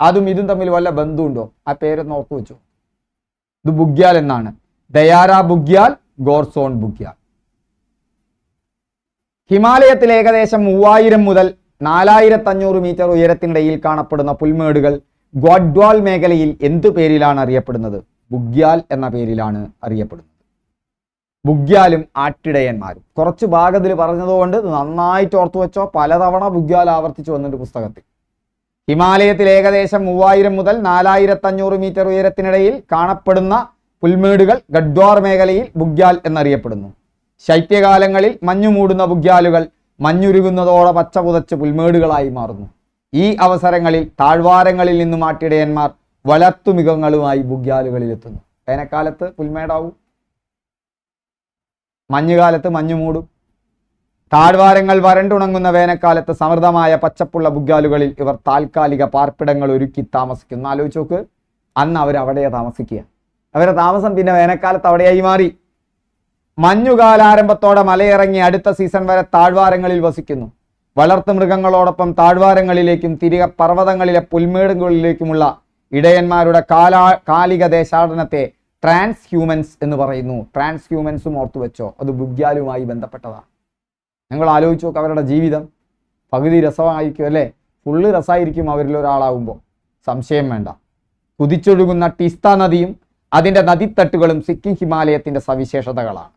അതും ഇതും തമ്മിൽ വല്ല ബന്ധമുണ്ടോ? ആ പേരൊന്ന് ഓർത്തു വെച്ചു. ഇത് ബുഗ്യാൽ എന്നാണ്. ദയാര ബുഗ്യാൽ, ഗോർസോൺ ബുഗ്യാൽ. ഹിമാലയത്തിൽ ഏകദേശം 3000 മുതൽ 4500 മീറ്റർ ഉയരത്തിനിടയിൽ കാണപ്പെടുന്ന പുൽമേടുകൾ ഗ്വാഡ്വാൾ മേഖലയിൽ എന്തു പേരിലാണ് അറിയപ്പെടുന്നത്? ബുഗ്യാൽ എന്ന പേരിലാണ് അറിയപ്പെടുന്നത്. ബുഗ്യാലും ആട്ടിടയന്മാരും കുറച്ച് ഭാഗത്തിൽ പറഞ്ഞതുകൊണ്ട് നന്നായിട്ട് ഓർത്തു വെച്ചോ. പലതവണ ബുഗ്യാൽ ആവർത്തിച്ചു വന്നിട്ട് പുസ്തകത്തിൽ. ഹിമാലയത്തിൽ ഏകദേശം 3000 മുതൽ 4500 മീറ്റർ ഉയരത്തിനിടയിൽ കാണപ്പെടുന്ന പുൽമേടുകൾ ഗഡ്വാർ മേഖലയിൽ ബുഗ്യാൽ എന്നറിയപ്പെടുന്നു. ശൈത്യകാലങ്ങളിൽ മഞ്ഞു മൂടുന്ന ബുഗ്യാലുകൾ മഞ്ഞുരുകുന്നതോടെ പച്ച പുതച്ച് പുൽമേടുകളായി മാറുന്നു. ഈ അവസരങ്ങളിൽ താഴ്വാരങ്ങളിൽ നിന്നും ആട്ടിടയന്മാർ വളർത്തുമൃഗങ്ങളുമായി ബുഗ്യാലുകളിലെത്തുന്നു. വേനൽക്കാലത്ത് പുൽമേടാവും, മഞ്ഞുകാലത്ത് മഞ്ഞു മൂടും. താഴ്വാരങ്ങൾ വരണ്ടുണങ്ങുന്ന വേനൽക്കാലത്ത് സമൃദ്ധമായ പച്ചപ്പുള്ള ബുഗ്യാലുകളിൽ ഇവർ താൽക്കാലിക പാർപ്പിടങ്ങൾ ഒരുക്കി താമസിക്കുന്നു. ആലോചിച്ച് നോക്ക്, അന്ന് അവരവിടെയാ താമസിക്കുക. അവരുടെ താമസം പിന്നെ വേനൽക്കാലത്ത് അവിടെയായി മാറി. മഞ്ഞുകാലാരംഭത്തോടെ മലയിറങ്ങി അടുത്ത സീസൺ വരെ താഴ്വാരങ്ങളിൽ വസിക്കുന്നു. വളർത്തു മൃഗങ്ങളോടൊപ്പം താഴ്വാരങ്ങളിലേക്കും തിരികെ പർവ്വതങ്ങളിലെ പുൽമേടുകളിലേക്കുമുള്ള ഇടയന്മാരുടെ കാലിക ദേശാടനത്തെ ട്രാൻസ് ഹ്യൂമൻസ് എന്ന് പറയുന്നു. ട്രാൻസ് ഹ്യൂമൻസും ഓർത്തു വെച്ചോ, അത് ബുഗ്യാലുമായി ബന്ധപ്പെട്ടതാണ്. നിങ്ങൾ ആലോചിച്ച് നോക്ക്, അവരുടെ ജീവിതം പകുതി രസമായിരിക്കും അല്ലേ? ഫുള്ള് രസമായിരിക്കും അവരിൽ ഒരാളാവുമ്പോൾ, സംശയം വേണ്ട. കുതിച്ചൊഴുകുന്ന ടിസ്ത നദിയും അതിൻ്റെ നദീത്തട്ടുകളും സിക്കിം ഹിമാലയത്തിൻ്റെ സവിശേഷതകളാണ്.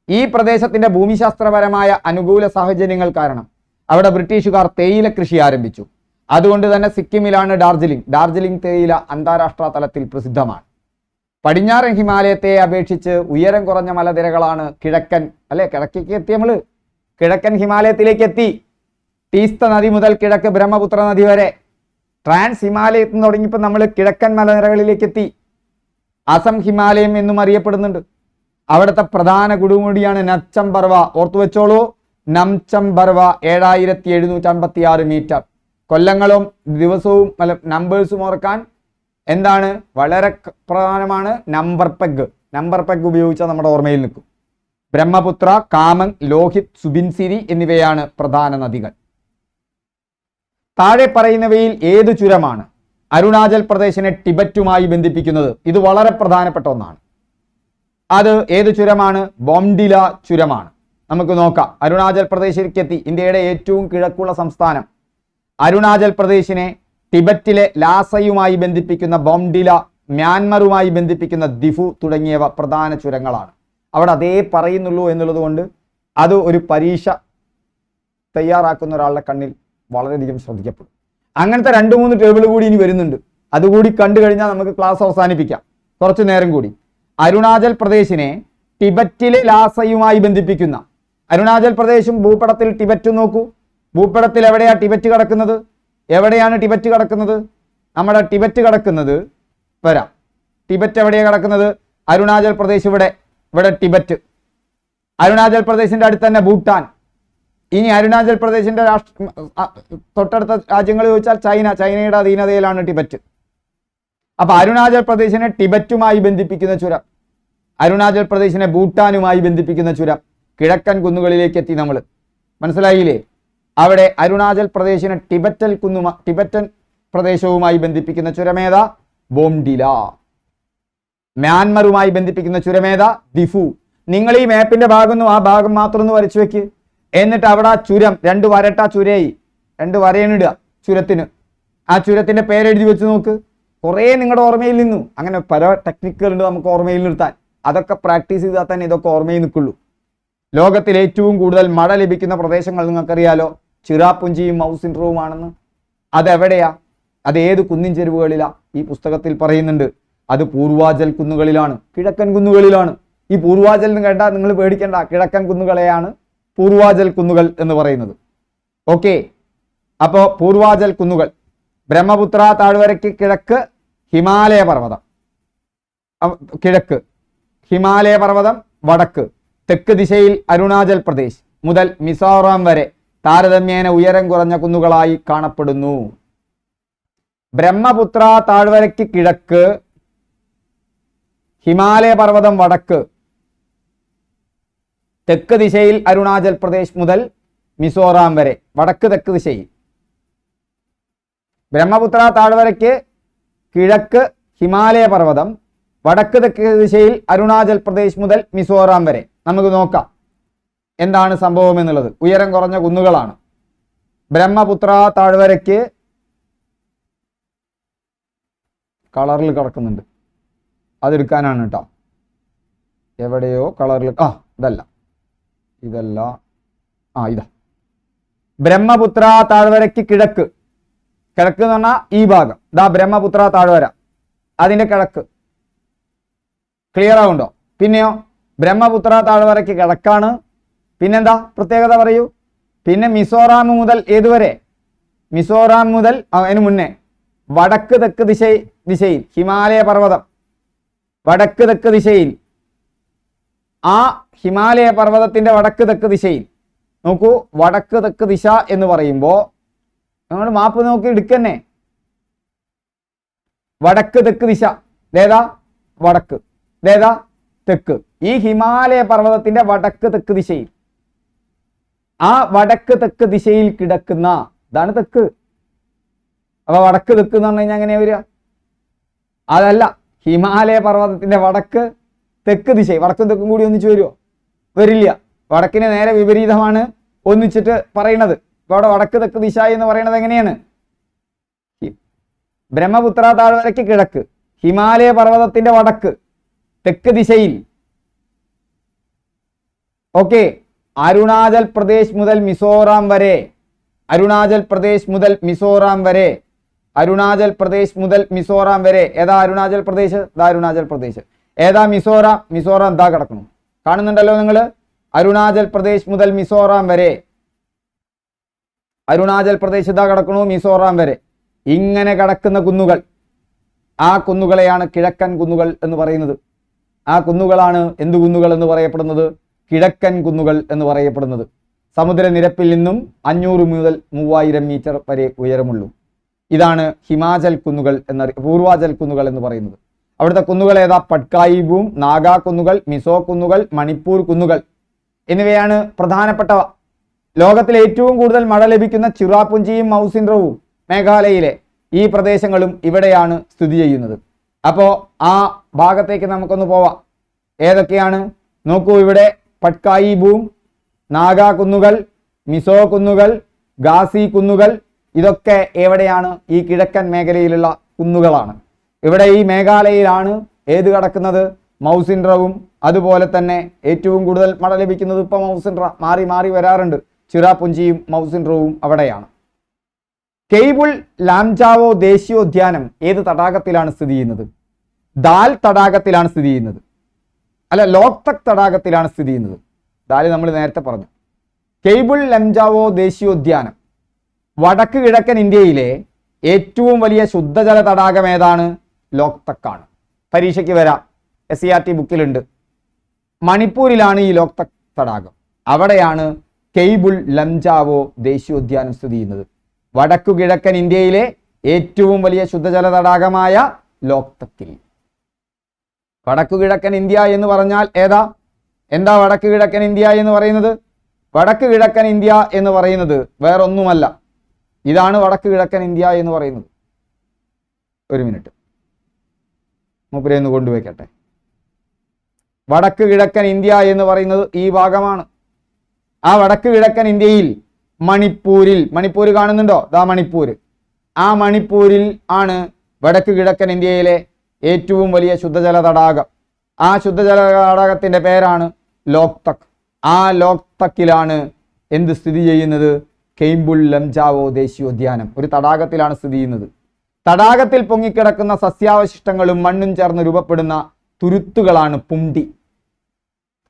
ഈ പ്രദേശത്തിൻ്റെ ഭൂമിശാസ്ത്രപരമായ അനുകൂല സാഹചര്യങ്ങൾ കാരണം അവിടെ ബ്രിട്ടീഷുകാർ തേയില കൃഷി ആരംഭിച്ചു. അതുകൊണ്ട് തന്നെ സിക്കിമിലാണ് ഡാർജിലിംഗ് തേയില അന്താരാഷ്ട്ര തലത്തിൽ പ്രസിദ്ധമാണ്. പടിഞ്ഞാറൻ ഹിമാലയത്തെ അപേക്ഷിച്ച് ഉയരം കുറഞ്ഞ മലനിരകളാണ് കിഴക്കൻ കിഴക്കൻ ഹിമാലയത്തിലേക്ക് എത്തി. ടീസ്ത നദി മുതൽ കിഴക്ക് ബ്രഹ്മപുത്ര നദി വരെ ട്രാൻസ് ഹിമാലയത്തിൽ നിന്ന് തുടങ്ങിയപ്പോൾ നമ്മൾ കിഴക്കൻ മലനിരകളിലേക്ക് എത്തി. അസം ഹിമാലയം എന്നും അറിയപ്പെടുന്നുണ്ട്. അവിടുത്തെ പ്രധാന കൊടുമുടിയാണ് നംചം പർവ. ഓർത്തു വെച്ചോളൂ, നംചം പർവ 7756 മീറ്റർ. കൊല്ലങ്ങളും ദിവസവും നമ്പേഴ്സും ഓർക്കാൻ എന്താണ് വളരെ പ്രധാനമാണ് നമ്പർ പെഗ് ഉപയോഗിച്ചാൽ നമ്മുടെ ഓർമ്മയിൽ നിൽക്കും. ബ്രഹ്മപുത്ര, കാമങ്, ലോഹിത്, സുബിൻസിരി എന്നിവയാണ് പ്രധാന നദികൾ. താഴെ പറയുന്നവയിൽ ഏത് ചുരമാണ് അരുണാചൽ പ്രദേശിനെ ടിബറ്റുമായി ബന്ധിപ്പിക്കുന്നത്? ഇത് വളരെ പ്രധാനപ്പെട്ട ഒന്നാണ്. അത് ഏത് ചുരമാണ്? ബോംഡില ചുരമാണ്. നമുക്ക് നോക്കാം. അരുണാചൽ പ്രദേശിലേക്ക് എത്തി. ഇന്ത്യയുടെ ഏറ്റവും കിഴക്കുള്ള സംസ്ഥാനം. അരുണാചൽ പ്രദേശിനെ ടിബറ്റിലെ ലാസയുമായി ബന്ധിപ്പിക്കുന്ന ബോംഡില, മ്യാൻമറുമായി ബന്ധിപ്പിക്കുന്ന ദിഫു തുടങ്ങിയവ പ്രധാന ചുരങ്ങളാണ്. അവിടെ അതേ പറയുന്നുള്ളൂ എന്നുള്ളത് കൊണ്ട് അത് ഒരു പരീക്ഷ തയ്യാറാക്കുന്ന ഒരാളുടെ കണ്ണിൽ വളരെയധികം ശ്രദ്ധിക്കപ്പെടും. അങ്ങനത്തെ 2-3 ടേബിൾ കൂടി ഇനി വരുന്നുണ്ട്. അതുകൂടി കണ്ടു കഴിഞ്ഞാൽ നമുക്ക് ക്ലാസ് അവസാനിപ്പിക്കാം. കുറച്ചു നേരം കൂടി. അരുണാചൽ പ്രദേശിനെ ടിബറ്റിലെ ലാസയുമായി ബന്ധിപ്പിക്കുന്ന, അരുണാചൽ പ്രദേശും ഭൂപടത്തിൽ ടിബറ്റും നോക്കൂ. ഭൂപടത്തിൽ എവിടെയാ ടിബറ്റ് കിടക്കുന്നത്? എവിടെയാണ് ടിബറ്റ് കിടക്കുന്നത്? നമ്മുടെ ടിബറ്റ് കിടക്കുന്നത് വരാം. ടിബറ്റ് എവിടെയാണ് കിടക്കുന്നത്? അരുണാചൽ പ്രദേശ് ഇവിടെ ടിബറ്റ്. അരുണാചൽ പ്രദേശിന്റെ അടുത്ത് തന്നെ ഭൂട്ടാൻ. ഇനി അരുണാചൽ പ്രദേശിന്റെ തൊട്ടടുത്ത രാജ്യങ്ങൾ ചോദിച്ചാൽ ചൈനയുടെ അധീനതയിലാണ് ടിബറ്റ്. അപ്പൊ അരുണാചൽ പ്രദേശിനെ ടിബറ്റുമായി ബന്ധിപ്പിക്കുന്ന ചുരം, അരുണാചൽ പ്രദേശിനെ ഭൂട്ടാനുമായി ബന്ധിപ്പിക്കുന്ന ചുരം, കിഴക്കൻ കുന്നുകളിലേക്ക് എത്തി നമ്മൾ. മനസ്സിലായില്ലേ? അവിടെ അരുണാചൽ പ്രദേശിനെ ടിബറ്റൻ പ്രദേശവുമായി ബന്ധിപ്പിക്കുന്ന ചുരമേത ബോംഡില. മ്യാൻമറുമായി ബന്ധിപ്പിക്കുന്ന ചുരമേത ദിഫു. നിങ്ങൾ ഈ മാപ്പിന്റെ ഭാഗം ആ ഭാഗം മാത്രം ഒന്ന് വരച്ചു വെക്ക്. എന്നിട്ട് അവിടെ ആ ചുരം 2 വരട്ട ചുരയായി 2 വരയണിടുക ചുരത്തിന്. ആ ചുരത്തിന്റെ പേരെഴുതി വെച്ച് നോക്ക്. കുറേ നിങ്ങളുടെ ഓർമ്മയിൽ നിന്നു. അങ്ങനെ പല ടെക്നിക്കുകൾ ഉണ്ട് നമുക്ക് ഓർമ്മയിൽ നിർത്താൻ. അതൊക്കെ പ്രാക്ടീസ് ചെയ്താൽ തന്നെ ഇതൊക്കെ ഓർമ്മയിൽ നിൽക്കുള്ളൂ. ലോകത്തിൽ ഏറ്റവും കൂടുതൽ മഴ ലഭിക്കുന്ന പ്രദേശങ്ങൾ നിങ്ങൾക്കറിയാലോ. ചിറാപുഞ്ചിയും മൗസിൻഡ്രോവുമാണെന്ന്. അതെവിടെയാ? അത് ഏത് കുന്നിൻ ചെരുവുകളിലാ? ഈ പുസ്തകത്തിൽ പറയുന്നുണ്ട്. അത് പൂർവാചൽ കുന്നുകളിലാണ്, കിഴക്കൻ കുന്നുകളിലാണ്. ഈ പൂർവാചൽ എന്ന് കേട്ടാൽ നിങ്ങൾ പേടിക്കേണ്ട, കിഴക്കൻ കുന്നുകളെയാണ് പൂർവാചൽ കുന്നുകൾ എന്ന് പറയുന്നത്. ഓക്കെ, അപ്പോൾ പൂർവാചൽ കുന്നുകൾ, ബ്രഹ്മപുത്ര താഴ്വരയ്ക്ക് കിഴക്ക് ഹിമാലയ പർവ്വതം, കിഴക്ക് ഹിമാലയ പർവ്വതം, വടക്ക് തെക്ക് ദിശയിൽ അരുണാചൽ പ്രദേശ് മുതൽ മിസോറാം വരെ താരതമ്യേന ഉയരം കുറഞ്ഞ കുന്നുകളായി കാണപ്പെടുന്നു. ബ്രഹ്മപുത്ര താഴ്വരയ്ക്ക് കിഴക്ക്, ഹിമാലയ പർവ്വതം വടക്ക്, തെക്ക് ദിശയിൽ അരുണാചൽ പ്രദേശ് മുതൽ മിസോറാം വരെ, വടക്ക് തെക്ക് ദിശയിൽ. ബ്രഹ്മപുത്ര താഴ്വരയ്ക്ക് കിഴക്ക് ഹിമാലയ പർവ്വതം, വടക്ക് തെക്ക് ദിശയിൽ അരുണാചൽ പ്രദേശ് മുതൽ മിസോറാം വരെ. നമുക്ക് നോക്കാം എന്താണ് സംഭവം എന്നുള്ളത്. ഉയരം കുറഞ്ഞ കുന്നുകളാണ്. ബ്രഹ്മപുത്ര താഴ്വരയ്ക്ക് കളറിൽ കിടക്കുന്നുണ്ട്, അതെടുക്കാനാണ് കേട്ടോ. എവിടെയോ കളറിൽ, ഇതല്ല, ഇതാ ബ്രഹ്മപുത്ര താഴ്വരയ്ക്ക് കിഴക്ക്. കിഴക്ക് എന്ന് പറഞ്ഞാൽ ഈ ഭാഗം, ഇതാ ബ്രഹ്മപുത്ര താഴ്വര, അതിന്റെ കിഴക്ക്. ക്ലിയർ ആവുണ്ടോ? പിന്നെയോ ബ്രഹ്മപുത്ര താഴ്വരയ്ക്ക് കിഴക്കാണ്. പിന്നെന്താ പ്രത്യേകത പറയൂ? പിന്നെ മിസോറാം മുതൽ ഏതുവരെ? മിസോറാം മുതൽ അതിന് മുന്നേ വടക്ക് തെക്ക് ദിശയിൽ ഹിമാലയ പർവ്വതം, വടക്ക് തെക്ക് ദിശയിൽ, ആ ഹിമാലയ പർവ്വതത്തിന്റെ വടക്ക് തെക്ക് ദിശയിൽ. നോക്കൂ, വടക്ക് തെക്ക് ദിശ എന്ന് പറയുമ്പോൾ നമ്മൾ മാപ്പ് നോക്കി എടുക്കന്നെ. വടക്ക് തെക്ക് ദിശ, ഏതാ വടക്ക്, ഏതാ തെക്ക്. ഈ ഹിമാലയ പർവ്വതത്തിന്റെ വടക്ക് തെക്ക് ദിശയിൽ, ആ വടക്ക് തെക്ക് ദിശയിൽ കിടക്കുന്ന ഇതാണ് തെക്ക്. അപ്പൊ വടക്ക് തെക്ക് എന്ന് പറഞ്ഞു കഴിഞ്ഞാൽ എങ്ങനെയാ വരിക? അതല്ല, ഹിമാലയ പർവ്വതത്തിന്റെ വടക്ക് തെക്ക് ദിശ. വടക്കും തെക്കും കൂടി ഒന്നിച്ച് വരുമോ? വരില്ല. വടക്കിന് നേരെ വിപരീതമാണ് ഒന്നിച്ചിട്ട് പറയുന്നത്. ഇപ്പൊ അവിടെ വടക്ക് തെക്ക് ദിശ എന്ന് പറയുന്നത് എങ്ങനെയാണ്? ബ്രഹ്മപുത്ര താഴ്വരയ്ക്ക് കിഴക്ക്, ഹിമാലയ പർവ്വതത്തിന്റെ വടക്ക് തെക്ക് ദിശയിൽ. ഓക്കെ, അരുണാചൽ പ്രദേശ് മുതൽ മിസോറാം വരെ, അരുണാചൽ പ്രദേശ് മുതൽ മിസോറാം വരെ, അരുണാചൽ പ്രദേശ് മുതൽ മിസോറാം വരെ. ഏതാ അരുണാചൽ പ്രദേശ്? ഇതാ അരുണാചൽ പ്രദേശ്. ഏതാ മിസോറാം? മിസോറാം ഇതാ കിടക്കണം, കാണുന്നുണ്ടല്ലോ നിങ്ങൾ. അരുണാചൽ പ്രദേശ് മുതൽ മിസോറാം വരെ, അരുണാചൽ പ്രദേശ് ഇതാ കിടക്കണു, മിസോറാം വരെ. ഇങ്ങനെ കിടക്കുന്ന കുന്നുകൾ, ആ കുന്നുകളെയാണ് കിഴക്കൻ കുന്നുകൾ എന്ന് പറയുന്നത്. ആ കുന്നുകളാണ് എന്ത് കുന്നുകൾ എന്ന് പറയപ്പെടുന്നത്? കിഴക്കൻ കുന്നുകൾ എന്ന് പറയപ്പെടുന്നത്. സമുദ്രനിരപ്പിൽ നിന്നും 500 മുതൽ 3000 മീറ്റർ വരെ ഉയരമുള്ളൂ. ഇതാണ് ഹിമാചൽ കുന്നുകൾ പൂർവാചൽ കുന്നുകൾ എന്ന് പറയുന്നത്. അവിടുത്തെ കുന്നുകൾ ഏതാ? പട്കായി ബൂം, നാഗാ കുന്നുകൾ, മിസോ കുന്നുകൾ, മണിപ്പൂർ കുന്നുകൾ എന്നിവയാണ് പ്രധാനപ്പെട്ടവ. ലോകത്തിലെ ഏറ്റവും കൂടുതൽ മഴ ലഭിക്കുന്ന ചിറാപുഞ്ചിയും മൗസിൻഡ്രവും മേഘാലയയിലെ ഈ പ്രദേശങ്ങളും ഇവിടെയാണ് സ്ഥിതി ചെയ്യുന്നത്. അപ്പോൾ ആ ഭാഗത്തേക്ക് നമുക്കൊന്ന് പോവാം. ഏതൊക്കെയാണ് നോക്കൂ. ഇവിടെ പട്കായി ബൂം, നാഗാ കുന്നുകൾ, മിസോ കുന്നുകൾ, ഗാസി കുന്നുകൾ, ഇതൊക്കെ എവിടെയാണ്? ഈ കിഴക്കൻ മേഖലയിലുള്ള കുന്നുകളാണ്. ഇവിടെ ഈ മേഘാലയയിലാണ് ഏത് കിടക്കുന്നത്? മൗസിൻഡ്രവും. അതുപോലെ തന്നെ ഏറ്റവും കൂടുതൽ മഴ ലഭിക്കുന്നത് ഇപ്പം മൗസിൻഡ്ര, മാറി മാറി വരാറുണ്ട്. ചിറാപുഞ്ചിയും മൗസിൻഡ്രവും അവിടെയാണ്. കെയ്ബുൾ ലാംജാവോ ദേശീയോദ്യാനം ഏത് തടാകത്തിലാണ് സ്ഥിതി ചെയ്യുന്നത്? ദാൽ തടാകത്തിലാണ് സ്ഥിതി ചെയ്യുന്നത്. അല്ല, ലോക്തക് തടാകത്തിലാണ് സ്ഥിതി ചെയ്യുന്നത്. ദാല് നമ്മൾ നേരത്തെ പറഞ്ഞു. കെയ്ബുൾ ലംജാവോ ദേശീയോദ്യാനം വടക്ക് കിഴക്കൻ ഇന്ത്യയിലെ ഏറ്റവും വലിയ ശുദ്ധജല തടാകം ഏതാണ്? ലോക്തക്കാണ്. പരീക്ഷയ്ക്ക് വരാം, SCERT ബുക്കിലുണ്ട്. മണിപ്പൂരിലാണ് ഈ ലോക്തക് തടാകം. അവിടെയാണ് കെയ്ബുൾ ലംജാവോ ദേശീയോദ്യാനം സ്ഥിതി ചെയ്യുന്നത്. വടക്കു കിഴക്കൻ ഇന്ത്യയിലെ ഏറ്റവും വലിയ ശുദ്ധജല തടാകമായ ലോക്തക്കിൽ. വടക്കു കിഴക്കൻ ഇന്ത്യ എന്ന് പറഞ്ഞാൽ ഏതാ? എന്താ വടക്ക് കിഴക്കൻ ഇന്ത്യ എന്ന് പറയുന്നത്? വടക്ക് കിഴക്കൻ ഇന്ത്യ എന്ന് പറയുന്നത് വേറൊന്നുമല്ല. ഇതാണ് വടക്ക് കിഴക്കൻ ഇന്ത്യ എന്ന് പറയുന്നത്. ഒരു മിനിറ്റ്, മൂപ്പരെ ഒന്ന് കൊണ്ടുവയ്ക്കട്ടെ. വടക്ക് കിഴക്കൻ ഇന്ത്യ എന്ന് പറയുന്നത് ഈ ഭാഗമാണ്. ആ വടക്ക് കിഴക്കൻ ഇന്ത്യയിൽ മണിപ്പൂർ കാണുന്നുണ്ടോ? ദാ മണിപ്പൂർ. ആ മണിപ്പൂരിൽ ആണ് വടക്ക് കിഴക്കൻ ഇന്ത്യയിലെ ഏറ്റവും വലിയ ശുദ്ധജല തടാകം. ആ ശുദ്ധജല തടാകത്തിന്റെ പേരാണ് ലോക്തക്. ആ ലോക്തക്കിലാണ് എന്ത് സ്ഥിതി ചെയ്യുന്നത്? കെയ്ബുൾ ലംജാവോ ദേശീയോദ്യാനം ഒരു തടാകത്തിലാണ് സ്ഥിതി ചെയ്യുന്നത്. തടാകത്തിൽ പൊങ്ങിക്കിടക്കുന്ന സസ്യാവശിഷ്ടങ്ങളും മണ്ണും ചേർന്ന് രൂപപ്പെടുന്ന തുരുത്തുകളാണ് പുംഡി.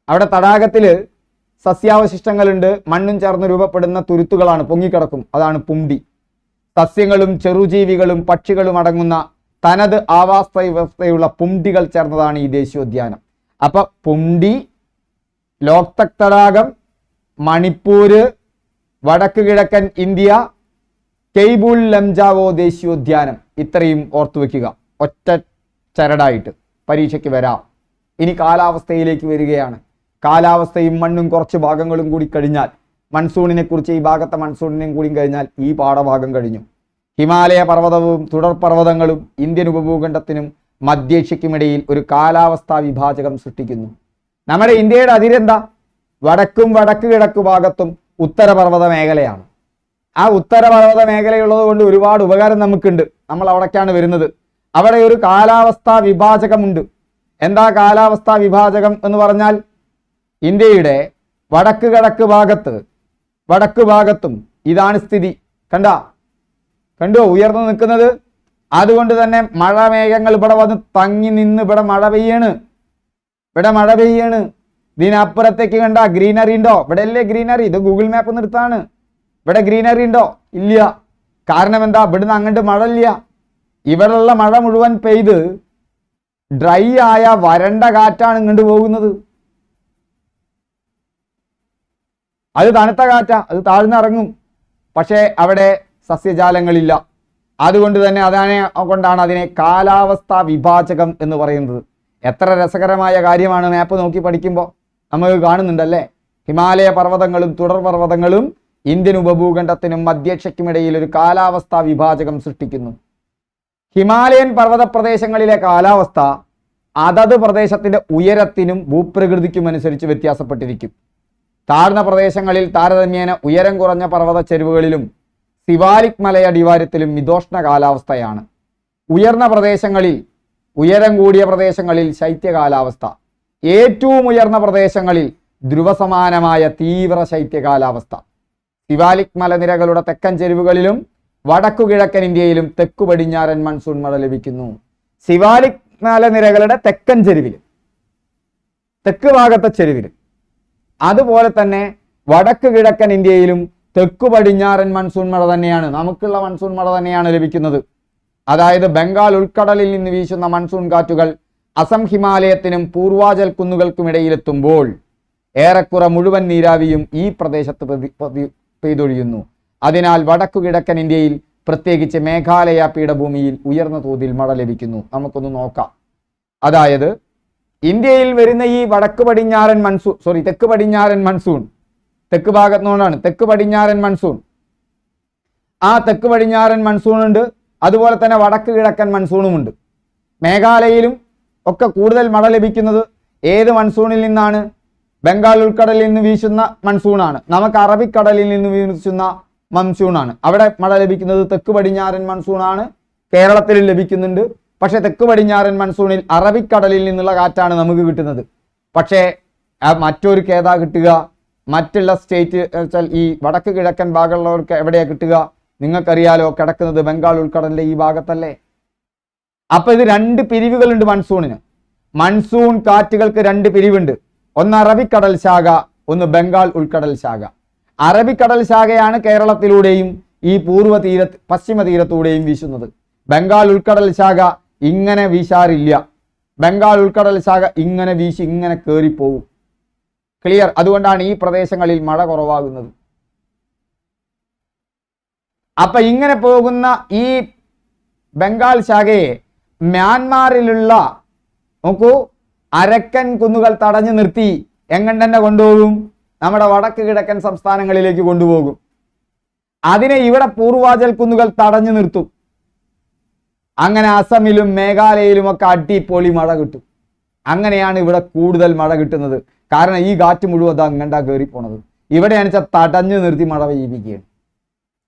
അവിടെ തടാകത്തിൽ സസ്യാവശിഷ്ടങ്ങളുണ്ട്, മണ്ണും ചേർന്ന് രൂപപ്പെടുന്ന തുരുത്തുകളാണ്, പൊങ്ങിക്കിടക്കും, അതാണ് പുംഡി. സസ്യങ്ങളും ചെറുജീവികളും പക്ഷികളും അടങ്ങുന്ന തനത് ആവാസ വ്യവസ്ഥയുള്ള പുംഡികൾ ചേർന്നതാണ് ഈ ദേശീയോദ്യാനം. അപ്പൊ പുംഡി, ലോക്തക് തടാകം, മണിപ്പൂര്, വടക്ക് കിഴക്കൻ ഇന്ത്യ, കെയ്ബുൾ ലംജാവോ ദേശീയോദ്യാനം, ഇത്രയും ഓർത്തു വെക്കുക ഒറ്റ ചരടായിട്ട്. പരീക്ഷയ്ക്ക് വരാം. ഇനി കാലാവസ്ഥയിലേക്ക് വരികയാണ്. കാലാവസ്ഥയും മണ്ണും കുറച്ച് ഭാഗങ്ങളും കൂടി കഴിഞ്ഞാൽ, മൺസൂണിനെ കുറിച്ച് ഈ ഭാഗത്തെ മൺസൂണിനെയും കൂടി കഴിഞ്ഞാൽ ഈ പാഠഭാഗം കഴിഞ്ഞു. ഹിമാലയ പർവ്വതവും തുടർ പർവ്വതങ്ങളും ഇന്ത്യൻ ഉപഭൂഖണ്ഡത്തിനും മധ്യേഷ്യയ്ക്കുമിടയിൽ ഒരു കാലാവസ്ഥാ വിഭാജകം സൃഷ്ടിക്കുന്നു. നമ്മുടെ ഇന്ത്യയുടെ അതിരെന്താ? വടക്കും വടക്ക് കിഴക്ക് ഭാഗത്തും ഉത്തരപർവ്വത മേഖലയാണ്. ആ ഉത്തരപർവ്വത മേഖലയുള്ളത് കൊണ്ട് ഒരുപാട് ഉപകാരം നമുക്കുണ്ട്. നമ്മൾ അവിടേക്കാണ് വരുന്നത്. അവിടെ ഒരു കാലാവസ്ഥാ വിഭാജകമുണ്ട്. എന്താ കാലാവസ്ഥാ വിഭാജകം എന്ന് പറഞ്ഞാൽ, ഇന്ത്യയുടെ വടക്ക് കിഴക്ക് വടക്ക് ഭാഗത്തും ഇതാണ് സ്ഥിതി. കണ്ടോ ഉയർന്നു നിൽക്കുന്നത്? അതുകൊണ്ട് തന്നെ മഴമേഘങ്ങൾ ഇവിടെ വന്ന് തങ്ങി നിന്ന് ഇവിടെ മഴ പെയ്യാണ്. ഇതിനപ്പുറത്തേക്ക് കണ്ട ഗ്രീനറി ഉണ്ടോ? ഇവിടെ അല്ലേ ഗ്രീനറി? ഇത് ഗൂഗിൾ മാപ്പ് നിർത്താണ്. ഇവിടെ ഗ്രീനറി ഉണ്ടോ? ഇല്ല. കാരണം എന്താ? ഇവിടുന്ന് അങ്ങോട്ട് മഴ ഇല്ല. ഇവിടെയുള്ള മഴ മുഴുവൻ പെയ്ത് ഡ്രൈ ആയ വരണ്ട കാറ്റാണ് ഇങ്ങോട്ട് പോകുന്നത്. അത് തണുത്ത കാറ്റാ, അത് താഴ്ന്നിറങ്ങും. പക്ഷേ അവിടെ സസ്യജാലങ്ങളില്ല. അതുകൊണ്ട് തന്നെ കൊണ്ടാണ് അതിനെ കാലാവസ്ഥാ വിഭാജകം എന്ന് പറയുന്നത്. എത്ര രസകരമായ കാര്യമാണ് മാപ്പ് നോക്കി പഠിക്കുമ്പോൾ നമുക്ക് കാണുന്നുണ്ടല്ലേ. ഹിമാലയ പർവ്വതങ്ങളും തുടർ പർവ്വതങ്ങളും ഇന്ത്യൻ ഉപഭൂഖണ്ഡത്തിനും മധ്യേഷ്യയ്ക്കുമിടയിൽ ഒരു കാലാവസ്ഥാ വിഭാജകം സൃഷ്ടിക്കുന്നു. ഹിമാലയൻ പർവ്വത പ്രദേശങ്ങളിലെ കാലാവസ്ഥ അതത് പ്രദേശത്തിന്റെ ഉയരത്തിനും ഭൂപ്രകൃതിക്കും അനുസരിച്ച് വ്യത്യാസപ്പെട്ടിരിക്കും. താഴ്ന്ന പ്രദേശങ്ങളിൽ താരതമ്യേന ഉയരം കുറഞ്ഞ പർവ്വത ചെരുവുകളിലും സിവാലിക് മലയടിവാരത്തിലും മിതോഷ്ണ കാലാവസ്ഥയാണ്. ഉയർന്ന പ്രദേശങ്ങളിൽ, ഉയരം കൂടിയ പ്രദേശങ്ങളിൽ ശൈത്യകാലാവസ്ഥ, ഏറ്റവും ഉയർന്ന പ്രദേശങ്ങളിൽ ധ്രുവസമാനമായ തീവ്ര ശൈത്യകാലാവസ്ഥ. സിവാലിക് മലനിരകളുടെ തെക്കൻ ചെരുവുകളിലും വടക്കു കിഴക്കൻ ഇന്ത്യയിലും തെക്കു പടിഞ്ഞാറൻ മൺസൂൺ മഴ ലഭിക്കുന്നു. സിവാലിക് മലനിരകളുടെ തെക്കൻ ചെരുവിൽ, തെക്ക് ഭാഗത്തെ ചെരുവിൽ, അതുപോലെ തന്നെ വടക്ക് കിഴക്കൻ ഇന്ത്യയിലും തെക്കു പടിഞ്ഞാറൻ മൺസൂൺ മഴ തന്നെയാണ്, നമുക്കുള്ള മൺസൂൺ മഴ തന്നെയാണ് ലഭിക്കുന്നത്. അതായത് ബംഗാൾ ഉൾക്കടലിൽ നിന്ന് വീശുന്ന മൺസൂൺ കാറ്റുകൾ അസം ഹിമാലയത്തിനും പൂർവാചൽ കുന്നുകൾക്കുമിടയിലെത്തുമ്പോൾ ഏറെക്കുറെ മുഴുവൻ നീരാവിയും ഈ പ്രദേശത്ത് പെയ്തൊഴിയുന്നു. അതിനാൽ വടക്കു കിഴക്കൻ ഇന്ത്യയിൽ, പ്രത്യേകിച്ച് മേഘാലയ പീഠഭൂമിയിൽ ഉയർന്ന തോതിൽ മഴ ലഭിക്കുന്നു. നമുക്കൊന്ന് നോക്കാം. അതായത് ഇന്ത്യയിൽ വരുന്ന ഈ തെക്ക് പടിഞ്ഞാറൻ മൺസൂൺ, തെക്ക് ഭാഗത്തുനിന്നാണ് തെക്ക് പടിഞ്ഞാറൻ മൺസൂൺ. ആ തെക്ക് പടിഞ്ഞാറൻ മൺസൂൺ ഉണ്ട്, അതുപോലെ തന്നെ വടക്ക് കിഴക്കൻ മൺസൂണുമുണ്ട്. മേഘാലയയിലും ഒക്കെ കൂടുതൽ മഴ ലഭിക്കുന്നത് ഏത് മൺസൂണിൽ നിന്നാണ്? ബംഗാൾ ഉൾക്കടലിൽ നിന്ന് വീശുന്ന മൺസൂണാണ്. നമുക്ക് അറബിക്കടലിൽ നിന്ന് വീശുന്ന മൺസൂണാണ്. അവിടെ മഴ ലഭിക്കുന്നത് തെക്ക് പടിഞ്ഞാറൻ മൺസൂണാണ്. കേരളത്തിലും ലഭിക്കുന്നുണ്ട്. പക്ഷെ തെക്ക് പടിഞ്ഞാറൻ മൺസൂണിൽ അറബിക്കടലിൽ നിന്നുള്ള കാറ്റാണ് നമുക്ക് കിട്ടുന്നത്. പക്ഷേ മറ്റൊരു ഏതാ കിട്ടുക? മറ്റുള്ള സ്റ്റേറ്റ് വെച്ചാൽ ഈ വടക്ക് കിഴക്കൻ ഭാഗമുള്ളവർക്ക് എവിടെയാ കിട്ടുക? നിങ്ങൾക്കറിയാലോ, കിടക്കുന്നത് ബംഗാൾ ഉൾക്കടലിന്റെ ഈ ഭാഗത്തല്ലേ. അപ്പൊ ഇത് രണ്ട് പിരിവുകളുണ്ട് മൺസൂണിന്. മൺസൂൺ കാറ്റുകൾക്ക് രണ്ട് പിരിവുണ്ട്. ഒന്ന് അറബിക്കടൽ ശാഖ, ഒന്ന് ബംഗാൾ ഉൾക്കടൽ ശാഖ. അറബിക്കടൽ ശാഖയാണ് കേരളത്തിലൂടെയും ഈ പശ്ചിമ തീരത്തൂടെയും വീശുന്നത്. ബംഗാൾ ഉൾക്കടൽ ശാഖ ഇങ്ങനെ വീശാറില്ല. ബംഗാൾ ഉൾക്കടൽ ശാഖ ഇങ്ങനെ വീശി ഇങ്ങനെ കയറിപ്പോവും. ക്ലിയർ? അതുകൊണ്ടാണ് ഈ പ്രദേശങ്ങളിൽ മഴ കുറവാകുന്നത്. അപ്പൊ ഇങ്ങനെ പോകുന്ന ഈ ബംഗാൾ ശാഖയെ മ്യാൻമാറിലുള്ള നോക്കൂ അരക്കൻ കുന്നുകൾ തടഞ്ഞു നിർത്തി എങ്ങനെ തന്നെ കൊണ്ടുപോകും? നമ്മുടെ വടക്ക് കിഴക്കൻ സംസ്ഥാനങ്ങളിലേക്ക് കൊണ്ടുപോകും. അതിനെ ഇവിടെ പൂർവാചൽ കുന്നുകൾ തടഞ്ഞു നിർത്തും. അങ്ങനെ അസമിലും മേഘാലയയിലും ഒക്കെ അടിപൊളി മഴ കിട്ടും. അങ്ങനെയാണ് ഇവിടെ കൂടുതൽ മഴ കിട്ടുന്നത്. കാരണം ഈ കാറ്റ് മുഴുവൻ അങ്ങണ്ടാ കയറിപ്പോണത്. ഇവിടെയാണ് വെച്ചാൽ തടഞ്ഞു നിർത്തി മഴ പെയ്യിപ്പിക്കുകയാണ്.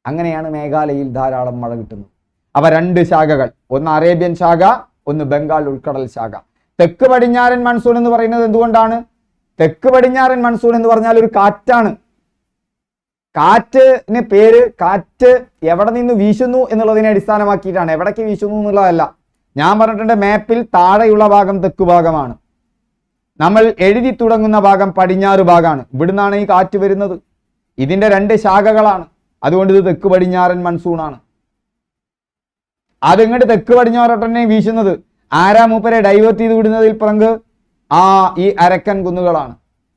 അങ്ങനെയാണ് മേഘാലയയിൽ ധാരാളം മഴ കിട്ടുന്നത്. അവ രണ്ട് ശാഖകൾ, ഒന്ന് അറേബ്യൻ ശാഖ, ഒന്ന് ബംഗാൾ ഉൾക്കടൽ ശാഖ. തെക്ക് പടിഞ്ഞാറൻ മൺസൂൺ എന്ന് പറയുന്നത് എന്തുകൊണ്ടാണ്? തെക്ക് പടിഞ്ഞാറൻ മൺസൂൺ എന്ന് പറഞ്ഞാൽ ഒരു കാറ്റാണ്. കാറ്റിന് പേര് കാറ്റ് എവിടെ നിന്ന് വീശുന്നു എന്നുള്ളതിനെ അടിസ്ഥാനമാക്കിയിട്ടാണ്. എവിടേക്ക് വീശുന്നു എന്നുള്ളതല്ല. ഞാൻ പറഞ്ഞിട്ടുണ്ട്, മാപ്പിൽ താഴെയുള്ള ഭാഗം തെക്ക് ഭാഗമാണ്. നമ്മൾ എഴുതി തുടങ്ങുന്ന ഭാഗം പടിഞ്ഞാറ് ഭാഗമാണ്. ഇവിടുന്നാണ് ഈ കാറ്റ് വരുന്നത്. ഇതിന്റെ രണ്ട് ശാഖകളാണ്. അതുകൊണ്ട് ഇത് തെക്ക് പടിഞ്ഞാറൻ മൺസൂണാണ്. അതിങ്ങോട്ട് തെക്ക് പടിഞ്ഞാറോട്ടന്നെ വീശുന്നത്. ആരാ മൂപ്പരെ ഡൈവേർട്ട് ചെയ്ത് വിടുന്നതിൽ പങ്ക്? ഈ അരക്കൻ കുന്നുകളാണ്.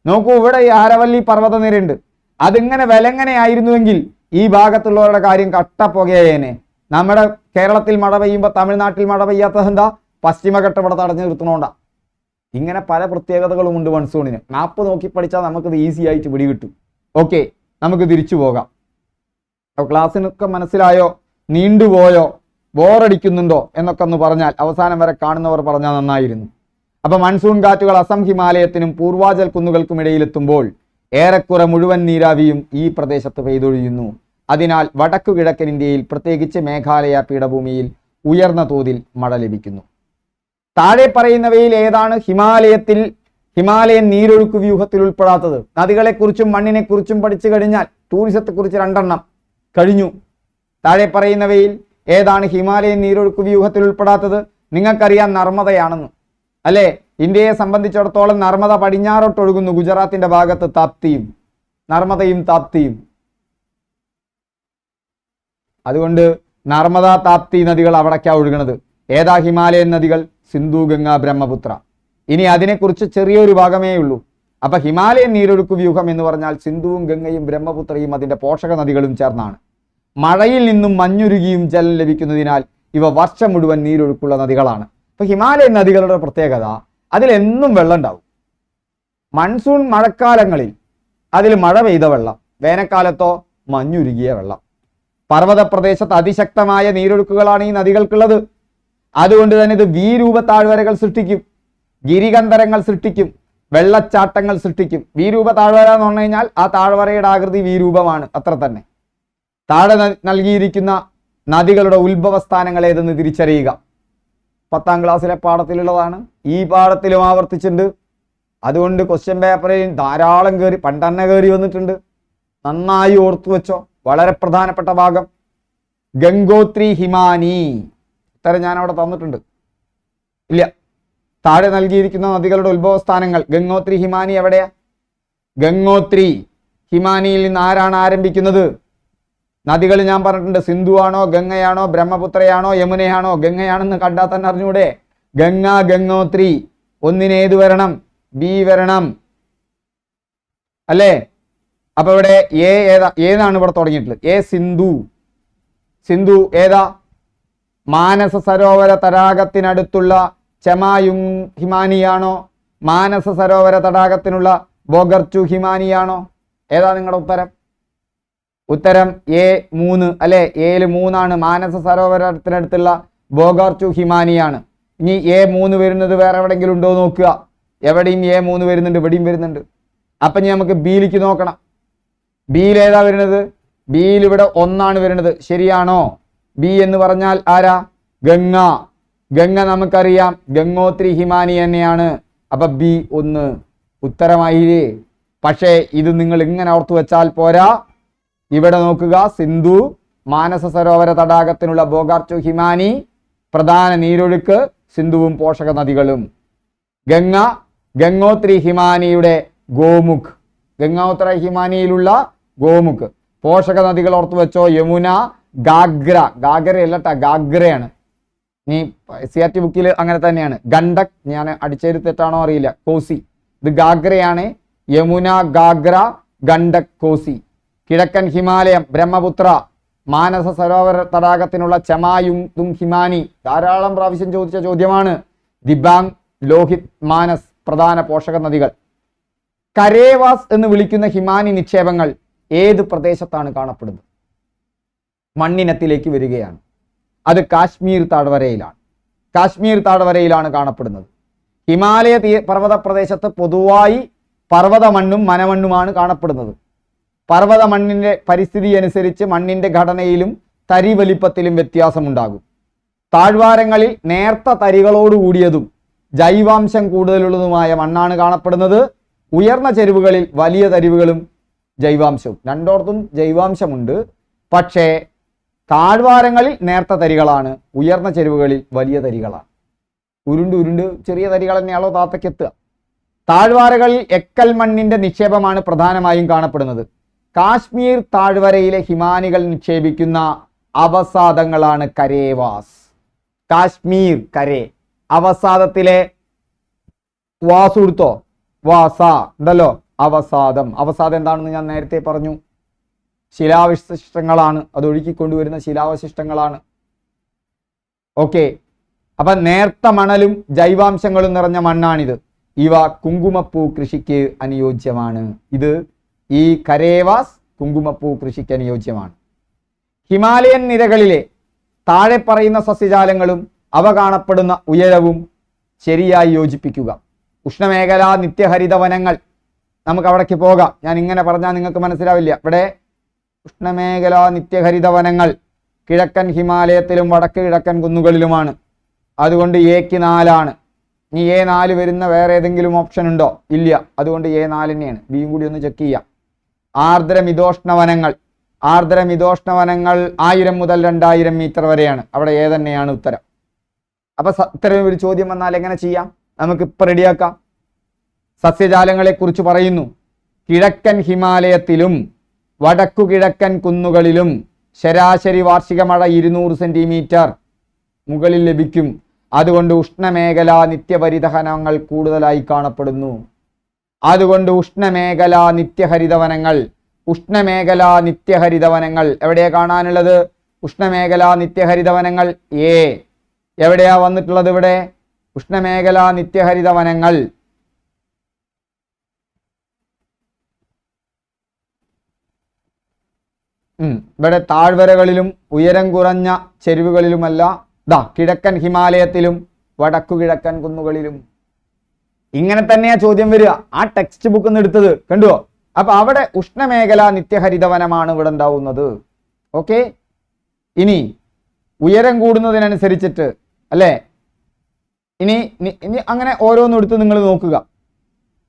നോക്കൂ, ഇവിടെ ഈ ആരവല്ലി പർവ്വതനിരയുണ്ട്. അതിങ്ങനെ വിലങ്ങനെ ആയിരുന്നുവെങ്കിൽ ഈ ഭാഗത്തുള്ളവരുടെ കാര്യം കട്ടപ്പുകയേനെ. നമ്മുടെ കേരളത്തിൽ മഴ പെയ്യുമ്പോൾ തമിഴ്നാട്ടിൽ മഴ പെയ്യാത്തത് എന്താ? പശ്ചിമഘട്ടം ഇവിടെ തടഞ്ഞു നിർത്തണോണ്ടാ. ഇങ്ങനെ പല പ്രത്യേകതകളുമുണ്ട് മൺസൂണിന്. മാപ്പ് നോക്കി പഠിച്ചാൽ നമുക്കിത് ഈസി ആയിട്ട് പിടികിട്ടും. ഓക്കെ, നമുക്ക് തിരിച്ചു പോകാം. അപ്പോൾ ക്ലാസ്സിനൊക്കെ മനസ്സിലായോ? നീണ്ടുപോയോ? ബോറടിക്കുന്നുണ്ടോ എന്നൊക്കെ ഒന്ന് പറഞ്ഞാൽ അവസാനം വരെ കാണുന്നവർ പറഞ്ഞാൽ നന്നായിരുന്നു. അപ്പൊ മൺസൂൺ കാറ്റുകൾ അസം ഹിമാലയത്തിനും പൂർവാചൽ കുന്നുകൾക്കും ഇടയിലെത്തുമ്പോൾ ഏറെക്കുറെ മുഴുവൻ നീരാവിയും ഈ പ്രദേശത്ത് പെയ്തൊഴിയുന്നു. അതിനാൽ വടക്കു കിഴക്കൻ ഇന്ത്യയിൽ, പ്രത്യേകിച്ച് മേഘാലയ പീഠഭൂമിയിൽ ഉയർന്ന തോതിൽ മഴ ലഭിക്കുന്നു. താഴെ പറയുന്നവയിൽ ഏതാണ് ഹിമാലയൻ നീരൊഴുക്ക് വ്യൂഹത്തിൽ ഉൾപ്പെടാത്തത്? നദികളെക്കുറിച്ചും മണ്ണിനെക്കുറിച്ചും പഠിച്ചു കഴിഞ്ഞാൽ ടൂറിസത്തെക്കുറിച്ച് 2 കഴിഞ്ഞു. താഴെ പറയുന്നവയിൽ ഏതാണ് ഹിമാലയൻ നീരൊഴുക്ക് വ്യൂഹത്തിൽ ഉൾപ്പെടാത്തത്? നിങ്ങൾക്കറിയാം നർമ്മദയാണെന്ന് അല്ലേ? ഇന്ത്യയെ സംബന്ധിച്ചിടത്തോളം നർമ്മദ പടിഞ്ഞാറോട്ടൊഴുകുന്നു. ഗുജറാത്തിന്റെ ഭാഗത്ത് താപ്തിയും, നർമ്മദയും താപ്തിയും. അതുകൊണ്ട് നർമ്മദ താപ്തി നദികൾ അവിടേക്കാണ് ഒഴുകുന്നത്. ഏതാ ഹിമാലയൻ നദികൾ? സിന്ധു, ഗംഗ, ബ്രഹ്മപുത്ര. ഇനി അതിനെക്കുറിച്ച് ചെറിയൊരു ഭാഗമേ ഉള്ളൂ. അപ്പൊ ഹിമാലയൻ നീരൊഴുക്ക് വ്യൂഹം എന്ന് പറഞ്ഞാൽ സിന്ധുവും ഗംഗയും ബ്രഹ്മപുത്രയും അതിന്റെ പോഷക നദികളും ചേർന്നാണ്. മഴയിൽ നിന്നും മഞ്ഞുരുകിയും ജലം ലഭിക്കുന്നതിനാൽ ഇവ വർഷം മുഴുവൻ നീരൊഴുക്കുള്ള നദികളാണ്. അപ്പൊ ഹിമാലയൻ നദികളുടെ പ്രത്യേകത, അതിലെന്നും വെള്ളം ഉണ്ടാവും. മൺസൂൺ മഴക്കാലങ്ങളിൽ അതിൽ മഴ പെയ്ത വെള്ളം, വേനൽക്കാലത്തോ മഞ്ഞുരുകിയ വെള്ളം. പർവ്വത പ്രദേശത്ത് അതിശക്തമായ നീരൊഴുക്കുകളാണ് ഈ നദികൾക്കുള്ളത്. അതുകൊണ്ട് തന്നെ ഇത് വീരൂപ താഴ്വരകൾ സൃഷ്ടിക്കും, ഗിരികന്ധരങ്ങൾ സൃഷ്ടിക്കും, വെള്ളച്ചാട്ടങ്ങൾ സൃഷ്ടിക്കും. വീരൂപ താഴ്വര എന്ന് പറഞ്ഞു കഴിഞ്ഞാൽ ആ താഴ്വരയുടെ ആകൃതി വീരൂപമാണ്, അത്ര തന്നെ. താഴെ നൽകിയിരിക്കുന്ന നദികളുടെ ഉത്ഭവസ്ഥാനങ്ങൾ ഏതെന്ന് തിരിച്ചറിയുക. 10ാം ക്ലാസ്സിലെ പാഠത്തിലുള്ളതാണ്. ഈ പാഠത്തിലും ആവർത്തിച്ചിട്ടുണ്ട്. അതുകൊണ്ട് ക്വസ്റ്റ്യൻ പേപ്പറിൽ ധാരാളം പണ്ടെന്നെ കയറി വന്നിട്ടുണ്ട്. നന്നായി ഓർത്തു വെച്ചോ. വളരെ പ്രധാനപ്പെട്ട ഭാഗം. ഗംഗോത്രി ഹിമാനി. ഉത്തരം ഞാൻ അവിടെ തന്നിട്ടുണ്ട്. ഇല്ല, താഴെ നൽകിയിരിക്കുന്ന നദികളുടെ ഉത്ഭവസ്ഥാനങ്ങൾ. ഗംഗോത്രി ഹിമാനി എവിടെയാ? ഗംഗോത്രി ഹിമാനിയിൽ നിന്ന് ആരാണ് ആരംഭിക്കുന്നത്? നദികൾ ഞാൻ പറഞ്ഞിട്ടുണ്ട്. സിന്ധു ആണോ, ഗംഗയാണോ, ബ്രഹ്മപുത്രയാണോ, യമുനയാണോ? ഗംഗയാണെന്ന് കണ്ടാൽ തന്നെ അറിഞ്ഞൂടെ? ഗംഗ, ഗംഗോത്രി. ഒന്നിനേത് വരണം? ബി വരണം അല്ലേ? അപ്പൊ ഇവിടെ ഏതാണ് ഇവിടെ തുടങ്ങിയിട്ടുള്ളത്? സിന്ധു ഏതാ? മാനസ സരോവര തടാകത്തിനടുത്തുള്ള ചമായുങ് ഹിമാനിയാണോ? മാനസ സരോവര തടാകത്തിനുള്ള ബോഗർച്ചു ഹിമാനിയാണോ? ഏതാ നിങ്ങളുടെ ഉത്തരം? ഉത്തരം A3 അല്ലെ? A 3 മാനസ സരോവരത്തിനടുത്തുള്ള ബോഗർച്ചു ഹിമാനിയാണ്. ഇനി A3 വരുന്നത് വേറെ എവിടെയെങ്കിലും ഉണ്ടോ നോക്കുക. എവിടെയും A3 വരുന്നുണ്ട്, ഇവിടെയും വരുന്നുണ്ട്. അപ്പൊ ഇനി നമുക്ക് ബിയിലേക്ക് നോക്കണം. ബിയിൽ ഏതാ വരുന്നത്? ബിയിൽ ഇവിടെ 1 വരുന്നത്. ശരിയാണോ? ബി എന്ന് പറഞ്ഞാൽ ആരാ? ഗംഗ നമുക്കറിയാം, ഗംഗോത്രി ഹിമാനി തന്നെയാണ്. അപ്പൊ B1 ഉത്തരമായില്ലേ? പക്ഷേ ഇത് നിങ്ങൾ ഇങ്ങനെ ഓർത്തു വെച്ചാൽ പോരാ. ഇവിടെ നോക്കുക, സിന്ധു, മാനസ സരോവര തടാകത്തിനുള്ള ബോഗാർച്ചു ഹിമാനി, പ്രധാന നീരൊഴുക്ക് സിന്ധുവും പോഷക നദികളും. ഗംഗോത്രി ഹിമാനിയുടെ ഗോമുഖ്, ഗംഗോത്രി ഹിമാനിയിലുള്ള ഗോമുഖ്. പോഷക നദികൾ ഓർത്തു വെച്ചോ. യമുന, ഗാഗ്രയല്ലട്ടാ, ഗാഗ്രയാണ്. നീ CRT ബുക്കിൽ അങ്ങനെ തന്നെയാണ്. ഗണ്ഡക്, ഞാൻ അടിച്ചേരി തെറ്റാണോ അറിയില്ല, കോസി. ഇത് ഗാഗ്രയാണ്. യമുന, ഗാഗ്ര, ഗണ്ഡക്, കോസി. കിഴക്കൻ ഹിമാലയം, ബ്രഹ്മപുത്ര. മാനസ സരോവര തടാകത്തിനുള്ള ചമായുങ് ഹിമാനി, ധാരാളം പ്രാവശ്യം ചോദിച്ച ചോദ്യമാണ്. ദിബാങ്, ലോഹിത്, മാനസ് പ്രധാന പോഷക നദികൾ. കരേവാസ് എന്ന് വിളിക്കുന്ന ഹിമാനി നിക്ഷേപങ്ങൾ ഏത് പ്രദേശത്താണ് കാണപ്പെടുന്നത്? മണ്ണിനത്തിലേക്ക് വരികയാണ്. അത് കാശ്മീർ താഴ്വരയിലാണ് കാണപ്പെടുന്നത്. ഹിമാലയ പർവ്വത പ്രദേശത്ത് പൊതുവായി പർവ്വത മണ്ണും മനമണ്ണുമാണ് കാണപ്പെടുന്നത്. പർവ്വത മണ്ണിന്റെ പരിസ്ഥിതി അനുസരിച്ച് മണ്ണിന്റെ ഘടനയിലും തരി വലിപ്പത്തിലും വ്യത്യാസമുണ്ടാകും. താഴ്വാരങ്ങളിൽ നേർത്ത തരികളോട് കൂടിയതും ജൈവാംശം കൂടുതലുള്ളതുമായ മണ്ണാണ് കാണപ്പെടുന്നത്. ഉയർന്ന ചെരുവുകളിൽ വലിയ തരിവുകളും ജൈവാംശവും. രണ്ടോടത്തും ജൈവാംശമുണ്ട്. പക്ഷേ താഴ്വാരങ്ങളിൽ നേർത്ത തരികളാണ്, ഉയർന്ന ചെരുവുകളിൽ വലിയ തരികളാണ്. ഉരുണ്ട് ചെറിയ തരികൾ തന്നെയാണോ താത്തക്കെത്തുക. താഴ്വാരകളിൽ എക്കൽ മണ്ണിന്റെ നിക്ഷേപമാണ് പ്രധാനമായും കാണപ്പെടുന്നത്. കാശ്മീർ താഴ്വരയിലെ ഹിമാനികൾ നിക്ഷേപിക്കുന്ന അവസാദങ്ങളാണ് കരേവാസ്. കാശ്മീർ കരേ. അവസാദത്തിലെ വാസുടുത്തോ, വാസ ഉണ്ടല്ലോ, അവസാദം. അവസാദം എന്താണെന്ന് ഞാൻ നേരത്തെ പറഞ്ഞു. ശിലാവശിഷ്ടങ്ങളാണ്, അത് ഒഴുക്കിക്കൊണ്ടുവരുന്ന ശിലാവശിഷ്ടങ്ങളാണ്. ഓക്കെ, അപ്പൊ നേർത്ത മണലും ജൈവാംശങ്ങളും നിറഞ്ഞ മണ്ണാണിത്. ഇവ കുങ്കുമപ്പൂ കൃഷിക്ക് അനുയോജ്യമാണ്. ഇത് ഈ കരേവാസ് കുങ്കുമപ്പൂ കൃഷിക്ക് അനുയോജ്യമാണ്. ഹിമാലയൻ നിരകളിലെ താഴെ പറയുന്ന സസ്യജാലങ്ങളും അവ കാണപ്പെടുന്ന ഉയരവും ശരിയായി യോജിപ്പിക്കുക. ഉഷ്ണമേഖലാ നിത്യഹരിത വനങ്ങൾ, നമുക്ക് അവിടേക്ക് പോകാം. ഞാൻ ഇങ്ങനെ പറഞ്ഞാൽ നിങ്ങൾക്ക് മനസ്സിലാവില്ല. ഇവിടെ ഉഷ്ണമേഖലാ നിത്യഹരിത വനങ്ങൾ കിഴക്കൻ ഹിമാലയത്തിലും വടക്ക് കിഴക്കൻ കുന്നുകളിലുമാണ്. അതുകൊണ്ട് എക്ക് 4 ഇനി A4 വരുന്ന വേറെ ഏതെങ്കിലും ഓപ്ഷൻ ഉണ്ടോ? ഇല്ല. അതുകൊണ്ട് A4 തന്നെയാണ്. ബിയും കൂടി ഒന്ന് ചെക്ക് ചെയ്യാം. ആർദ്രമിതോഷ്ണ വനങ്ങൾ, ആർദ്രമിതോഷ്ണ വനങ്ങൾ 1000 മുതൽ 2000 മീറ്റർ വരെയാണ്. അവിടെ A തന്നെയാണ് ഉത്തരം. അപ്പൊ ഇത്തരം ഒരു ചോദ്യം വന്നാൽ എങ്ങനെ ചെയ്യാം? നമുക്ക് ഇപ്പൊ റെഡിയാക്കാം. സസ്യജാലങ്ങളെ കുറിച്ച് പറയുന്നു. കിഴക്കൻ ഹിമാലയത്തിലും വടക്കു കിഴക്കൻ കുന്നുകളിലും ശരാശരി വാർഷിക മഴ 200 സെന്റിമീറ്റർ മുകളിൽ ലഭിക്കും. അതുകൊണ്ട് ഉഷ്ണമേഖലാ നിത്യപരിതഹനങ്ങൾ കൂടുതലായി കാണപ്പെടുന്നു. അതുകൊണ്ട് ഉഷ്ണമേഖലാ നിത്യഹരിതവനങ്ങൾ, ഉഷ്ണമേഖലാ നിത്യഹരിതവനങ്ങൾ എവിടെയാ കാണാനുള്ളത്? ഉഷ്ണമേഖലാ നിത്യഹരിതവനങ്ങൾ എവിടെയാ വന്നിട്ടുള്ളത്? ഇവിടെ ഉഷ്ണമേഖലാ നിത്യഹരിതവനങ്ങൾ ഇവിടെ താഴ്വരകളിലും ഉയരം കുറഞ്ഞ ചെരുവുകളിലുമല്ല, കിഴക്കൻ ഹിമാലയത്തിലും വടക്കു കിഴക്കൻ കുന്നുകളിലും. ഇങ്ങനെ തന്നെയാ ചോദ്യം വരിക. ആ ടെക്സ്റ്റ് ബുക്ക് നിന്ന് എടുത്തത് കണ്ടുവോ? അപ്പൊ അവിടെ ഉഷ്ണമേഖലാ നിത്യഹരിതവനമാണ് ഇവിടെ ഉണ്ടാവുന്നത്. ഓക്കെ, ഇനി ഉയരം കൂടുന്നതിനനുസരിച്ചിട്ട് അല്ലേ, ഇനി അങ്ങനെ ഓരോന്നും എടുത്ത് നിങ്ങൾ നോക്കുക.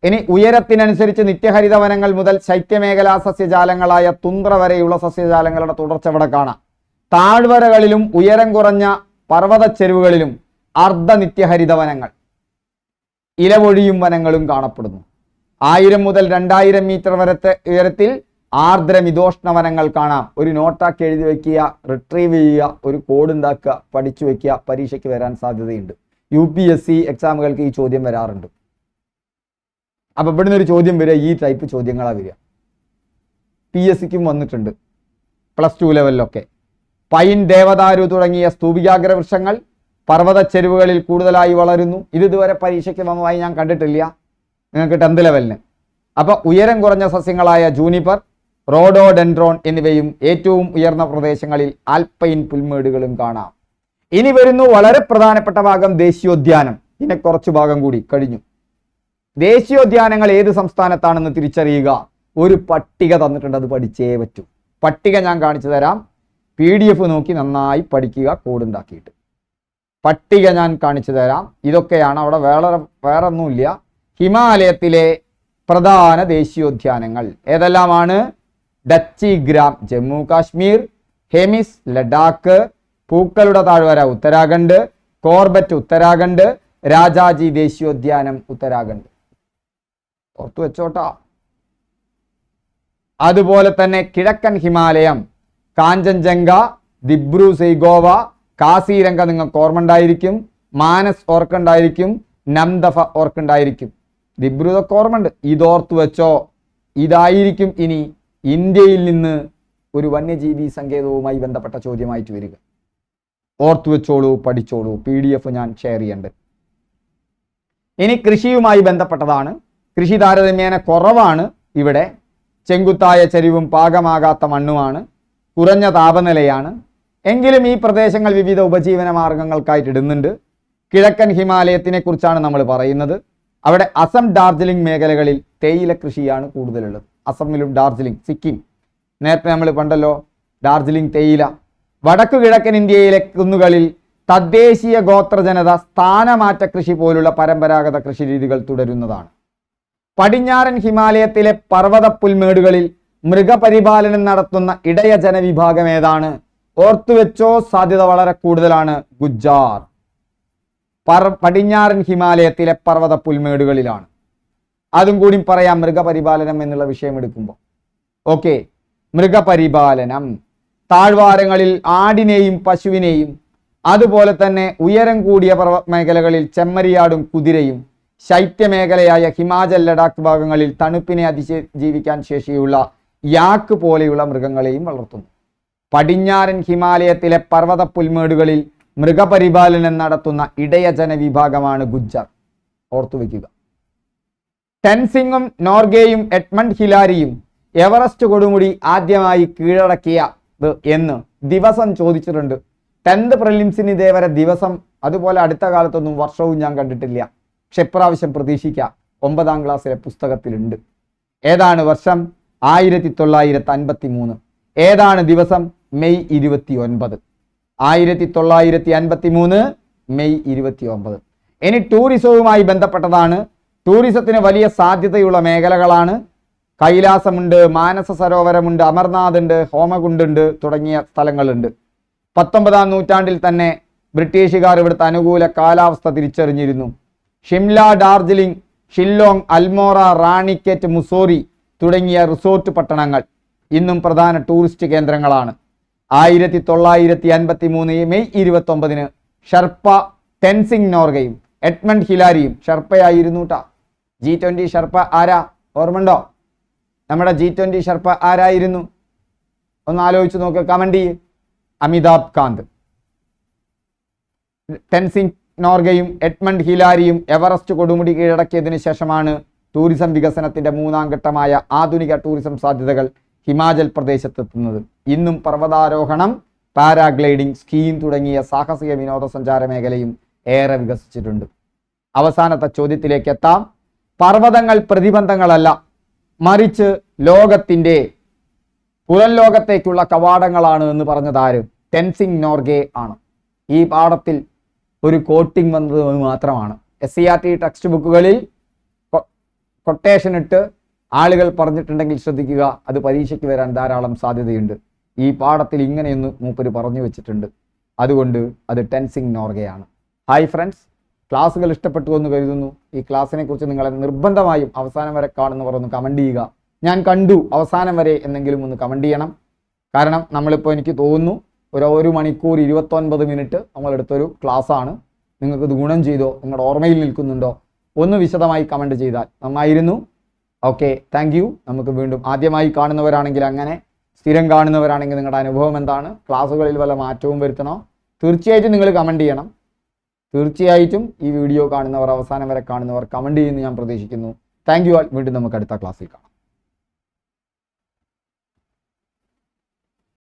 ഇനി ഉയരത്തിനനുസരിച്ച് നിത്യഹരിതവനങ്ങൾ മുതൽ ശൈത്യമേഖലാ സസ്യജാലങ്ങളായ തുന്ദ്ര വരെയുള്ള സസ്യജാലങ്ങളുടെ തുടർച്ച ഇവിടെ കാണാം. താഴ്വരകളിലും ഉയരം കുറഞ്ഞ പർവ്വത ചെരുവുകളിലും അർദ്ധ നിത്യഹരിതവനങ്ങൾ, ഇലവൊഴിയും വനങ്ങളും കാണപ്പെടുന്നു. 1000 മുതൽ 2000 മീറ്റർ വരത്തെ ഉയരത്തിൽ ആർദ്രമിതോഷ്ണ വനങ്ങൾ കാണാം. ഒരു നോട്ടാക്കി എഴുതി വെക്കുക, റിട്രീവ് ചെയ്യുക, ഒരു കോഡ് ഉണ്ടാക്കുക, പഠിച്ചു വെക്കുക. പരീക്ഷയ്ക്ക് വരാൻ സാധ്യതയുണ്ട്. UPSC എക്സാമുകൾക്ക് ഈ ചോദ്യം വരാറുണ്ട്. അപ്പൊ ഇവിടുന്ന് ഒരു ചോദ്യം വരിക, ഈ ടൈപ്പ് ചോദ്യങ്ങളാണ് വരിക. PSCക്കും വന്നിട്ടുണ്ട് +2 ലെവലിലൊക്കെ. പൈൻ, ദേവദാരു തുടങ്ങിയ സ്തൂപികാഗ്ര വൃക്ഷങ്ങൾ പർവ്വത ചെരുവുകളിൽ കൂടുതലായി വളരുന്നു. ഇതുവരെ പരീക്ഷയ്ക്ക് വന്നതായി ഞാൻ കണ്ടിട്ടില്ല. നിങ്ങൾക്ക് 10th ലെവലിന്. അപ്പൊ ഉയരം കുറഞ്ഞ സസ്യങ്ങളായ ജൂനിപ്പർ, റോഡോഡെൻഡ്രോൺ എന്നിവയും ഏറ്റവും ഉയർന്ന പ്രദേശങ്ങളിൽ ആൽപൈൻ പുൽമേടുകളും കാണാം. ഇനി വരുന്നു വളരെ പ്രധാനപ്പെട്ട ഭാഗം, ദേശീയോദ്യാനം. ഇതിനെ കുറച്ച് ഭാഗം കൂടി കഴിഞ്ഞു. ദേശീയോദ്യാനങ്ങൾ ഏത് സംസ്ഥാനത്താണെന്ന് തിരിച്ചറിയുക. ഒരു പട്ടിക തന്നിട്ടുണ്ട്, അത് പഠിച്ചേ പറ്റൂ. പട്ടിക ഞാൻ കാണിച്ചു തരാം. PDF നോക്കി നന്നായി പഠിക്കുക, കോഡ് ഉണ്ടാക്കിയിട്ട്. പട്ടിക ഞാൻ കാണിച്ചു തരാം. ഇതൊക്കെയാണ്, അവിടെ വേറെ ഒന്നുമില്ല. ഹിമാലയത്തിലെ പ്രധാന ദേശീയോദ്യാനങ്ങൾ ഏതെല്ലാമാണ്? ഡച്ചി ഗ്രാം ജമ്മു കാശ്മീർ, ഹെമിസ് ലഡാക്ക്, പൂക്കളുടെ താഴ്വര ഉത്തരാഖണ്ഡ്, കോർബറ്റ് ഉത്തരാഖണ്ഡ്, രാജാജി ദേശീയോദ്യാനം ഉത്തരാഖണ്ഡ്. ഓർത്തു വെച്ചോട്ടാ. അതുപോലെ തന്നെ കിഴക്കൻ ഹിമാലയം കാഞ്ചൻജംഗ, ദിബ്രു സൈഗോവ, കാസിരംഗ നിങ്ങൾക്ക് ഓർമ്മണ്ടായിരിക്കും, മാനസ് ഓർക്കുണ്ടായിരിക്കും, നംദഫ ഓർക്കുണ്ടായിരിക്കും. ദിബ്രു ഇതൊക്കെ ഓർമ്മയുണ്ട്. ഇതോർത്തു വെച്ചോ. ഇതായിരിക്കും ഇനി ഇന്ത്യയിൽ നിന്ന് ഒരു വന്യജീവി സങ്കേതവുമായി ബന്ധപ്പെട്ട ചോദ്യമായിട്ട് വരിക. ഓർത്തു വെച്ചോളൂ, പഠിച്ചോളൂ. PDF ഞാൻ ഷെയർ ചെയ്യണ്ട്. ഇനി കൃഷിയുമായി ബന്ധപ്പെട്ടതാണ്. കൃഷി താരതമ്യേന കുറവാണ് ഇവിടെ. ചെങ്കുത്തായ ചരിവും പാകമാകാത്ത മണ്ണുമാണ്, കുറഞ്ഞ താപനിലയാണ്. എങ്കിലും ഈ പ്രദേശങ്ങൾ വിവിധ ഉപജീവന മാർഗങ്ങൾക്കായിട്ട് ഇടുന്നുണ്ട്. കിഴക്കൻ ഹിമാലയത്തിനെ കുറിച്ചാണ് നമ്മൾ പറയുന്നത്. അവിടെ അസം, ഡാർജിലിംഗ് മേഖലകളിൽ തേയില കൃഷിയാണ് കൂടുതലുള്ളത്. അസമിലും ഡാർജിലിംഗ്, സിക്കിം നേരത്തെ നമ്മൾ കണ്ടല്ലോ, ഡാർജിലിംഗ് തേയില. വടക്കു കിഴക്കൻ ഇന്ത്യയിലെ കുന്നുകളിൽ തദ്ദേശീയ ഗോത്രജനത സ്ഥാനമാറ്റ കൃഷി പോലുള്ള പരമ്പരാഗത കൃഷി രീതികൾ തുടരുന്നതാണ്. പടിഞ്ഞാറൻ ഹിമാലയത്തിലെ പർവ്വത പുൽമേടുകളിൽ മൃഗപരിപാലനം നടത്തുന്ന ഇടയ ജനവിഭാഗം ഏതാണ്? ഓർത്തുവെച്ചോ, സാധ്യത വളരെ കൂടുതലാണ്. ഗുജ്ജാർ. പടിഞ്ഞാറൻ ഹിമാലയത്തിലെ പർവ്വത പുൽമേടുകളിലാണ്. അതും കൂടി പറയാം മൃഗപരിപാലനം എന്നുള്ള വിഷയം എടുക്കുമ്പോൾ. ഓക്കെ, മൃഗപരിപാലനം. താഴ്വാരങ്ങളിൽ ആടിനെയും പശുവിനെയും, അതുപോലെ തന്നെ ഉയരം കൂടിയ പർവ്വത മേഖലകളിൽ ചെമ്മരിയാടും കുതിരയും, ശൈത്യമേഖലയായ ഹിമാചൽ ലഡാക്ക് ഭാഗങ്ങളിൽ തണുപ്പിനെ അതിജീവിക്കാൻ ശേഷിയുള്ള യാക്ക് പോലെയുള്ള മൃഗങ്ങളെയും വളർത്തുന്നു. പടിഞ്ഞാറൻ ഹിമാലയത്തിലെ പർവ്വത പുൽമേടുകളിൽ മൃഗപരിപാലനം നടത്തുന്ന ഇടയ ജനവിഭാഗമാണ് ഗുജ്ജർ. ഓർത്തു വയ്ക്കുക. ടെൻസിംഗും നോർഗെയും എഡ്മണ്ട് ഹിലാരിയും എവറസ്റ്റ് കൊടുമുടി ആദ്യമായി കീഴടക്കിയത് എന്ന് ദിവസം ചോദിച്ചിട്ടുണ്ട്. 10th പ്രിലിംസിന് ഇതേവരെ ദിവസം അതുപോലെ അടുത്ത കാലത്തൊന്നും വർഷവും ഞാൻ കണ്ടിട്ടില്ല. പക്ഷെ ഇപ്രാവശ്യം പ്രതീക്ഷിക്കാം, 9ാം ക്ലാസ്സിലെ പുസ്തകത്തിലുണ്ട്. ഏതാണ് വർഷം? 1953. ഏതാണ് ദിവസം? മെയ് 29. 1953 മെയ് 29. ഇനി ടൂറിസവുമായി ബന്ധപ്പെട്ടതാണ്. ടൂറിസത്തിന് വലിയ സാധ്യതയുള്ള മേഖലകളാണ്. കൈലാസമുണ്ട്, മാനസ സരോവരമുണ്ട്, അമർനാഥ് ഉണ്ട്, ഹോമകുണ്ടുണ്ട് തുടങ്ങിയ സ്ഥലങ്ങളുണ്ട്. 19ാം നൂറ്റാണ്ടിൽ തന്നെ ബ്രിട്ടീഷുകാർ ഇവിടുത്തെ അനുകൂല കാലാവസ്ഥ തിരിച്ചറിഞ്ഞിരുന്നു. ഷിംല, ഡാർജിലിംഗ്, ഷില്ലോങ്, അൽമോറ, റാണിക്കെറ്റ്, മുസോറി തുടങ്ങിയ റിസോർട്ട് പട്ടണങ്ങൾ ഇന്നും പ്രധാന ടൂറിസ്റ്റ് കേന്ദ്രങ്ങളാണ്. 1953 മെയ് 29 ഷെർപ്പ ടെൻസിംഗ് നോർഗയും എഡ്മണ്ട് ഹിലാരിയും ഷെർപ്പയായിരുന്നു ട്ടാ. G20 ഷെർപ്പ ആരാ? ഓർമ്മണ്ടോ? നമ്മുടെ G20 ഷെർപ്പ ആരായിരുന്നു? ഒന്ന് ആലോചിച്ച് നോക്ക്, കമന്റ് ചെയ്യ്. അമിതാഭ് കാന്ത്. ടെൻസിംഗ് നോർഗയും എഡ്മണ്ട് ഹിലാരിയും എവറസ്റ്റ് കൊടുമുടി കീഴടക്കിയതിനു ശേഷമാണ് ടൂറിസം വികസനത്തിന്റെ 3ാം ഘട്ടമായ ആധുനിക ടൂറിസം സാധ്യതകൾ ഹിമാചൽ പ്രദേശത്തെത്തുന്നത്. ഇന്നും പർവ്വതാരോഹണം, പാരാഗ്ലൈഡിംഗ്, സ്കീയിങ് തുടങ്ങിയ സാഹസിക വിനോദസഞ്ചാര മേഖലയും ഏറെ വികസിച്ചിട്ടുണ്ട്. അവസാനത്തെ ചോദ്യത്തിലേക്ക് എത്താം. പർവ്വതങ്ങൾ പ്രതിബന്ധങ്ങളല്ല, മറിച്ച് ലോകത്തിന്റെ പുറം ലോകത്തേക്കുള്ള കവാടങ്ങളാണ് എന്ന് പറഞ്ഞതാര്? ടെൻസിംഗ് നോർഗെ ആണ്. ഈ പാഠത്തിൽ ഒരു കോട്ടിംഗ് വന്നത് മാത്രമാണ്. SCERT ടെക്സ്റ്റ് ബുക്കുകളിൽ കൊട്ടേഷൻ ഇട്ട് ആളുകൾ പറഞ്ഞിട്ടുണ്ടെങ്കിൽ ശ്രദ്ധിക്കുക, അത് പരീക്ഷയ്ക്ക് വരാൻ ധാരാളം സാധ്യതയുണ്ട്. ഈ പാഠത്തിൽ ഇങ്ങനെയൊന്ന് മൂപ്പര് പറഞ്ഞു വെച്ചിട്ടുണ്ട്, അതുകൊണ്ട് അത് ടെൻസിംഗ് നോർഗയാണ്. ഹായ് ഫ്രണ്ട്സ്, ക്ലാസ്സുകൾ ഇഷ്ടപ്പെട്ടു എന്ന് കരുതുന്നു. ഈ ക്ലാസ്സിനെ കുറിച്ച് നിങ്ങളെ നിർബന്ധമായും അവസാനം വരെ കാണുന്നവർ ഒന്ന് കമന്റ് ചെയ്യുക. ഞാൻ കണ്ടു അവസാനം വരെ എന്നെങ്കിലും ഒന്ന് കമന്റ് ചെയ്യണം. കാരണം നമ്മളിപ്പോൾ എനിക്ക് തോന്നുന്നു ഒരു 1 മണിക്കൂർ 29 മിനിറ്റ് നമ്മളെടുത്തൊരു ക്ലാസ്സാണ്. നിങ്ങൾക്ക് ഇത് ഗുണം ചെയ്തോ, നിങ്ങളുടെ ഓർമ്മയിൽ നിൽക്കുന്നുണ്ടോ, ഒന്ന് വിശദമായി കമന്റ് ചെയ്താൽ നന്നായിരുന്നു. Okay, thank you. നമുക്ക് വീണ്ടും ആദ്യമായി കാണുന്നവരാണെങ്കിൽ അങ്ങനെ, സ്ഥിരം കാണുന്നവരാണെങ്കിൽ നിങ്ങളുടെ അനുഭവം എന്താണ്, ക്ലാസ്സുകളിൽ വല്ല മാറ്റവും വരുത്തണോ, തീർച്ചയായിട്ടും നിങ്ങൾ കമന്റ് ചെയ്യണം. തീർച്ചയായിട്ടും ഈ വീഡിയോ കാണുന്നവർ, അവസാനം വരെ കാണുന്നവർ കമന്റ് ചെയ്യുമെന്ന് ഞാൻ പ്രതീക്ഷിക്കുന്നു. Thank you all. വീണ്ടും നമുക്ക് അടുത്ത ക്ലാസ്സിൽ കാണാം.